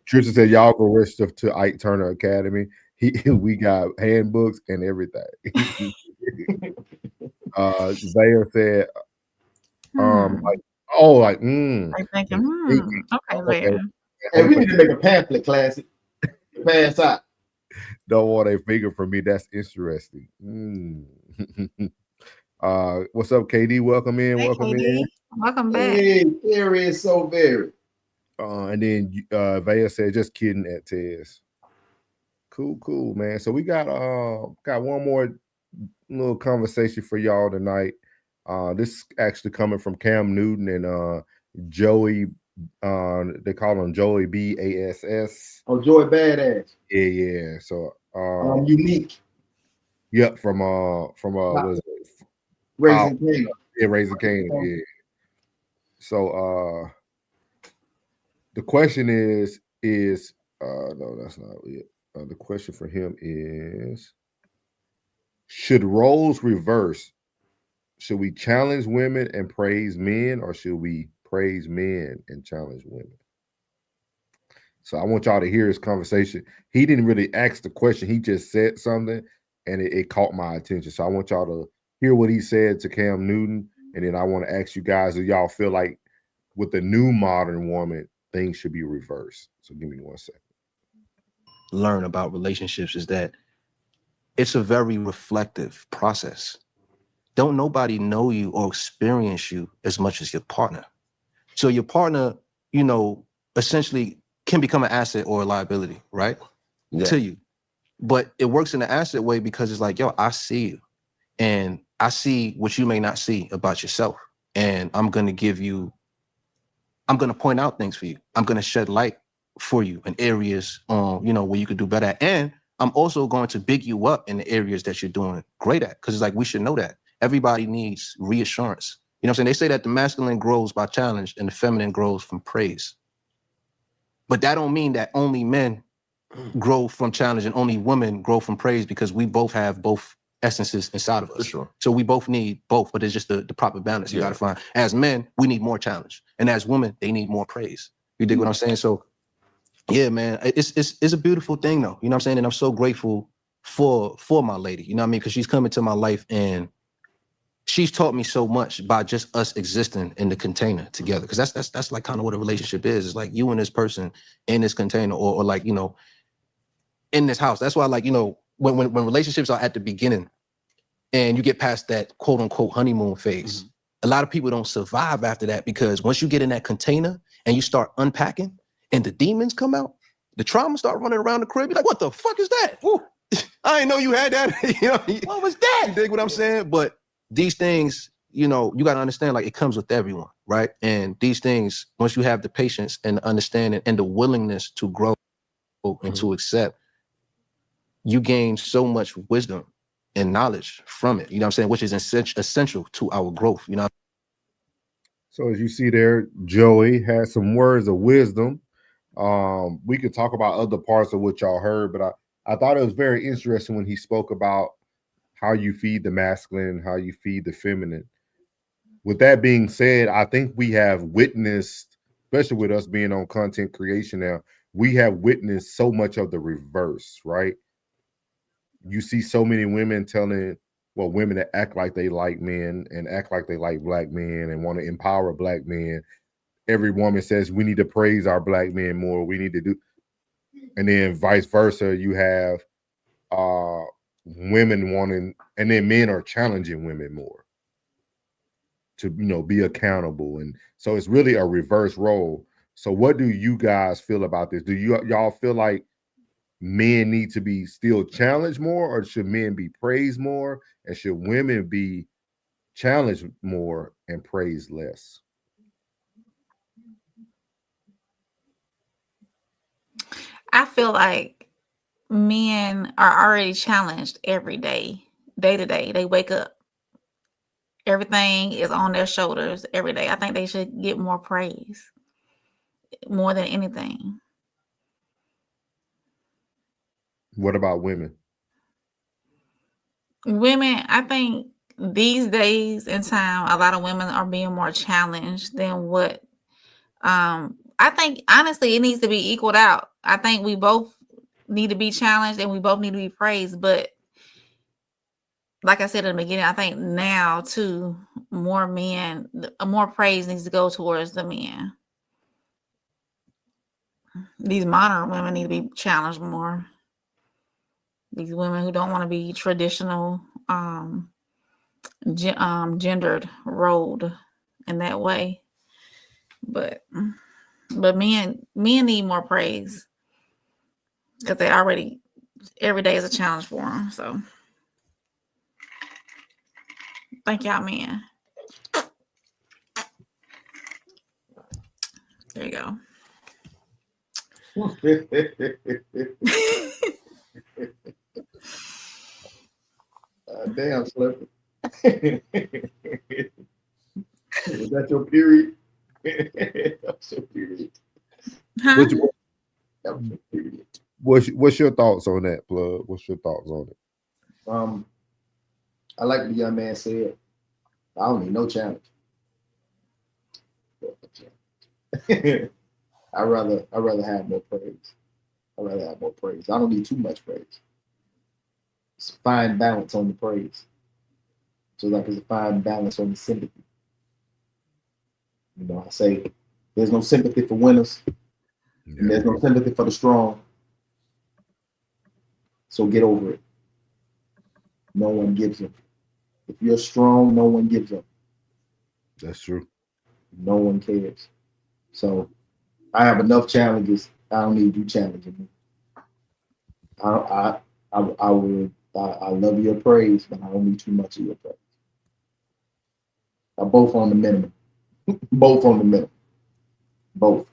Tristan said, y'all go register to Ike Turner Academy. We got handbooks and everything. Zaya said, okay, Zaya. Hey, we need to make a pamphlet, Classic. Pass out. Don't want a finger from me. That's interesting. What's up, KD? Welcome in. Hey, welcome KD. in. Welcome back. Hey, there is so very. And then Vaya said, just kidding at Tez. Cool, man. So we got one more little conversation for y'all tonight. This is actually coming from Cam Newton and Joey. They call him Joey BASS. Oh, Joey Badass. Yeah. So Unique. Yep, from what is it? Raising Canaan. Yeah, Raising Canaan. Yeah. So the question is no, that's not it. The question for him is, should roles reverse? Should we challenge women and praise men, or should we praise men and challenge women? So I want y'all to hear his conversation. He didn't really ask the question. He just said something, and it caught my attention. So I want y'all to hear what he said to Cam Newton, and then I want to ask you guys, do y'all feel like with the new modern woman, things should be reversed? So give me 1 second. Learn about relationships is that it's a very reflective process. Don't nobody know you or experience you as much as your partner. So your partner, essentially can become an asset or a liability, right? Yeah. To you. But it works in the asset way because it's like, yo, I see you and I see what you may not see about yourself. And I'm going to point out things for you. I'm going to shed light for you in areas, where you could do better at. And I'm also going to big you up in the areas that you're doing great at. Cause it's like, we should know that everybody needs reassurance. You know what I'm saying? They say that the masculine grows by challenge and the feminine grows from praise. But that don't mean that only men grow from challenge and only women grow from praise, because we both have both essences inside of us. For sure. So we both need both, but it's just the proper balance you got to find. As men, we need more challenge. And as women, they need more praise. You dig what I'm saying? So yeah, man, it's a beautiful thing though. You know what I'm saying? And I'm so grateful for my lady, you know what I mean? Because she's come into my life and she's taught me so much by just us existing in the container together. Because that's like kind of what a relationship is. It's like you and this person in this container or like, in this house. That's why, like, when relationships are at the beginning and you get past that quote unquote honeymoon phase, a lot of people don't survive after that, because once you get in that container and you start unpacking and the demons come out, the trauma start running around the crib. You're like, what the fuck is that? Ooh, I didn't know you had that. You know, what was that? You dig what I'm saying? But these things, you know, you got to understand, like, it comes with everyone, right? And these things, once you have the patience and the understanding and the willingness to grow and to accept, you gain so much wisdom and knowledge from it. You know what I'm saying? Which is essential to our growth. You know. So as you see there, Joey has some words of wisdom. We could talk about other parts of what y'all heard, but I thought it was very interesting when he spoke about how you feed the masculine, how you feed the feminine. With that being said, I think we have witnessed, especially with us being on content creation now, we have witnessed so much of the reverse, right? You see so many women telling, well, women that act like they like men and act like they like black men and want to empower black men. Every woman says we need to praise our black men more. We need to do, and then vice versa. You have women wanting, and then men are challenging women more to, you know, be accountable. And so it's really a reverse role. So what do you guys feel about this? Do y'all feel like men need to be still challenged more, or should men be praised more? And should women be challenged more and praised less? I feel like men are already challenged every day, day to day. They wake up. Everything is on their shoulders every day. I think they should get more praise more than anything. What about women? Women, I think these days in time, a lot of women are being more challenged than what I think honestly it needs to be equaled out. I think we both need to be challenged and we both need to be praised. But like I said in the beginning, I think now too, more praise needs to go towards the men. These modern women need to be challenged more. These women who don't want to be traditional, gendered rolled in that way. But men need more praise because they already, every day is a challenge for them. So thank y'all, men. There you go. Damn, Slipper. Is that your period? That's your period. Huh? That was your period. What's your thoughts on that, Plug? What's your thoughts on it? I like the young man said, I don't need no challenge. I'd rather have more praise. I'd rather have more praise. I don't need too much praise. It's a fine balance on the praise. So like it's a fine balance on the sympathy. You know, I say there's no sympathy for winners, and there's no sympathy for the strong. So get over it. No one gives up. If you're strong, no one gives up. That's true. No one cares. So I have enough challenges. I don't need you challenging me. I love your praise, but I don't need too much of your praise. Both on the minimum. Both on the minimum. Both.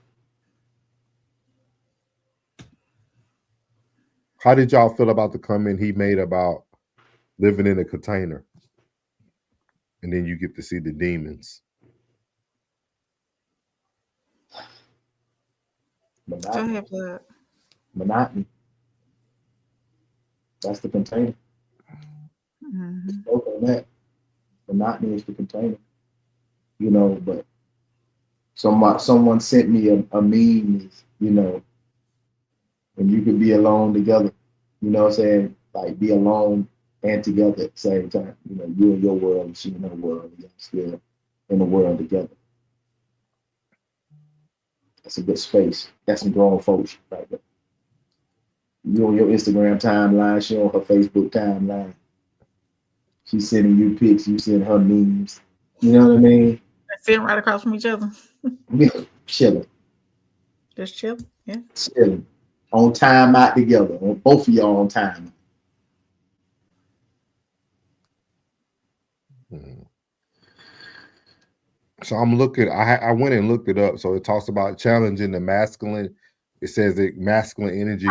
How did y'all feel about the comment he made about living in a container? And then you get to see the demons. Go ahead, Plug. Monotony. That's the container. Mm-hmm. Spoke on that. Monotony is the container. You know, but someone sent me a meme, you know, and you could be alone together. You know what I'm saying? Like be alone and together at the same time. You know, you in your world and she in her world, and you're still in the world together. That's a good space. That's some grown folks right there. You on your Instagram timeline, she on her Facebook timeline. She's sending you pics, you send her memes. You know what I mean? Sitting right across from each other. Chilling. Just chill. Yeah. Chilling. On time out together. On both of y'all on time. Mhm. So I'm looking. I went and looked it up. So it talks about challenging the masculine. It says that masculine energy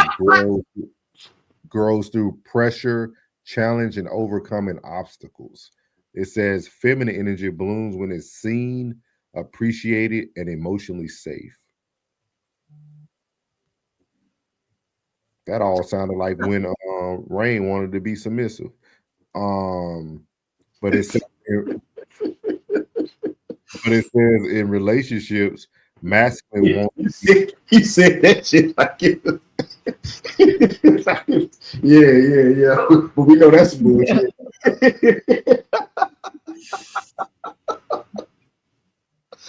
grows through pressure, challenge, and overcoming obstacles. It says feminine energy blooms when it's seen, appreciated, and emotionally safe. That all sounded like when Rain wanted to be submissive. Um, but it says, but it says in relationships, masculine wants. He said that shit like it was. Yeah. But we know that's bullshit.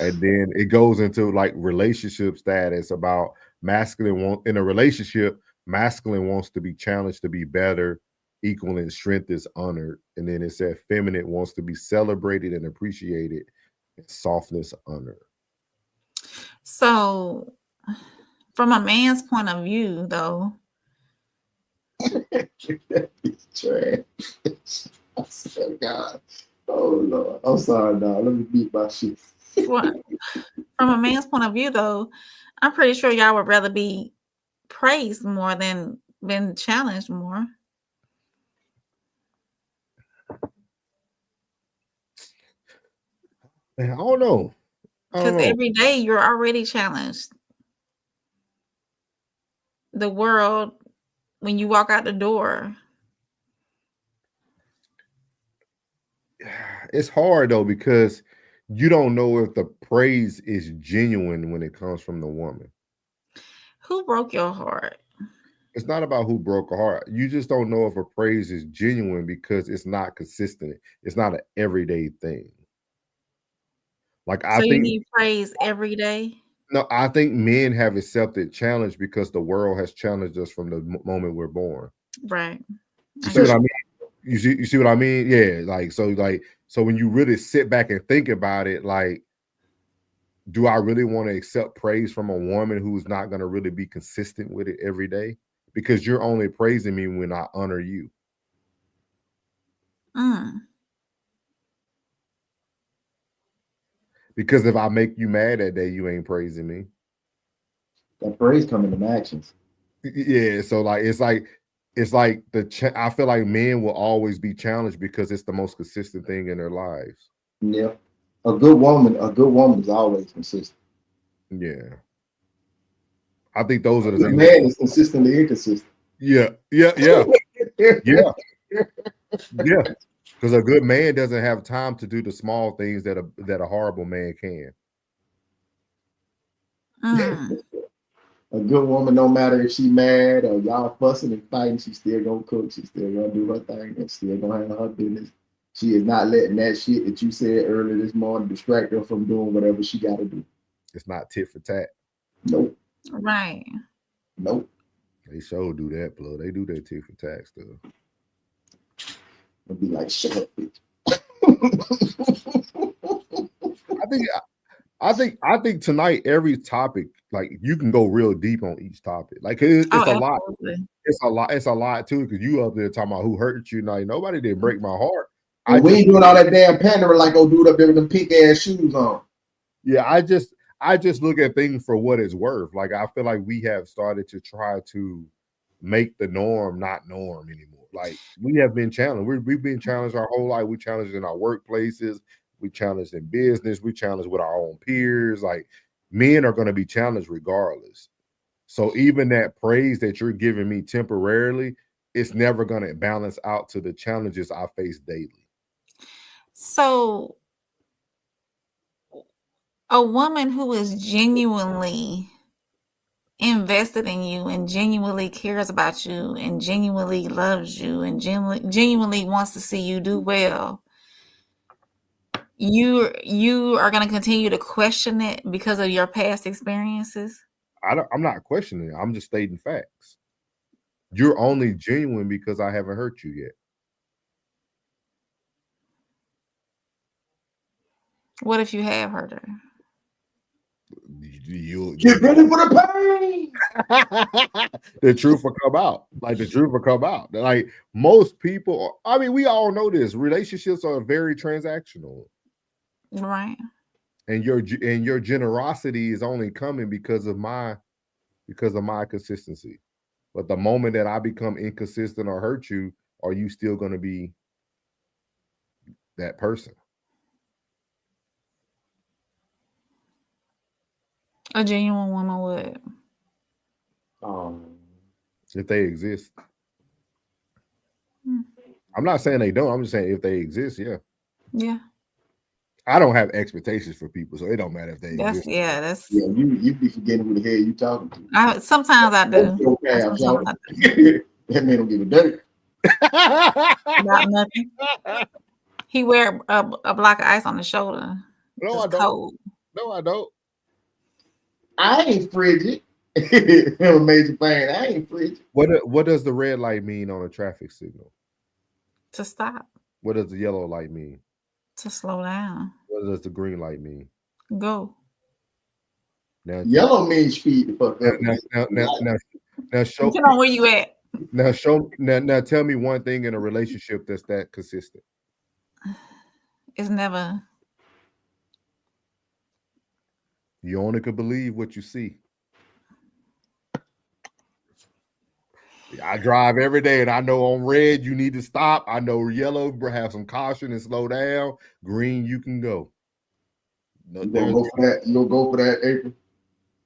And then it goes into like relationship status about in a relationship, masculine wants to be challenged to be better, equal in strength is honored. And then it said feminine wants to be celebrated and appreciated, and softness honored. So, from a man's point of view, though, Trash. I swear to God. Oh Lord. I'm sorry, dog. Let me beat my shit. from a man's point of view, though, I'm pretty sure y'all would rather be praised more than been challenged more. Man, I don't know. Because every day you're already challenged. The world, when you walk out the door. It's hard though, because you don't know if the praise is genuine when it comes from the woman. Who broke your heart? It's not about who broke a heart. You just don't know if a praise is genuine because it's not consistent. It's not an everyday thing. Like I So you think need praise every day? no, I think men have accepted challenge because the world has challenged us from the moment we're born. Right. You see what I mean? You see what I mean? Yeah. So when you really sit back and think about it, like, do I really want to accept praise from a woman who's not going to really be consistent with it every day? Because you're only praising me when I honor you. Because if I make you mad that day, you ain't praising me. That praise coming in actions. Yeah. So like it's like I feel like men will always be challenged because it's the most consistent thing in their lives. Yeah. A good woman is always consistent. Yeah. I think those are the The things. man is consistently inconsistent. Yeah. Because a good man doesn't have time to do the small things that a horrible man can. A good woman, no matter if she mad or y'all fussing and fighting, she still gonna cook. She still gonna do her thing and still gonna handle her business. She is not letting that shit that you said earlier this morning distract her from doing whatever she got to do. It's not tit for tat. Nope. Right. Nope. They sure do that, blood. They do that tit for tat stuff. It'll be like, shut up, bitch. I think tonight every topic, like, you can go real deep on each topic. Like it's a lot. It's a lot too, because you up there talking about who hurt you. Like nobody didn't break my heart. We ain't doing all that damn pandering like old dude up there with them pink ass shoes on. Yeah, I just look at things for what it's worth. Like I feel like we have started to try to make the norm not norm anymore. Like we have been challenged. We've been challenged our whole life. We challenged in our workplaces. We challenged in business. We challenged with our own peers. Like men are going to be challenged regardless. So even that praise that you're giving me temporarily, it's never going to balance out to the challenges I face daily. So a woman who is genuinely invested in you and genuinely cares about you and genuinely loves you and genuinely wants to see you do well, you are going to continue to question it because of your past experiences? I'm not questioning it. I'm just stating facts. You're only genuine because I haven't hurt you yet. What if you have hurt her? you'll Get ready for the pain. the truth will come out. Like the truth will come out. Like most people, I mean, we all know this. Relationships are very transactional. Right. And your generosity is only coming because of my consistency. But the moment that I become inconsistent or hurt you, are you still going to be that person? A genuine woman would. If they exist. Hmm. I'm not saying they don't. I'm just saying if they exist, yeah. Yeah. I don't have expectations for people, so it don't matter if they That's exist. yeah. You be forgetting who the hell you talking to. Sometimes I do. Okay, Sometimes I that man don't give a dirt. About nothing. He wear a block of ice on his shoulder. No, I don't. Cold. No, I don't. I ain't frigid. A major fan. I ain't frigid. What does the red light mean on a traffic signal? To stop. What does the yellow light mean? To slow down. What does the green light mean? Go. Now, yellow means speed. The fuck up. Now show. Depending on where you at. Now tell me one thing in a relationship that's that consistent. It's never. You only could believe what you see. I drive every day, and I know on red you need to stop. I know yellow, have some caution and slow down. Green, you can go. You gonna go for that? You gonna go for that, April?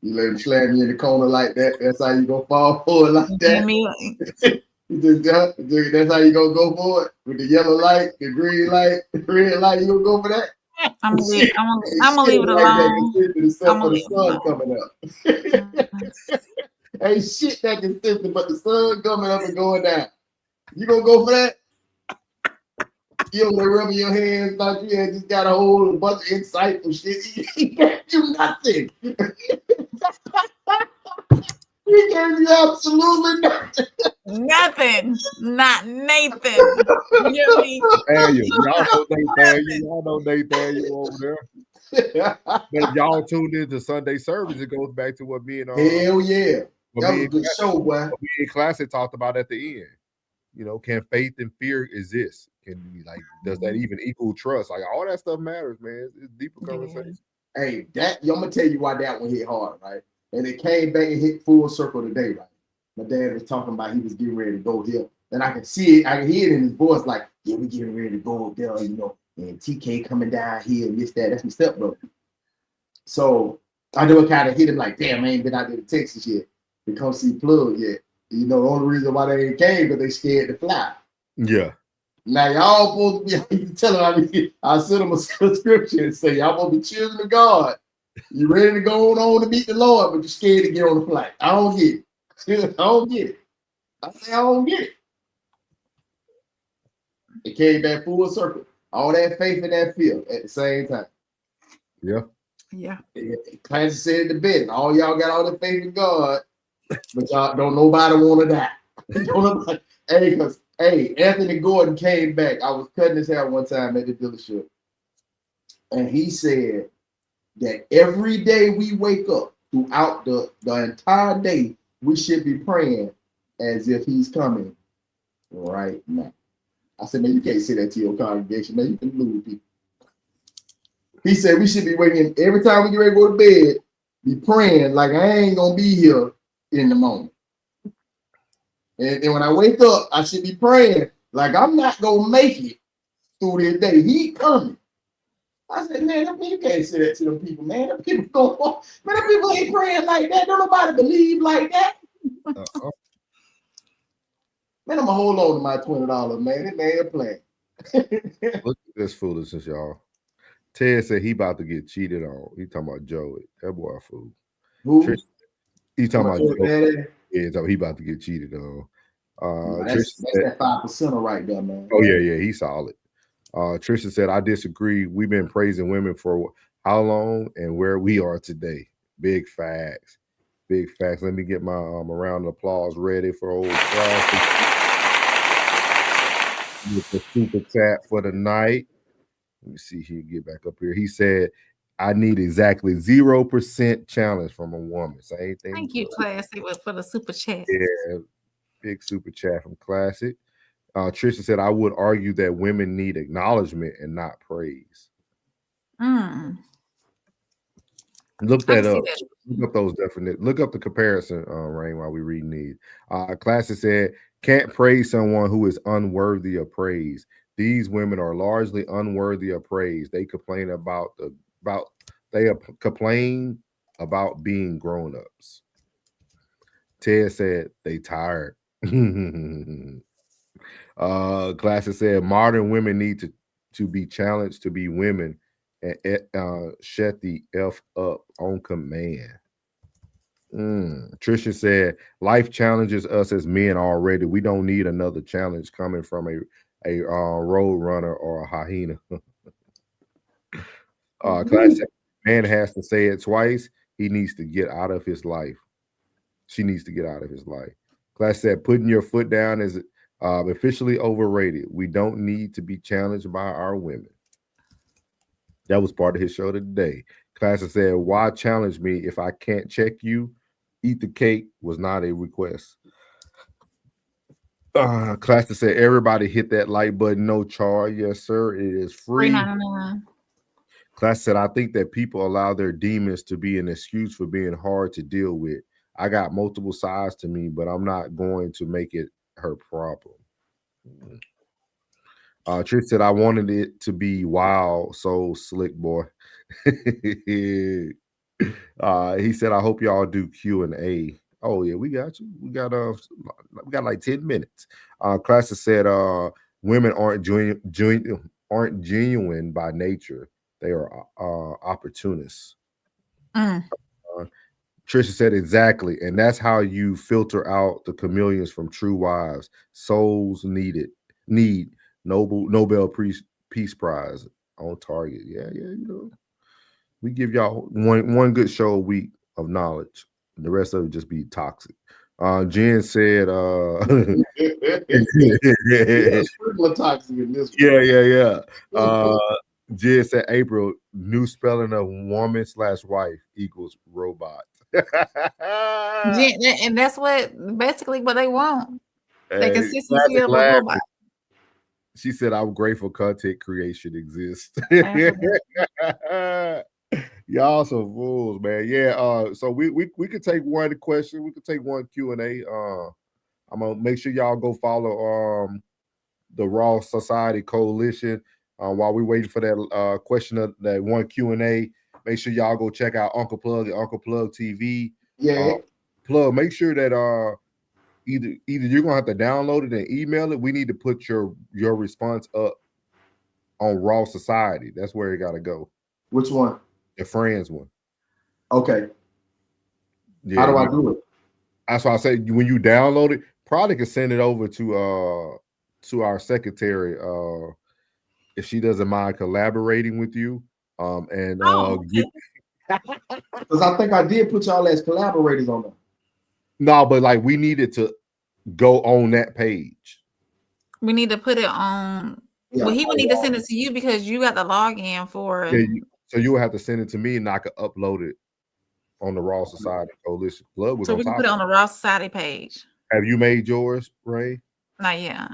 You let him slam you in the corner like that. That's how you gonna fall for it like that. That's how you gonna go for it with the yellow light, the green light, the red light. You gonna go for that? I'm gonna leave it alone. I'm gonna leave it alone. Ain't shit that consistent, but the sun coming up and going down. You gonna go for that? You don't rubbing your hands, thought you had just got a whole bunch of insightful shit. He can't do nothing. He can't do absolutely nothing. Nothing. Not Nathan. You hear me? Daniel, y'all know Nathaniel over there. But if y'all tuned into Sunday service, it goes back to what me and hell yeah. That was a good show, boy. What me and Classic talked about at the end. You know, can faith and fear exist? Can like does that even equal trust? Like all that stuff matters, man. It's deeper conversation. Hey, I'm gonna tell you why that one hit hard, right? And it came back and hit full circle today, right? My dad was talking about he was getting ready to go here. And I can see it, I can hear it in his voice, like, yeah, we getting ready to go up there, you know, and TK coming down here and this, that. That's my stepbrother. So I know it kind of hit him like, damn, I ain't been out there to Texas yet to come see Plug yet. You know, the only reason why they ain't came because they scared to fly. Yeah. Now y'all supposed to be telling them, I sent them a subscription and say y'all supposed to be children of God. You ready to go on to meet the Lord, but you're scared to get on the flight. I don't get it. I don't get it. I say I don't get it. It came back full circle. All that faith and that fear at the same time. Yeah. Yeah. Clancy said it the best. All y'all got all the faith in God, but y'all don't nobody want to die. Hey, Anthony Gordon came back. I was cutting his hair one time at the dealership, and he said that every day we wake up throughout the entire day, we should be praying as if he's coming right now. I said, man, you can't say that to your congregation, man. You can lose people. He said we should be waiting every time we get ready to go to bed, be praying like I ain't gonna be here in the moment. And when I wake up, I should be praying like I'm not gonna make it through this day. He coming. I said, man, you can't say that to them people, man. Them people go, man, them people ain't praying like that. Don't nobody believe like that. Man, I'm gonna hold on to my $20, man. It ain't a plan. Look at this foolishness, y'all. Ted said he about to get cheated on. He talking about Joey. That boy a fool. Who? He talking about Joey. Yeah, he about to get cheated on. That's that 5% right there, man. Oh yeah, he's solid. Trisha said, I disagree. We've been praising women for how long and where we are today. Big facts. Big facts. Let me get my round of applause ready for old Classic. With the super chat for the night. Let me see here. Get back up here. He said, I need exactly 0% challenge from a woman. So anything. Thank you, Classic, for the super chat. Yeah, big super chat from Classic. Trisha said, I would argue that women need acknowledgement and not praise. Look that up. Look up those definitions. Look up the comparison, Rain, while we reading these. Classic said, can't praise someone who is unworthy of praise. These women are largely unworthy of praise. They complain about being grown-ups. Ted said they tired. Classic said modern women need to be challenged to be women and shut the F up on command. Trisha said life challenges us as men already. We don't need another challenge coming from a road runner or a hyena. Classic man has to say it twice. He needs to get out of his life. She needs to get out of his life. Class said putting your foot down is officially overrated. We don't need to be challenged by our women. That was part of his show today. Class said, why challenge me if I can't check you? Eat the cake was not a request. Class said, everybody hit that like button, no charge. Yes, sir. It is free. Class said, I think that people allow their demons to be an excuse for being hard to deal with. I got multiple sides to me, but I'm not going to make it her problem. Trish said, I wanted it to be wild, so slick boy. He said, I hope y'all do Q&A. Oh yeah, we got you. We got like 10 minutes. Classic said, women aren't genuine by nature. They are opportunists. Trisha said exactly, and that's how you filter out the chameleons from true wives. Souls need Nobel Peace Prize on target. Yeah, you know. We give y'all one good show a week of knowledge. The rest of it just be toxic. Jen said toxic in this one. Yeah. Jen said April, new spelling of woman/wife equals robot. And that's basically what they want. The consistency of a robot. She said, I'm grateful content creation exists. Y'all some fools, man. Yeah. So we could take one question. We could take one Q&A. I'm gonna make sure y'all go follow the Raw Society Coalition. While we're waiting for that question of that one Q&A, make sure y'all go check out Uncle Plug and Uncle Plug TV. Yeah. Plug, make sure that either you're gonna have to download it and email it. We need to put your response up on Raw Society. That's where it gotta go. Which one? The Friends one. Okay. Yeah, how do I do it? That's why I say when you download it, probably can send it over to our secretary if she doesn't mind collaborating with you. Because I think I did put y'all as collaborators on them. No, but like we needed to go on that page. We need to put it on. Yeah, well, he would need to send it to you because you got the login for it. Yeah, so you would have to send it to me and I could upload it on the Raw Society Coalition. Blood was so we can put it on the Raw Society page. Have you made yours, Ray? Not yet.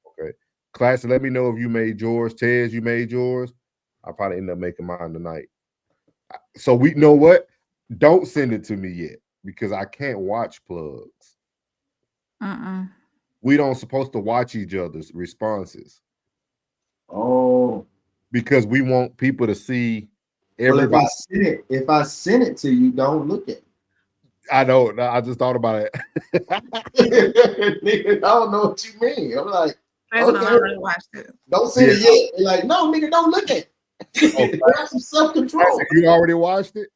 Okay. Class, let me know if you made yours. Tez, you made yours? I'll probably end up making mine tonight. So we know what? Don't send it to me yet because I can't watch plugs. We don't supposed to watch each other's responses. Oh. Because we want people to see everybody. Well, if I send it to you, don't look at it. I know. I just thought about it. Nigga, I don't know what you mean. I'm like, okay. I already watched it. Don't send it yet. You're like, no, nigga, don't look at it. Have some self-control. You already watched it?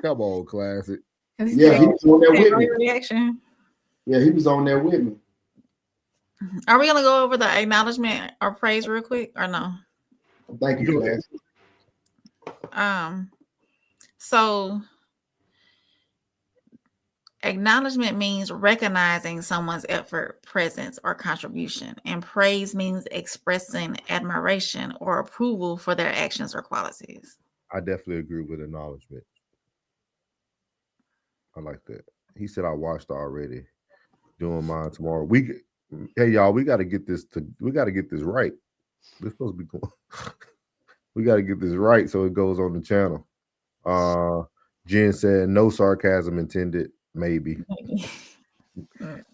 Come on, Classic. Yeah, he was on there with me. Reaction. Yeah, he was on there with me. Are we gonna go over the acknowledgement or praise real quick or no? Thank you, Class. So acknowledgement means recognizing someone's effort, presence, or contribution, and praise means expressing admiration or approval for their actions or qualities. I definitely agree with acknowledgement. I like that. He said I watched already. Doing mine tomorrow. Hey y'all, we got to get this right. This supposed to be cool. We got to get this right so it goes on the channel. Jen said no sarcasm intended. Maybe.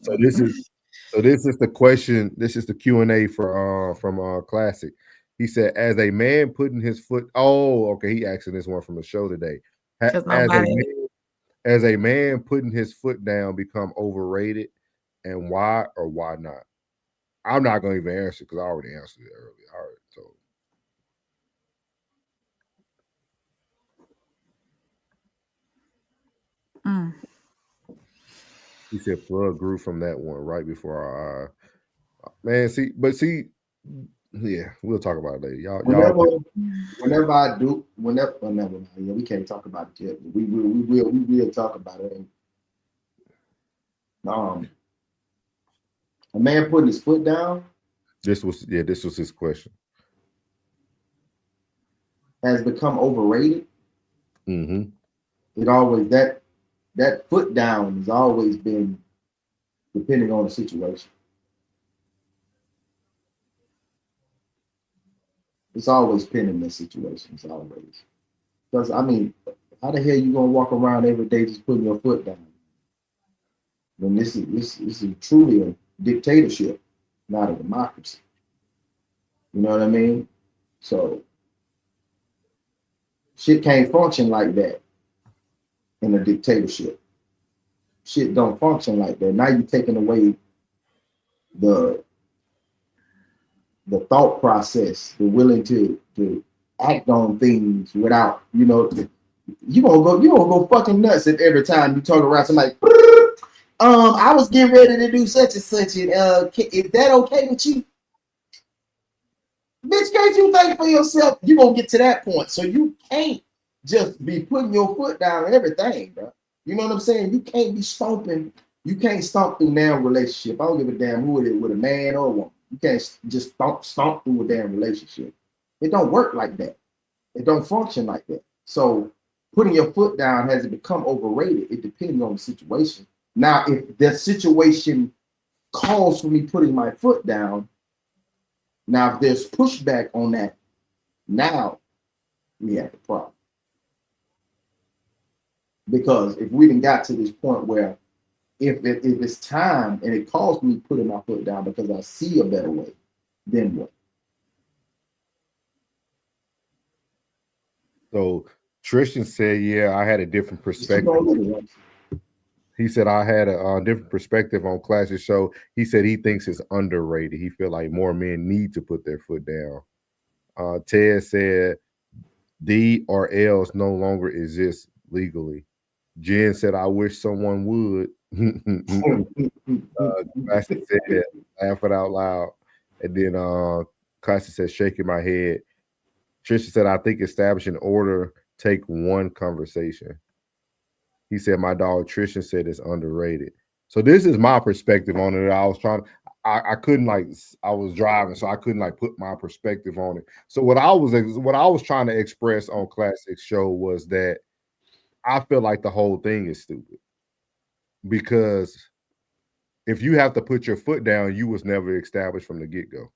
So this is the question. This is the Q&A for from Classic. He said, as a man putting his foot. Oh, okay. He asking this one from the show today. As a man putting his foot down become overrated, and why or why not? I'm not going to even answer because I already answered it earlier. All right, so. He said plug grew from that one right before our man. Yeah, we'll talk about it later. Y'all. Whenever, yeah, we can't talk about it yet. We will talk about it. A man putting his foot down. This was his question. Has become overrated. Mm-hmm. It always that foot down has always been depending on the situation. It's always pinned in this situation. It's always. Because I mean, how the hell you gonna walk around every day just putting your foot down? When this is truly a dictatorship, not a democracy. You know what I mean? So shit can't function like that in a dictatorship. Shit don't function like that. Now you're taking away the thought process, the willing to act on things without, you gonna go fucking nuts if every time you talk around somebody, I was getting ready to do such and such, and is that okay with you? Bitch, can't you think for yourself? You're gonna get to that point. So you can't just be putting your foot down and everything, bro. You know what I'm saying? You can't be stomping. You can't stomp through damn relationship. I don't give a damn who it is, with a man or a woman. You can't just stomp through a damn relationship. It don't work like that. It don't function like that. So putting your foot down, has it become overrated? It depends on the situation. Now, if the situation calls for me putting my foot down, now if there's pushback on that, now we have the problem. Because if we didn't got to this point where if it's time and it calls me putting my foot down because I see a better way, then what? So Tristan said, yeah, I had a different perspective. He said I had a different perspective on Classic Show. He said he thinks it's underrated. He feel like more men need to put their foot down. Ted said D or L's no longer exist legally. Jen said, I wish someone would. Classic said, laughing out loud. And then Classic said, shaking my head. Trisha said, I think establishing order take one conversation. He said, my dog Trisha said it's underrated. So this is my perspective on it. I was driving, so I couldn't put my perspective on it. So what I was trying to express on Classic Show was that I feel like the whole thing is stupid. Because if you have to put your foot down, you was never established from the get-go.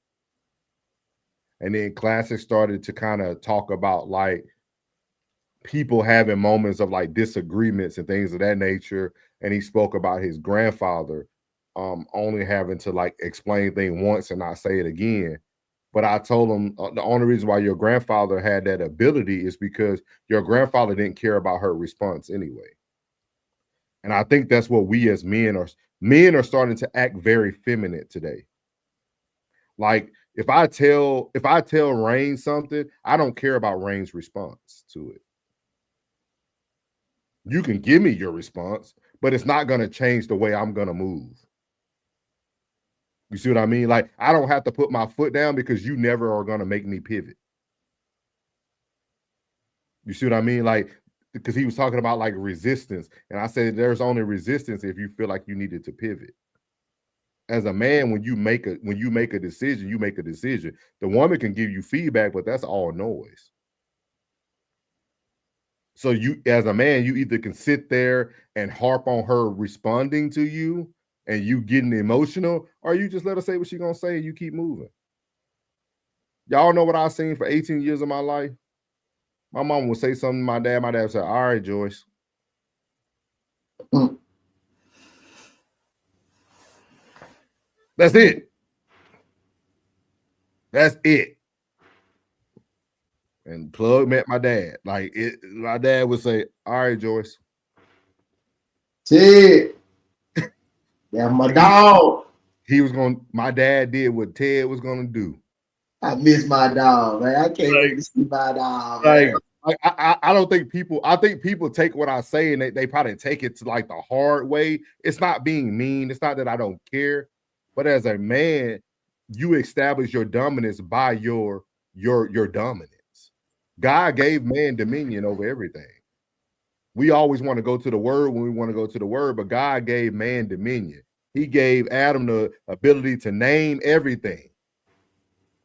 And then Classic started to kind of talk about people having moments of disagreements and things of that nature. And he spoke about his grandfather only having to explain things once and not say it again. But I told him the only reason why your grandfather had that ability is because your grandfather didn't care about her response anyway. And I think that's what we as men are starting to act very feminine today. Like if I tell Rain something, I don't care about Rain's response to it. You can give me your response, but it's not going to change the way I'm going to move. You see what I mean? Like I don't have to put my foot down because you never are going to make me pivot. You see what I mean? Because he was talking about resistance, and I said there's only resistance if you feel like you needed to pivot. As a man, when you make a decision, you make a decision. The woman can give you feedback, but that's all noise. So you, as a man, you either can sit there and harp on her responding to you and you getting emotional, or you just let her say what she's gonna say and you keep moving. Y'all know what I've seen for 18 years of my life? My mom would say something to my dad would say, all right, Joyce. That's it. That's it. And Plug met my dad. Like my dad would say, all right, Joyce. Ted. Yeah, my dog. My dad did what Ted was gonna do. I miss my dog, man. I can't wait to see my dog. Like, I don't think I think people take what I say and they probably take it to like the hard way. It's not being mean. It's not that I don't care. But as a man, you establish your dominance by your dominance. God gave man dominion over everything. We always want to go to the word when we want to go to the word, but God gave man dominion. He gave Adam the ability to name everything,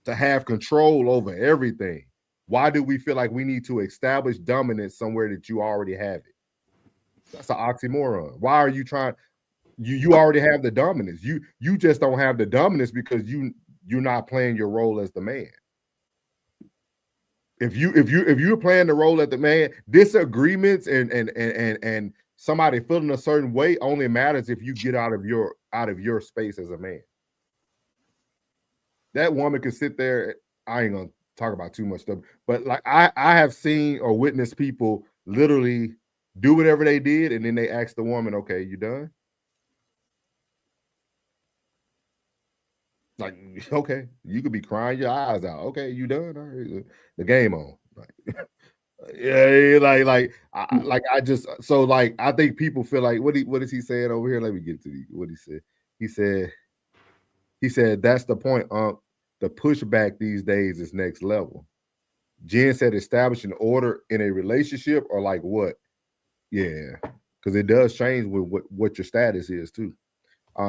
to have control over everything. Why do we feel like we need to establish dominance somewhere that you already have it? That's an oxymoron. Why are you trying? You already have the dominance. You just don't have the dominance because you're not playing your role as the man. If you're playing the role as the man, disagreements and somebody feeling a certain way only matters if you get out of your space as a man. That woman can sit there. I ain't gonna talk about too much stuff, but like I have seen or witnessed people literally do whatever they did, and then they ask the woman, "Okay, you done?" Like, okay, you could be crying your eyes out. Okay, you done? All right, the game on. Like, yeah, I think people feel like what is he saying over here? Let me get to what he said. He said that's the point. The pushback these days is next level. Jen said establishing order in a relationship or like what? Yeah, because it does change with what your status is too.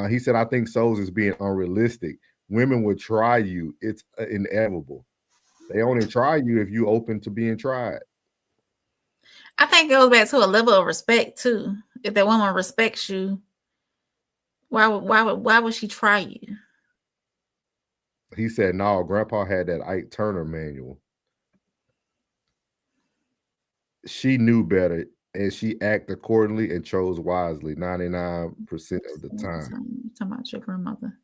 He said, I think Souls is being unrealistic. Women will try you. It's inevitable. They only try you if you open to being tried. I think it goes back to a level of respect too. If that woman respects you, why would she try you? He said, no, Grandpa had that Ike Turner manual. She knew better and she acted accordingly and chose wisely 99% of the time. Talking about your grandmother.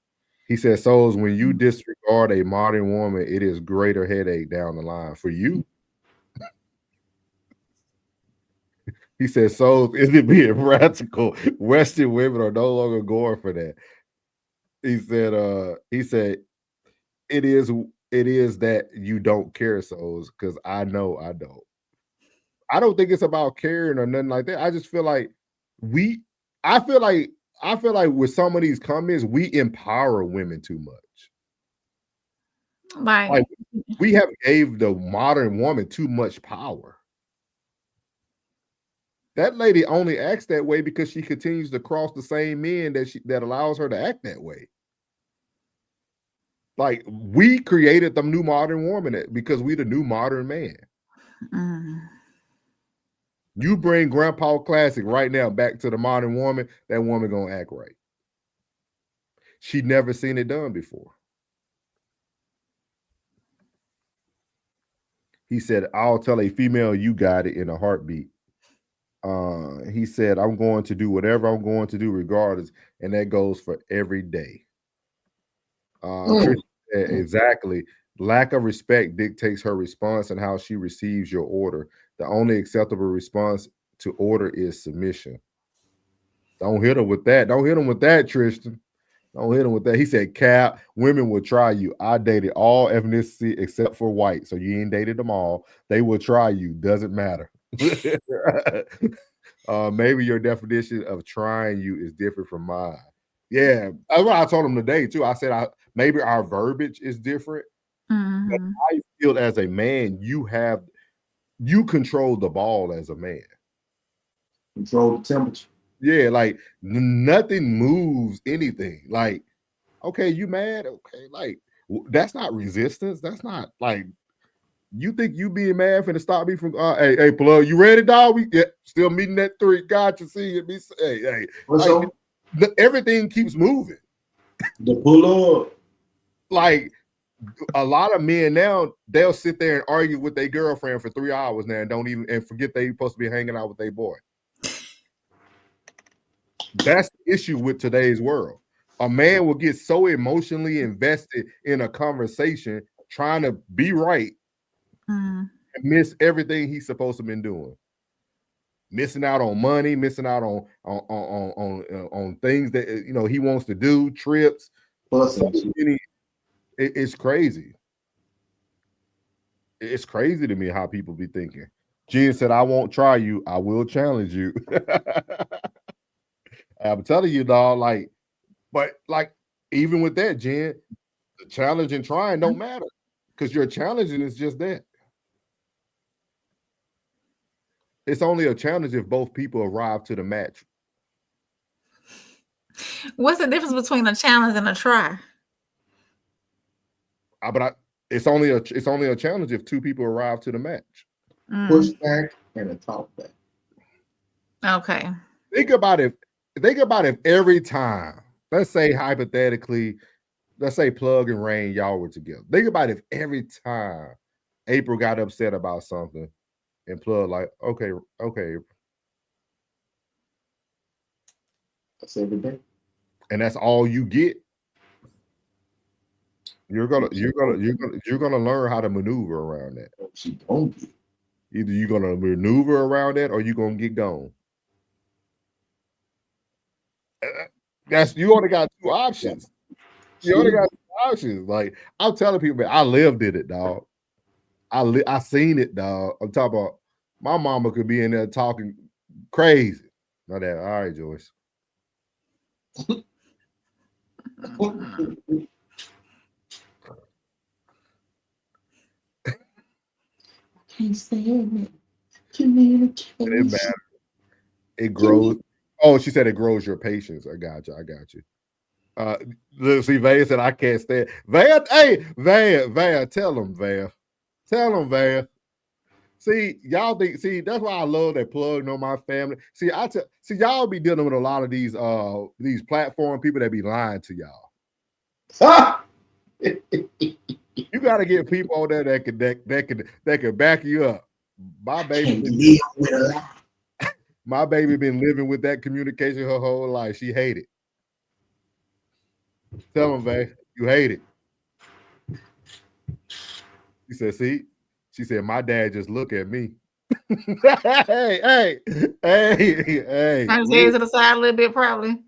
He said, Souls, when you disregard a modern woman, it is greater headache down the line for you. He said, Souls, is it being practical? Western women are no longer going for that. He said, it is that you don't care, Souls, because I know I don't. I don't think it's about caring or nothing like that. I just feel like I feel like with some of these comments, we empower women too much. Like we have gave the modern woman too much power. That lady only acts that way because she continues to cross the same men that allows her to act that way. Like we created the new modern woman because we the new modern man. You bring Grandpa Classic right now back to the modern woman, that woman gonna act right. She'd never seen it done before. He said, I'll tell a female you got it in a heartbeat. He said, I'm going to do whatever I'm going to do regardless. And that goes for every day. Exactly. Lack of respect dictates her response and how she receives your order. The only acceptable response to order is submission. Don't hit him with that. Don't hit him with that, Tristan. Don't hit him with that. He said, Cap, women will try you. I dated all ethnicity except for white. So you ain't dated them all. They will try you. Doesn't matter. Maybe your definition of trying you is different from mine. Yeah, that's what I told him today too. I said maybe our verbiage is different. But I feel as a man, you control the ball as a man. Control the temperature. Yeah, like nothing moves anything. Like, okay, you mad? Okay, like that's not resistance. That's not like You think you being mad finna stop me from hey plug, you ready, dog? We still meeting at 3. Gotcha. See it. Hey. What's Like, up? everything keeps moving. The pull up. Like a lot of men now, they'll sit there and argue with their girlfriend for 3 hours now and don't even forget they supposed to be hanging out with their boy. That's the issue with today's world. A man will get so emotionally invested in a conversation trying to be right and miss everything he's supposed to been doing. Missing out on money, missing out on things that he wants to do, trips. It's crazy. It's crazy to me how people be thinking. Jen said, "I won't try you. I will challenge you." I'm telling you, dog. But even with that, Jen, the challenge and trying don't matter because your challenging is just that. It's only a challenge if both people arrive to the match. What's the difference between a challenge and a try? It's only a challenge if 2 people arrive to the match. Push back and a talk back. Okay. Think about it. If every time, let's say hypothetically, let's say Plug and Rain, y'all were together. Think about if every time April got upset about something and Plug like, okay. That's every day. And that's all you get. You're gonna learn how to maneuver around that. She gonna get. Either you're gonna maneuver around that or you're gonna get gone. You only got 2 options. You only got 2 options. Like I'm telling people, man, I lived in it, dog. I seen it, dog. I'm talking about my mama could be in there talking crazy. Not that. All right, Joyce. Can't stand it. Communication. It grows. Oh, she said it grows your patience. I got you. Look, see, Vaya said I can't stand. Vaya, hey, Vaya, tell him, Vaya. See, y'all think. See, that's why I love that Plug know my family. See, y'all be dealing with a lot of these platform people that be lying to y'all. You got to get people on there that can back you up. My baby been living with that communication her whole life. She hate it. Tell him, babe, you hate it. She said, see? She said, my dad just look at me. hey. I'm to the side a little bit, probably.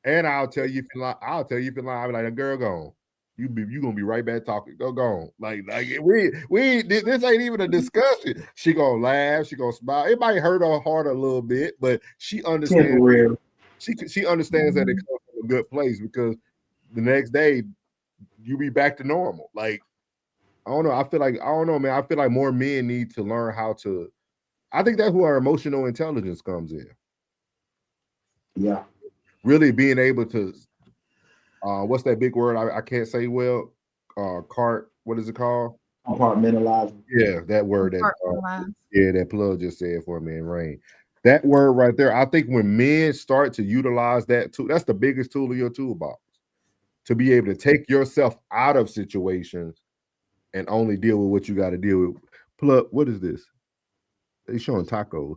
And I'll tell you if you're lying. I'll be like, girl, gone. You gonna be right back talking. Go on. Like we this ain't even a discussion. She gonna laugh. She gonna smile. It might hurt her heart a little bit, but she understands. She understands that it comes from a good place because the next day you be back to normal. Like I don't know. I don't know, man. I feel like more men need to learn how to. I think that's where our emotional intelligence comes in. Yeah. Really being able to. What's that big word? I can't say well. What is it called? Compartmentalizing. Yeah, that word that Plug just said for me in Rain. That word right there. I think when men start to utilize that tool, that's the biggest tool in your toolbox. To be able to take yourself out of situations and only deal with what you got to deal with. Plug, what is this? They showing tacos.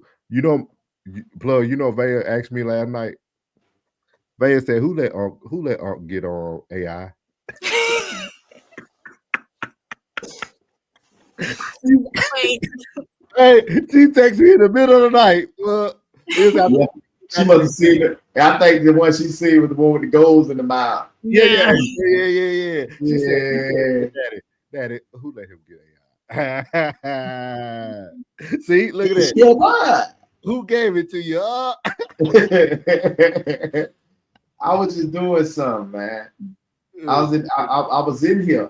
Plug, Vaya asked me last night. Vaya said, who let Unc get on AI? Hey, she texted me in the middle of the night. She must have seen it. I think the one she seen was the one with the goals in the mouth. Yeah. She said, Daddy, who let him get AI? See, look at that. Who gave it to you? I was just doing something, man. I was in here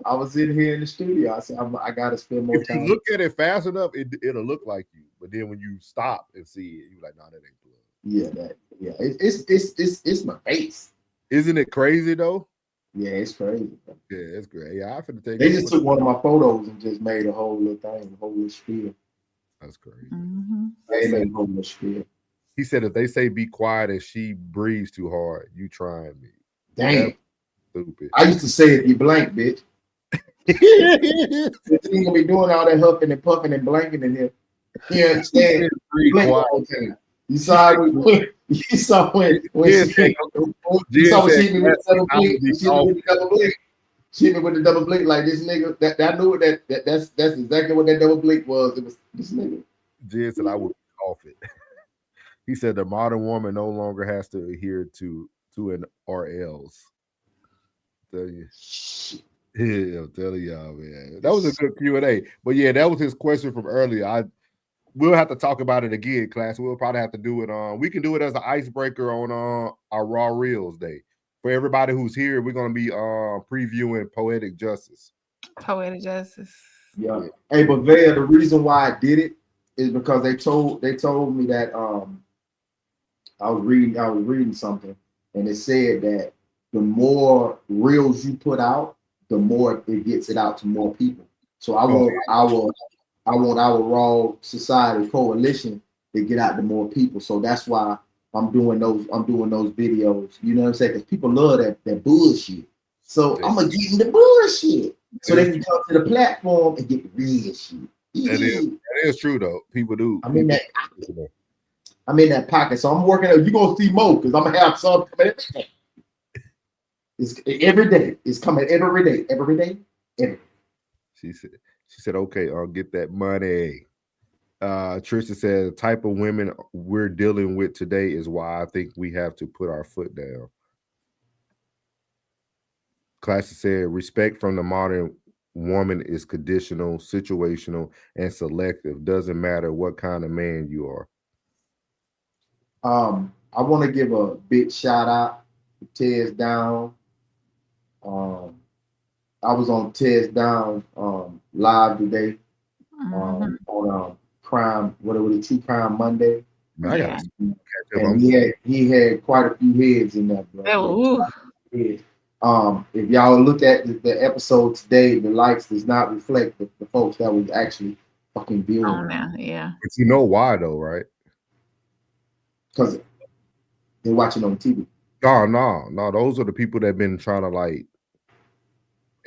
in the studio. I said, I gotta spend more time. If you look at it fast enough, it'll look like you. But then when you stop and see it, you're like, no, that ain't Plug. Yeah, it's my face. Isn't it crazy though? Yeah, it's crazy. Yeah, it's great. Yeah, I finna take. They just took one of my photos and just made a whole little thing, a whole little spiel. That's crazy. Mm-hmm. They made a whole little spiel. He said if they say be quiet and she breathes too hard, you trying me. Damn. That's stupid. I used to say if you blank, bitch. You ain't gonna be doing all that huffing and puffing and blanking in here. You understand? Blink all the time. You saw when you saw when she you saw when she hit me with the double blink. She hit me with the double blink. She hit me with the double blink like this nigga. That I knew that's exactly what that double blink was. It was this nigga. Jid said I would off it. He said the modern woman no longer has to adhere to an or else. Tell you. Yeah, I'm telling y'all, man. That was a good Q&A. But yeah, that was his question from earlier. We'll have to talk about it again, class. We'll probably have to do it we can do it as an icebreaker on our Raw Reels Day. For everybody who's here, we're gonna be previewing Poetic Justice. Poetic Justice. Yeah. Hey, but Vea, the reason why I did it is because they told me that I was reading something and it said that the more reels you put out, the more it gets it out to more people. So I want our Raw Society Coalition to get out to more people. So that's why I'm doing those videos. You know what I'm saying? Because people love that bullshit. So I'm gonna give them the bullshit. So they can come to the platform and get the real shit. That is true though. People do. I'm in that pocket. So I'm working. You're gonna see more because I'm gonna have some coming every day. It's every day. It's coming every day. Every day. Every day. She said, okay, I'll get that money. Trisha said the type of women we're dealing with today is why I think we have to put our foot down. Classic said respect from the modern woman is conditional, situational, and selective. Doesn't matter what kind of man you are. I want to give a big shout out to Tez Down. I was on Tez Down live today on Crime, whatever the True Crime Monday. Yeah. And he had quite a few heads in that, bro. If y'all look at the episode today, the likes does not reflect the folks that was actually fucking viewing. Oh, no, yeah. But you know why though, right? Because they're watching on TV. No. Those are the people that have been trying to like.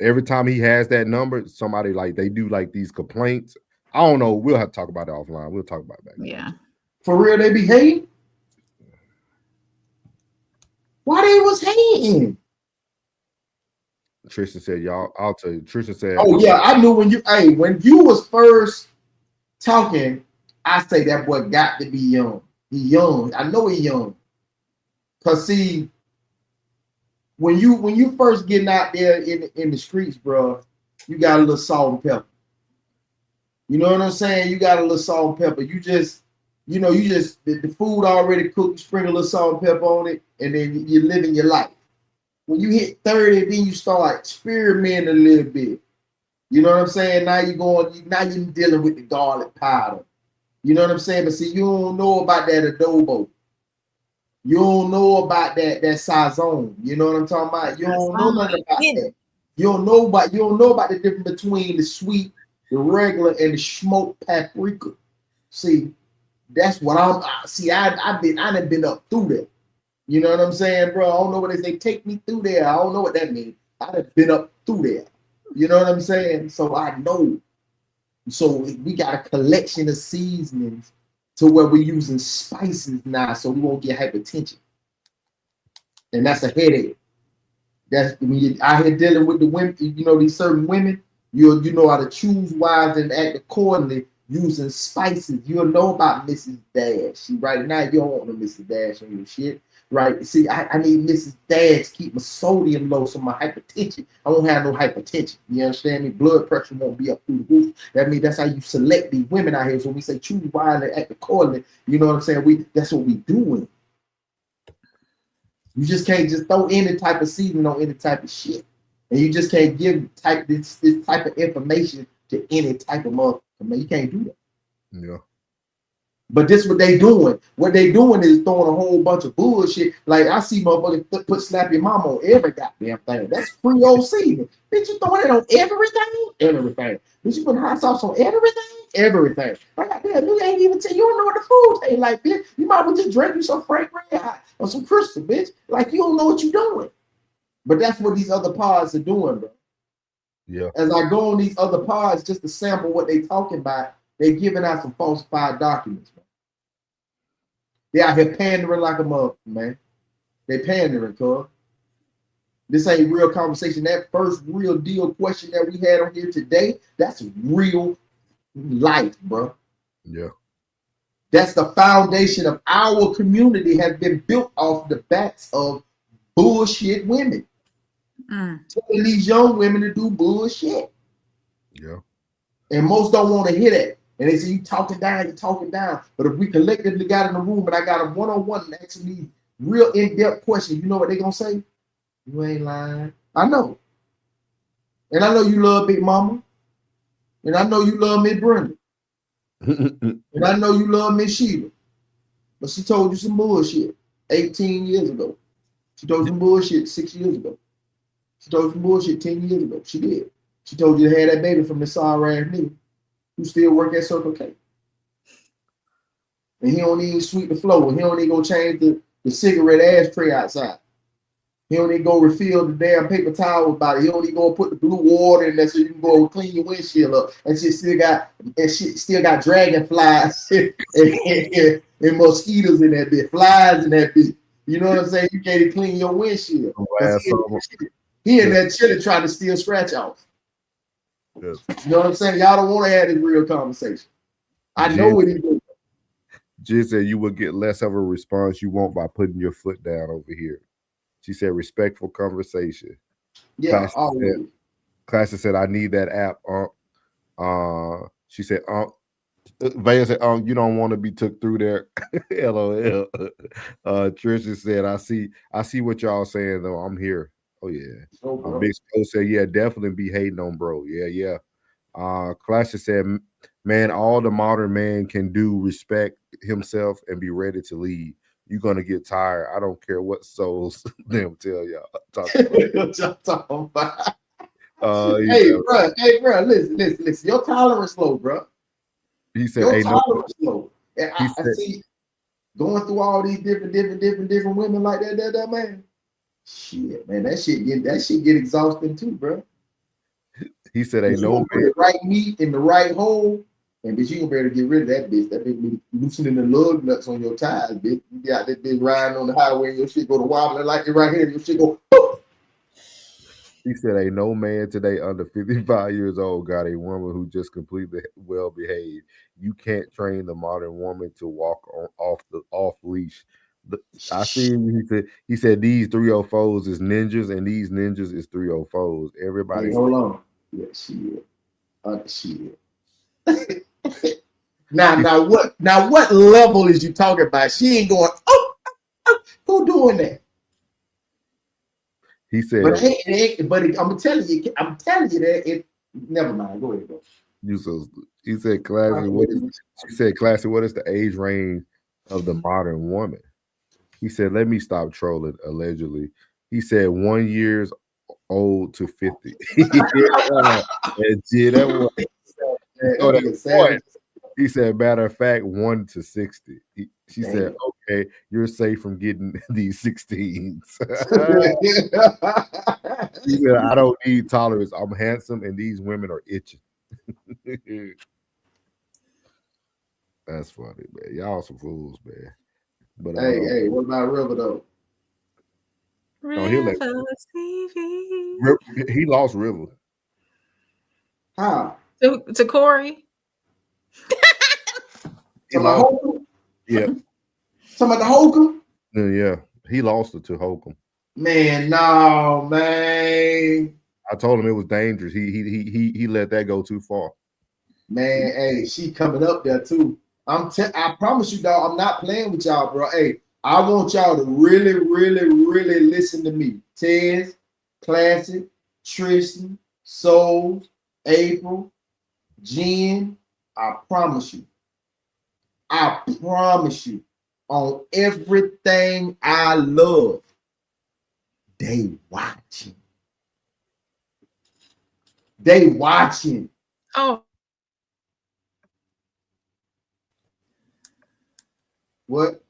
Every time he has that number, somebody like they do like these complaints. I don't know. We'll have to talk about it offline. We'll talk about that. Yeah. For real, they be hating? Why they was hating? Tristan said, y'all, I'll tell you. Tristan said, oh yeah, I knew when you was first talking, I say that boy got to be young. He young. I know he young. Cause see, when you first getting out there in the streets, bro, you got a little salt and pepper. You know what I'm saying? You got a little salt and pepper. You just the food already cooked, you sprinkle a little salt and pepper on it, and then you're living your life. When you hit 30, then you start experimenting a little bit. You know what I'm saying? Now you're dealing with the garlic powder. You know what I'm saying? But see, you don't know about that adobo. You don't know about that sazon. You know what I'm talking about? You don't know nothing about that. You don't know about the difference between the sweet, the regular, and the smoked paprika. See, that's what I done been up through that. You know what I'm saying, bro? I don't know what they say. Take me through there. I don't know what that means. I done been up through there. You know what I'm saying? So I know. So we got a collection of seasonings to where we're using spices now, so we won't get hypertension. And that's a headache. That's when you're out here dealing with the women, these certain women, you know how to choose wise and act accordingly using spices. You'll know about Mrs. Dash. Right now, you don't want no Mrs. Dash on your shit. Right? See, I need Mrs. Dash to keep my sodium low so my hypertension, I won't have no hypertension. You understand me? Blood pressure won't be up through the roof. That means that's how you select these women out here. So when we say choose wise and act accordingly, you know what I'm saying? That's what we doing. You just can't just throw any type of seasoning on any type of shit. And you just can't give this type of information to any type of motherfucker. Man, you can't do that. Yeah. But this what they doing. What they doing is throwing a whole bunch of bullshit. Like I see motherfuckers put slap your mama on every goddamn thing. That's free OC. Bitch, you throwing it on everything? Everything. Bitch, you putting hot sauce on everything? Everything. Like, goddamn, you ain't even tell you don't know what the food ain't like, bitch. You might as well just drink you some Frank Red Hot or some Crystal, bitch. Like you don't know what you're doing. But that's what these other pods are doing, bro. Yeah. As I go on these other pods just to sample what they talking about, they giving out some falsified documents, man. They out here pandering like a motherfucker, man. They pandering, cuz. This ain't real conversation. That first real deal question that we had on here today, that's real life, bro. Yeah. That's the foundation of our community has been built off the backs of bullshit women. Telling these young women to do bullshit. Yeah. And most don't want to hear that. And they say, you talking down, you talking down. But if we collectively got in the room and I got a one-on-one and asking these real in-depth questions, you know what they going to say? You ain't lying. I know. And I know you love Big Mama. And I know you love Miss Brenda. And I know you love Miss Sheila. But she told you some bullshit 18 years ago. She told you some bullshit 6 years ago. She told you some bullshit 10 years ago. She did. She told you to have that baby from the sorry ass nigga who still work at Circle K. And he don't even sweep the floor. And he don't even go change the cigarette ashtray outside. He don't even go refill the damn paper towel about it. He don't even go put the blue water in there so you can go clean your windshield up. And shit still got dragonflies and mosquitoes in that bitch, flies in that bitch. You know what I'm saying? You can't even clean your windshield. He in that chilling trying to steal scratch off. Yes. You know what I'm saying? Y'all don't want to have this real conversation. I know what he doing. Jill said you will get less of a response you want by putting your foot down over here. She said respectful conversation. Yeah, always. Classic said I need that app. She said, Vaya said, you don't want to be took through there. LOL. Trisha said, I see what y'all saying though. I'm here. Oh yeah. Big Sco said, yeah, definitely be hating on bro. Yeah. Classic said, man, all the modern man can do respect himself and be ready to lead. You're gonna get tired. I don't care what souls them tell y'all. Talking about. Hey, bro, listen. Your tolerance low, bro. He said, your tolerance low. And I see going through all these different women like that man. Shit, man, that shit get exhausting too, bro. He said, ain't no man. Put the right meat in the right hole. And bitch, you gonna be able to get rid of that bitch. That bitch be loosening the lug nuts on your tires, bitch. You got that bitch riding on the highway and your shit go to wobbling like it right here. Your shit go, boop. He said, ain't no man today under 55 years old got a woman who just completely well behaved. You can't train the modern woman to walk off leash. I see he said these 304s is ninjas and these ninjas is 304s. Everybody hold on. Yeah, shit. Now what level is you talking about? She ain't going, who doing that? He said, but I'm telling you that it. Never mind. Go ahead, bro. He said, "Classy, what is the age range of the modern woman?" He said, "Let me stop trolling." Allegedly, he said 1 years old to 50. He said, matter of fact, 1 to 60. She said, okay, you're safe from getting these 16s. He said, I don't need tolerance. I'm handsome and these women are itching. That's funny, man. Y'all some fools, man. But hey, what about River though? River TV. He lost River. How? To Corey. Yeah. Talking about the Holcomb? Yeah. He lost it to Holcomb. Man, no, man. I told him it was dangerous. He let that go too far. Man, hey, she coming up there too. I promise you, dog, I'm not playing with y'all, bro. Hey, I want y'all to really, really, really listen to me. Tez, Classic, Tristan, Souls, April, Jen. I promise you. I promise you, on everything I love, they watching. They watching. Oh, What?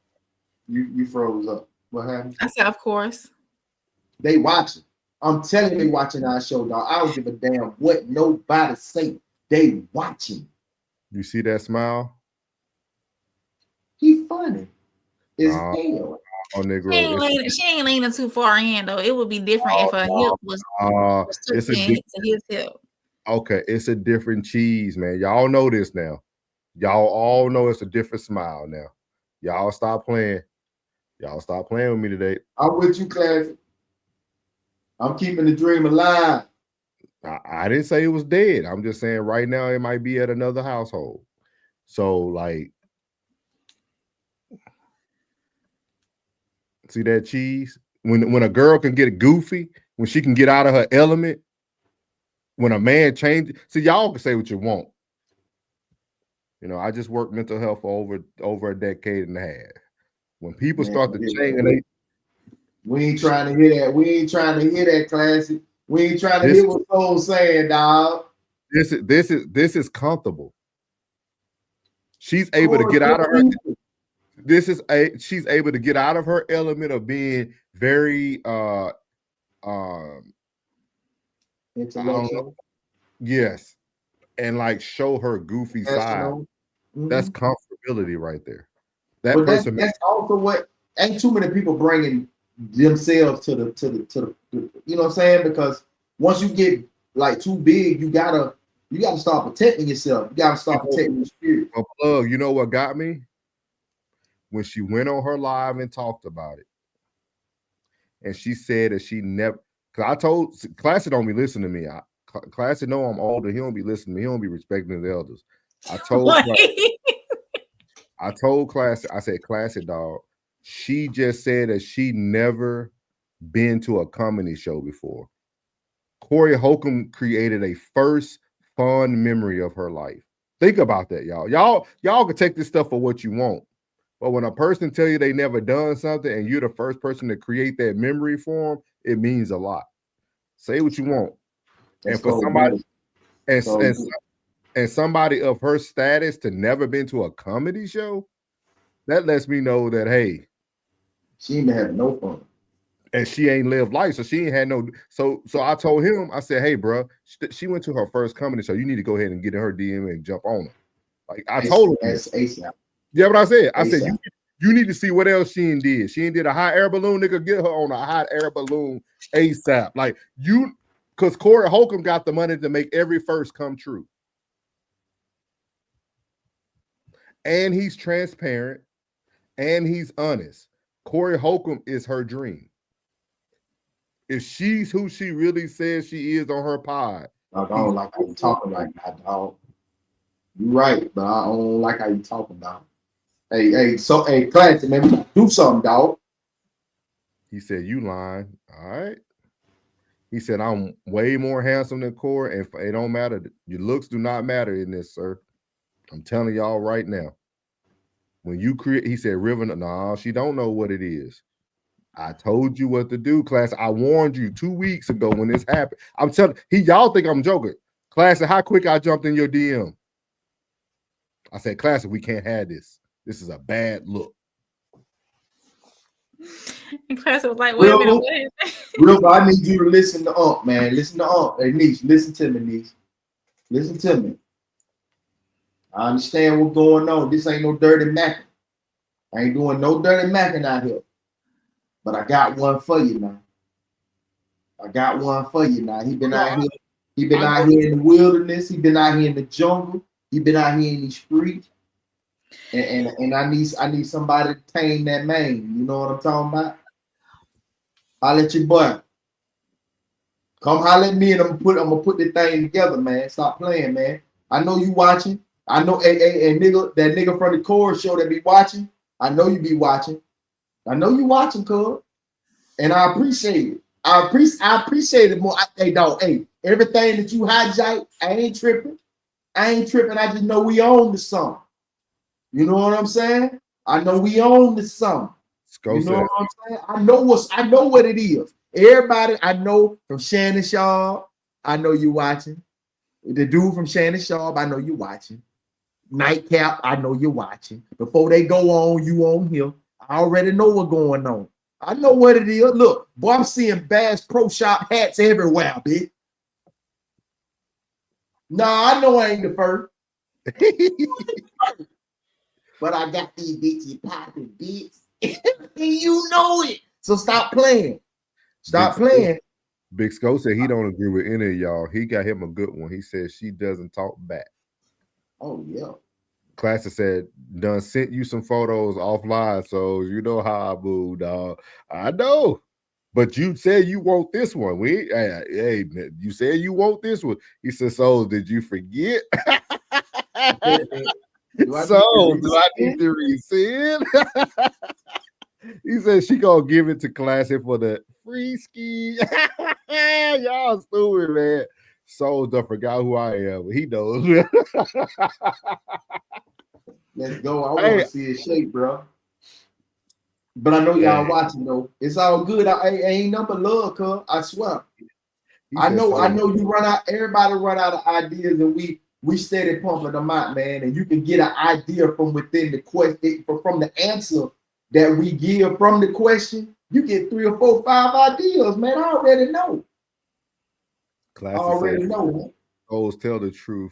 You froze up. What happened? I said, of course. They watching. I'm telling you, they watching our show, dog. I don't give a damn what nobody say. They watching. You see that smile? He funny. Is Nah. hell. Oh, She Negro. ain't, she ain't leaning too far in though. It would be different if her hip was it's tucked in to his hip. Okay, it's a different cheese, man. Y'all know this now. Y'all all know it's a different smile now. Y'all stop playing. Y'all stop playing with me today. I'm with you, Classic. I'm keeping the dream alive. I didn't say it was dead. I'm just saying right now it might be at another household. So, like, see that cheese? When a girl can get goofy, when she can get out of her element, when a man changes, see, y'all can say what you want. You know, I just worked mental health for over a decade and a half. When people start to change, and we ain't trying to hear that. We ain't trying to hear that, Classic. We ain't trying to hear what Soul's saying, dog. This is comfortable. She's able to get out of her. She's able to get out of her element of being very intellectual. Yes, and like show her goofy side. Mm-hmm. That's comfortability right there. That's also what ain't too many people bringing themselves to the you know what I'm saying? Because once you get like too big, you gotta start protecting yourself. You gotta start protecting your spirit. A plug, you know what got me? When she went on her live and talked about it, and she said that she never, because I told Classic don't be listening to me. Classic know I'm older. He don't be listening to me. He don't be respecting his elders. I told Classic, I said, Classic, dog, she just said that she never been to a comedy show before. Corey Holcomb created a first fun memory of her life. Think about that, y'all. Y'all can take this stuff for what you want. But when a person tell you they never done something and you're the first person to create that memory for them, it means a lot. Say what you want. And for somebody and somebody of her status to never been to a comedy show, that lets me know that, hey, she ain't having no fun. And she ain't lived life, so she ain't had no. So I told him, I said, hey, bro, she went to her first comedy show. You need to go ahead and get in her DM and jump on her. Like I told him. That's ASAP. Yeah, what I said. I said you need to see what else she did. She did a hot air balloon, nigga. Get her on a hot air balloon ASAP. Like because Corey Holcomb got the money to make every first come true. And he's transparent and he's honest. Corey Holcomb is her dream. If she's who she really says she is on her pod. I don't like how you talking right now, dog. You're right, but I don't like how you talking, dog. Hey, Classic, man, do something, dog. He said, you lying. All right. He said, I'm way more handsome than Corey, and it don't matter. Your looks do not matter in this, sir. I'm telling y'all right now. When you create, he said, River, no, she don't know what it is. I told you what to do, class. I warned you 2 weeks ago when this happened. I'm telling y'all think I'm joking. Classic, how quick I jumped in your DM. I said, Classic, we can't have this. This is a bad look. And Classic was like, wait a minute, what is that? Real, I need you to listen to man. Listen to Hey, niece, listen to me, niece. Listen to me. I understand what's going on. This ain't no dirty macking. I ain't doing no dirty macking out here. But I got one for you now. He been out here. He been out here in the wilderness. He been out here in the jungle. He been out here in these streets. And I need somebody to tame that man. You know what I'm talking about? Holler at your boy. Come holler at me and I'm gonna put this thing together, man. Stop playing, man. I know you watching. I know nigga, that nigga from the chorus show that be watching. I know you be watching. I know you watching, cuz. And I appreciate it. I appreciate it more. Hey, dog, everything that you hijack, I ain't tripping. I just know we own the song. You know what I'm saying? I know we own the song. Go You know said, what I'm saying? I know what it is. Everybody I know from Shannon Sharp, I know you watching. The dude from Shannon Sharp, I know you watching. Nightcap, I know you're watching. Before they go on, you on here. I already know what's going on. I know what it is. Look, boy, I'm seeing Bass Pro Shop hats everywhere, bitch. Nah, I know I ain't the first. But I got these bitches popping beats. You know it. So stop playing. Stop playing. Big Sco said he don't agree with any of y'all. He got him a good one. He said she doesn't talk back. Oh, yeah. Classic said, done sent you some photos offline, so you know how I move, dog. I know. But you said you want this one. Hey, you said you want this one. He said, so did you forget? Do I need to resend? He said she gonna give it to Classic for the free ski. Y'all stupid, man. Souls done forgot who I am. He knows. Let's go. I want to see his shape, bro. But I know y'all watching though. It's all good. I ain't number love, cuz I swear. I know you run out, everybody run out of ideas, and we steady pumping them out, man. And you can get an idea from within the question, from the answer that we give from the question. You get 3 or 4, 5 ideas, man. I already know. Classic I already said, know, man. Souls tell the truth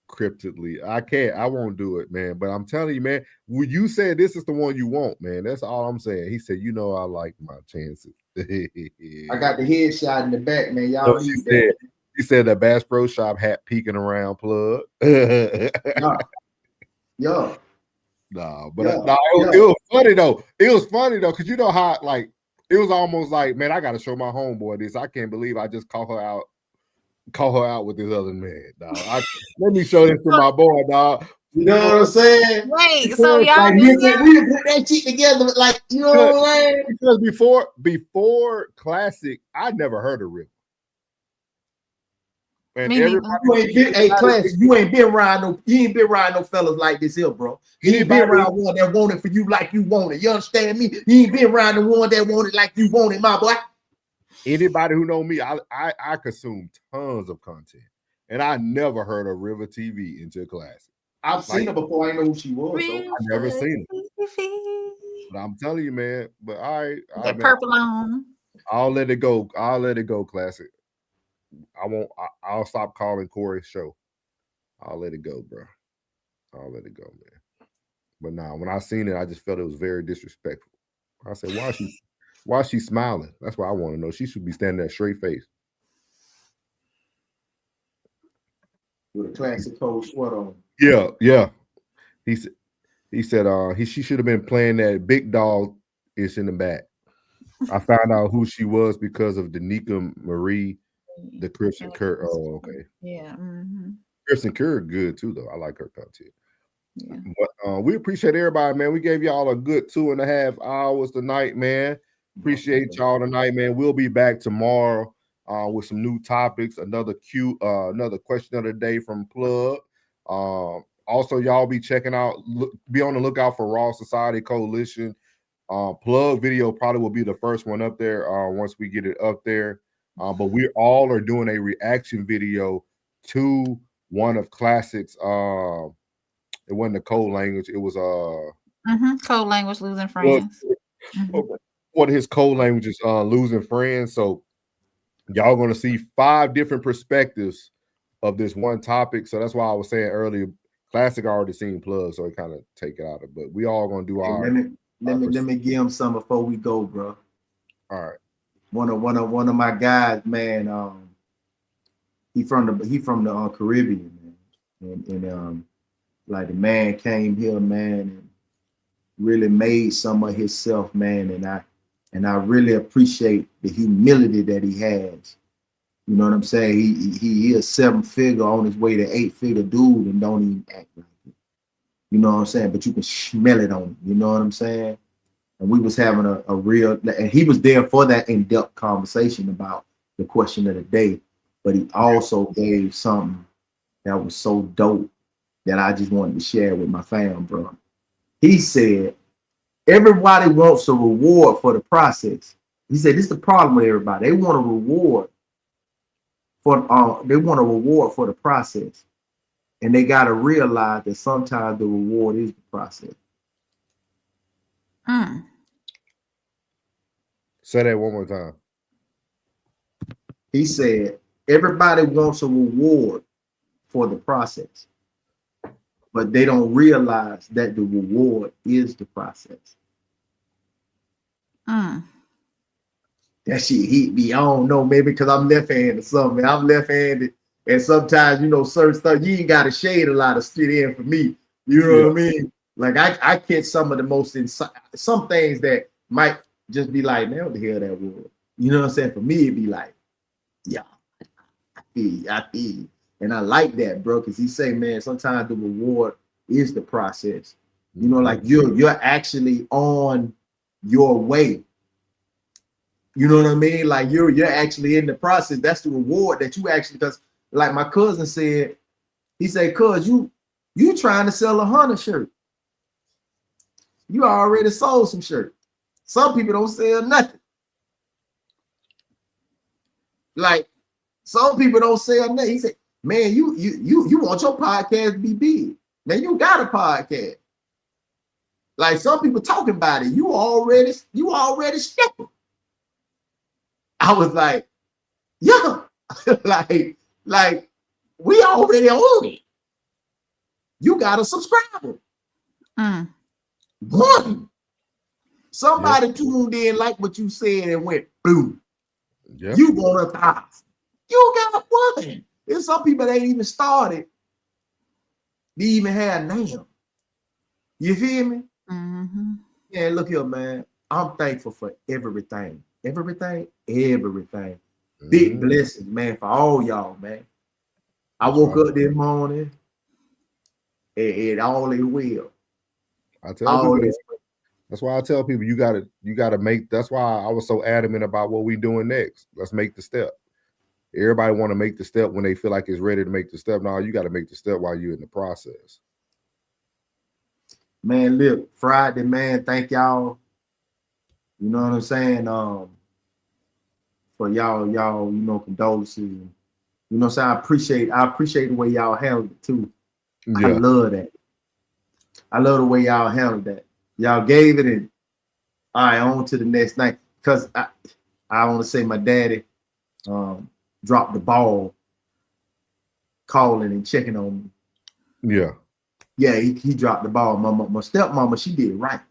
cryptically. I won't do it, man. But I'm telling you, man, when you said this is the one you want, man, that's all I'm saying. He said, you know, I like my chances. I got the headshot in the back, man. Y'all need that. He said the Bass Pro Shop hat peeking around plug. Yeah. Nah, but it was funny though. It was funny though, because you know how like it was almost like, man, I gotta show my homeboy this. I can't believe I just call her out with this other man, dog. Let me show this to my boy, dog. You know what I'm saying? Wait, so y'all like, we put that shit together, like, you know what I'm saying? Because before Classic, I never heard of River. And everybody, you ain't been around no fellas like this here, bro. You ain't been around one that want it for you like you want it. You understand me? You ain't been around the one that want it like you want it, my boy. Anybody who know me, I consume tons of content, and I never heard of River TV until Classic. I've seen her before. I know who she was. Though. I never seen her. But I'm telling you, man. But that purple on. I'll let it go. I'll let it go, Classic. I'll stop calling Corey's show. I'll let it go, bro. I'll let it go, man. But nah, when I seen it, I just felt it was very disrespectful. I said, why is she smiling? That's what I want to know. She should be standing there straight face. With a classic cold sweater on. Yeah. He said she should have been playing that big dog is in the back. I found out who she was because of Danica Marie, the Christian Kerr. Oh, okay. Yeah. Christian Kerr good too, though. I like her content. Yeah. But we appreciate everybody, man. We gave y'all a good 2.5 hours tonight, man. Appreciate y'all tonight, man. We'll be back tomorrow with some new topics. Another question of the day from Plug. Also, y'all be checking out. Be on the lookout for Raw Society Coalition. Plug video probably will be the first one up there once we get it up there. But we all are doing a reaction video to one of Classic's. It wasn't a code language. It was code language, losing friends. One of his code languages, losing friends. So y'all going to see 5 different perspectives of this one topic. So that's why I was saying earlier, Classic already seen Plug, so it kind of take it out of. But we all gonna do our. Let me give him some before we go, bro. All right. One of my guys, man. He from the Caribbean, man, and like the man came here, man, and really made some of himself, man, and I really appreciate the humility that he has. You know what I'm saying? He is 7-figure on his way to 8-figure dude and don't even act like it. You know what I'm saying? But you can smell it on him. You know what I'm saying? And we was having a real, and he was there for that in-depth conversation about the question of the day. But he also gave something that was so dope that I just wanted to share with my fam, bro. He said, everybody wants a reward for the process. He said, this is the problem with everybody. They want a reward for the process. And they got to realize that sometimes the reward is the process. Say that one more time. He said, everybody wants a reward for the process, but they don't realize that the reward is the process. That shit hit me. I don't know, maybe because I'm left-handed or something. I'm left-handed, and sometimes, you know, certain stuff, you ain't got to shade a lot of shit in for me. You know what I mean? Like, I catch some of the most some things that might just be like, man, what the hell that was? You know what I'm saying? For me, it'd be like, yeah, I feel you. And I like that, bro, because he say, man, sometimes the reward is the process. You know, like you're actually on your way. You know what I mean? Like you're actually in the process. That's the reward that you actually, because like my cousin said, he said, cuz you trying to sell a Hunter shirt. You already sold some shirts. Some people don't sell nothing. Like some people don't sell nothing. He said, man, you want your podcast to be big. Man, you got a podcast. Like some people talking about it. You already stepping. I was like, yeah, like we already own it. You got a subscriber. One. Somebody tuned in like what you said and went boom. Yep. You want 1,000. You got one. There's some people that ain't even started. They even have now. You feel me? Yeah, look here, man. I'm thankful for everything. Everything. Big blessings, man, for all y'all, man. I woke up this morning and all is well. I tell people that's why I tell people you gotta make. That's why I was so adamant about what we doing next. Let's make the step. Everybody want to make the step when they feel like it's ready to make the step. No, you got to make the step while you're in the process. Man, look, Friday, man, thank y'all. You know what I'm saying? For y'all, you know, condolences. And, you know what I'm saying? I appreciate the way y'all handled it too. Yeah. I love that. I love the way y'all handled that. Y'all gave it and all right, on to the next night. Because I want to say my daddy dropped the ball calling and checking on me. Yeah. Yeah, he dropped the ball. My stepmama, she did right.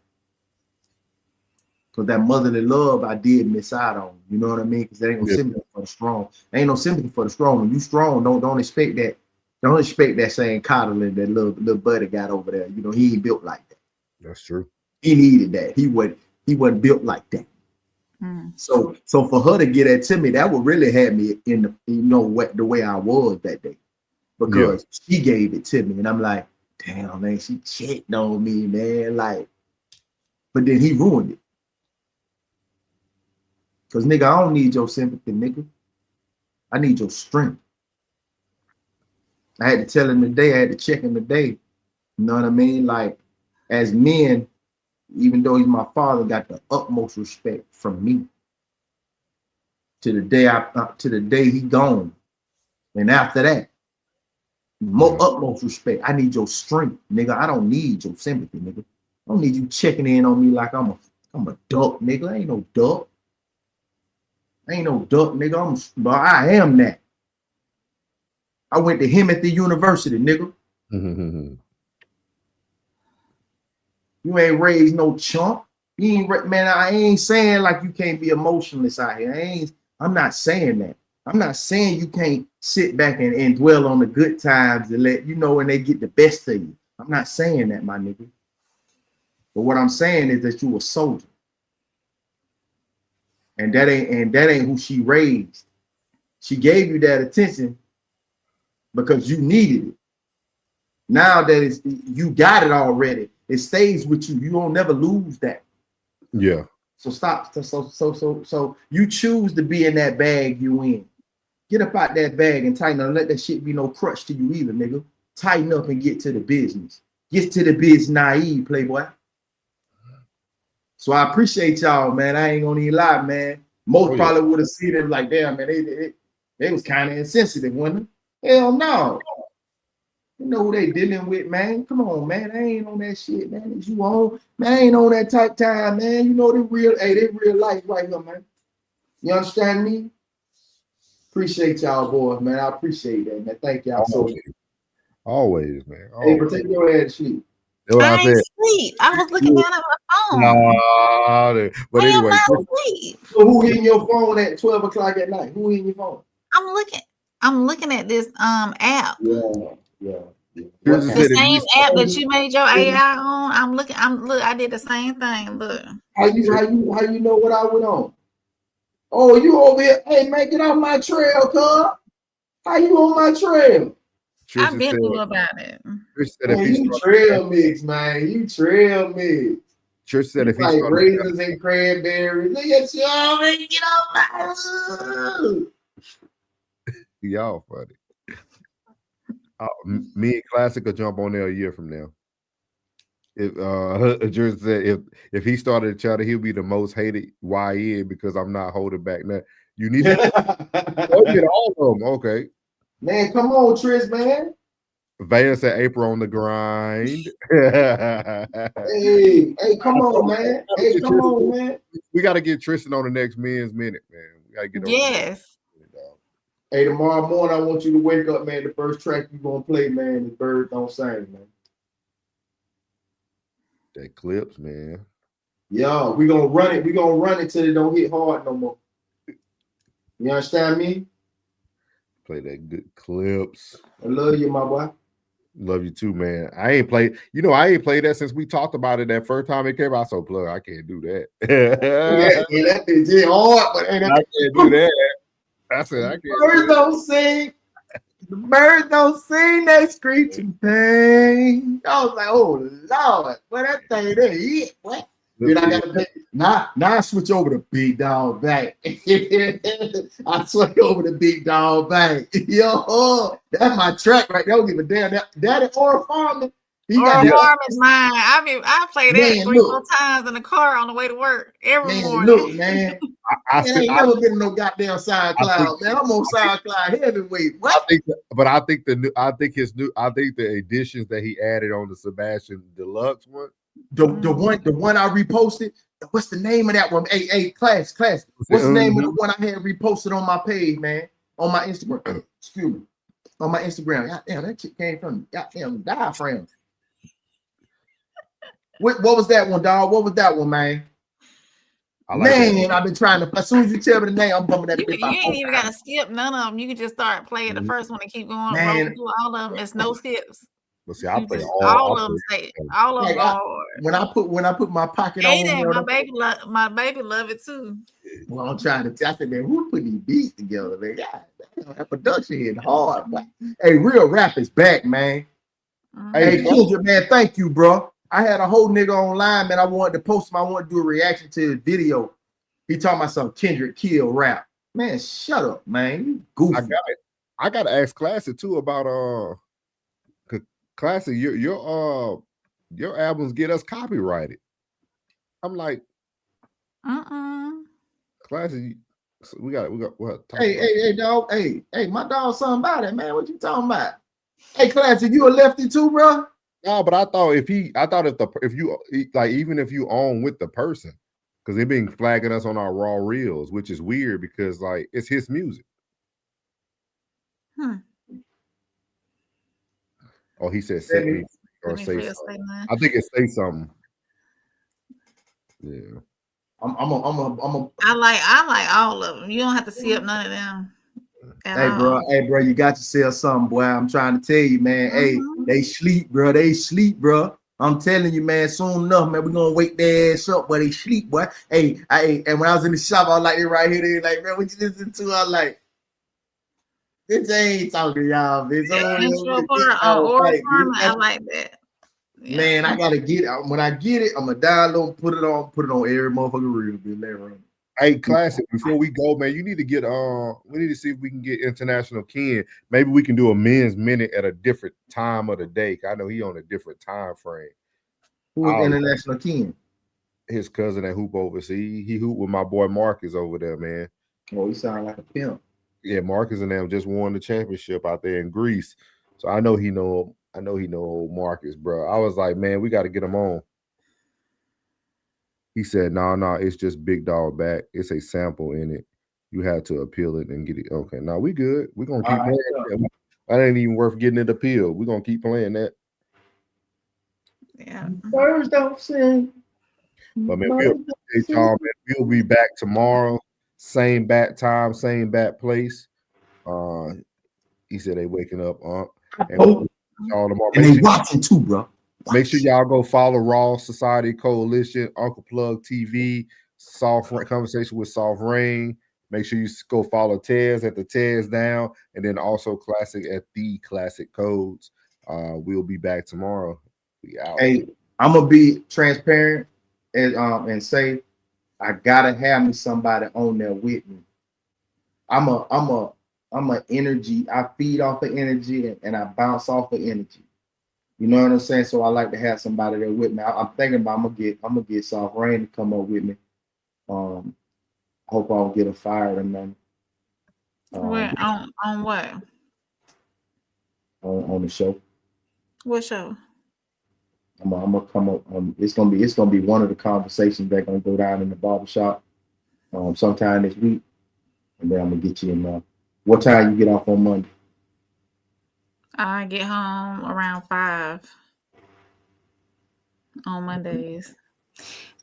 Because that motherly love I did miss out on. You know what I mean? Because there ain't no sympathy for the strong. There ain't no sympathy for the strong. When you strong, don't expect that. Don't expect that same coddling that little buddy got over there. You know, he ain't built like that. That's true. He needed that. He wasn't built like that. So for her to get that to me, that would really have me in the, you know, the way I was that day. Because she gave it to me. And I'm like, damn, man, she checked on me, man. Like, but then he ruined it. Because, nigga, I don't need your sympathy, nigga. I need your strength. I had to tell him today, I had to check him today. You know what I mean? Like, as men, even though he's my father, got the utmost respect from me. To the day he gone. And after that, utmost respect. I need your strength, nigga. I don't need your sympathy, nigga. I don't need you checking in on me like I'm a duck, nigga. I ain't no duck. Nigga. But I am that. I went to Himothy University, nigga. You ain't raised no chump. You ain't, man. I ain't saying like you can't be emotionless out here. I'm not saying that. I'm not saying you can't sit back and dwell on the good times and let you know when they get the best of you. I'm not saying that, my nigga. But what I'm saying is that you a soldier. And that ain't who she raised. She gave you that attention because you needed it. Now that you got it already, it stays with you. You don't never lose that. Yeah. So stop. So you choose to be in that bag you in. Get up out that bag and tighten up. Let that shit be no crutch to you either, nigga. Tighten up and get to the business. Get to the biz naive, playboy. So I appreciate y'all, man. I ain't gonna even lie, man. Most probably would have seen it like, damn, man, they was kind of insensitive, wasn't it? Hell no. You know who they dealing with, man. Come on, man. I ain't on that shit, man. You on, man, I ain't on that type time, man. You know they real life right here, man. You understand me? Appreciate y'all, boys, man. I appreciate that, man. Thank y'all so much. Always, man. Hey, but take your ass to sleep. That's what I said. Sleep. I was looking down at my phone. No, but I am anyway, not asleep. So who hitting your phone at 12 o'clock at night? Who hitting your phone? I'm looking at this app. Yeah. The same app that you made your AI on. I did the same thing. Look. How you know what I went on? Oh, you over here? Hey, man, get off my trail, cuz. How you on my trail? I've been through about it. Man, you trail mix, man. You trail mix. Trish said if he like started raisins and cranberries. Look at you already. Get off my. Y'all funny. Me and Classic will jump on there a year from now. If Jersey said if he started a chatter, he'll be the most hated YE because I'm not holding back. Now you need to get all of them. Okay, man, come on, Trish, man. Vaya said April on the grind. hey, come on, man. Hey, come on, man. We got to get Tristan on the next Men's Minute, man. We got to get on. Yes. Hey, tomorrow morning, I want you to wake up, man. The first track you're going to play, man, is Birds Don't Sing, man. That Clips, man. Yo, we're going to run it. We're going to run it till it don't hit hard no more. You understand me? Play that good Clips. I love you, my boy. Love you too, man. I ain't played that since we talked about it that first time it came out. So plug, I can't do that. that bitch is hard, but I can't do that. I said I can't. Birds don't sing. The birds don't sing. They screeching thing. I was like, oh Lord, what that thing there? Yeah, what? Then I got to play. Now I switch over to Big Dog Bank. I switch over to Big Dog Bank. Yo, that's my track right there. Don't give a damn. Daddy or Farmer. Farm is mine. I play that 3-4 times in the car on the way to work every morning. Look, man. I ain't never been in no goddamn SoundCloud, man. I'm on SoundCloud heavyweight. What? I think the additions that he added on the Sebastian Deluxe one. The one I reposted. What's the name of that one? Hey, class. What's the name of the one I had reposted on my page, man? On my Instagram. Excuse me. On my Instagram. Goddamn, that shit came from goddamn diaphragm. What was that one, dog? What was that one, man? I've been trying to. As soon as you tell me the name, I'm bumping that. You ain't even gotta skip none of them. You can just start playing the first one and keep going. Man. Through all of them. It's no skips. But see, I play all of them. All of them. When I put my pocket on, my baby love it too. Well, I'm trying to. I said, man, who put these beats together, man? God, that production is hard. Man. Hey, real rap is back, man. Hey, Kendrick, man, thank you, bro. I had a whole nigga online, man. I wanted to post him. I wanted to do a reaction to his video. He talking about some Kendrick kill rap. Man, shut up, man. You goofy. I got to ask Classic too about Classic. Your albums get us copyrighted. I'm like, Classic. We got what? Hey, dog. Hey, my dog, something about it, man. What you talking about? Hey, Classic, you a lefty too, bro? No, but I thought if you even if you own with the person, because they've been flagging us on our raw reels, which is weird because like it's his music. Oh, he said set me or say something. I think it say something. Yeah. I like all of them. You don't have to see up none of them. Hey, bro, you got to sell something, boy. I'm trying to tell you, man. Hey, they sleep, bro. I'm telling you, man, soon enough, man, we're gonna wake their ass up, but they sleep, boy. Hey, and when I was in the shop, I was like, right here, they like, man, what you listen to? I was like, bitch, I ain't talking to y'all, bitch. I like that. Yeah. Man, I gotta get it. When I get it, I'm gonna download, put it on every motherfucker reel, bitch. Later. Hey, Classic, before we go, man, you need to get we need to see if we can get International Ken. Maybe we can do a Men's Minute at a different time of the day. I know he on a different time frame. Who is International Ken? his cousin that hoop overseas. He hoop with my boy Marcus over there, man. Oh, he sound like a pimp. Yeah, Marcus and them just won the championship out there in Greece. So I know he know old Marcus, bro. I was like, man, we got to get him on. He said, no, it's just Big Dog back. It's a sample in it. You had to appeal it and get it. Okay, now we good. We're gonna keep playing that. That ain't even worth getting it appealed. We're gonna keep playing that. Yeah. Birds don't sing. But man, we'll appreciate y'all, man. We'll be back tomorrow. Same bat time, same bat place. He said they waking up, and Oh, y'all tomorrow. and they watching too, bro. Make sure y'all go follow Raw Society Coalition, Uncle Plug TV, Soft Conversation with Soft Rain. Make sure you go follow Tez at the Tez Down, and then also Classic at the Classic Codes. We'll be back tomorrow. We out. Hey, I'm gonna be transparent and say I gotta have me somebody on there with me. I'm a energy. I feed off of energy and I bounce off of energy. You know what I'm saying? So I like to have somebody there with me. I'm thinking about I'm gonna get Soft Rain to come up with me. Hope I'll get a fire and then On what? On the show. What show? I'm gonna come up. It's gonna be one of the conversations that's gonna go down in the barbershop sometime this week, and then I'm gonna get you in there. What time you get off on Monday? I get home around 5 on Mondays.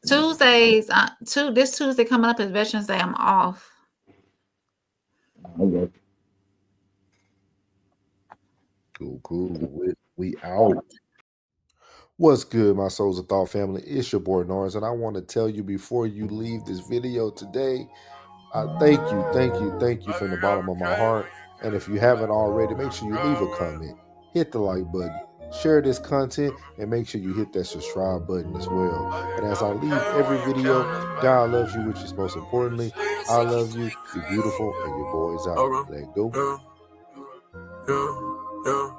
Tuesdays, this Tuesday coming up is Veterans Day. I'm off. Okay. Cool. We out. What's good, my Souls of Thought family? It's your boy Norris, and I want to tell you before you leave this video today, thank you from the bottom of my heart. And if you haven't already, make sure you leave a comment, hit the like button, share this content, and make sure you hit that subscribe button as well. And as I leave every video, God loves you, which is most importantly, I love you. Be beautiful, and your boy's out. Let go. Yeah.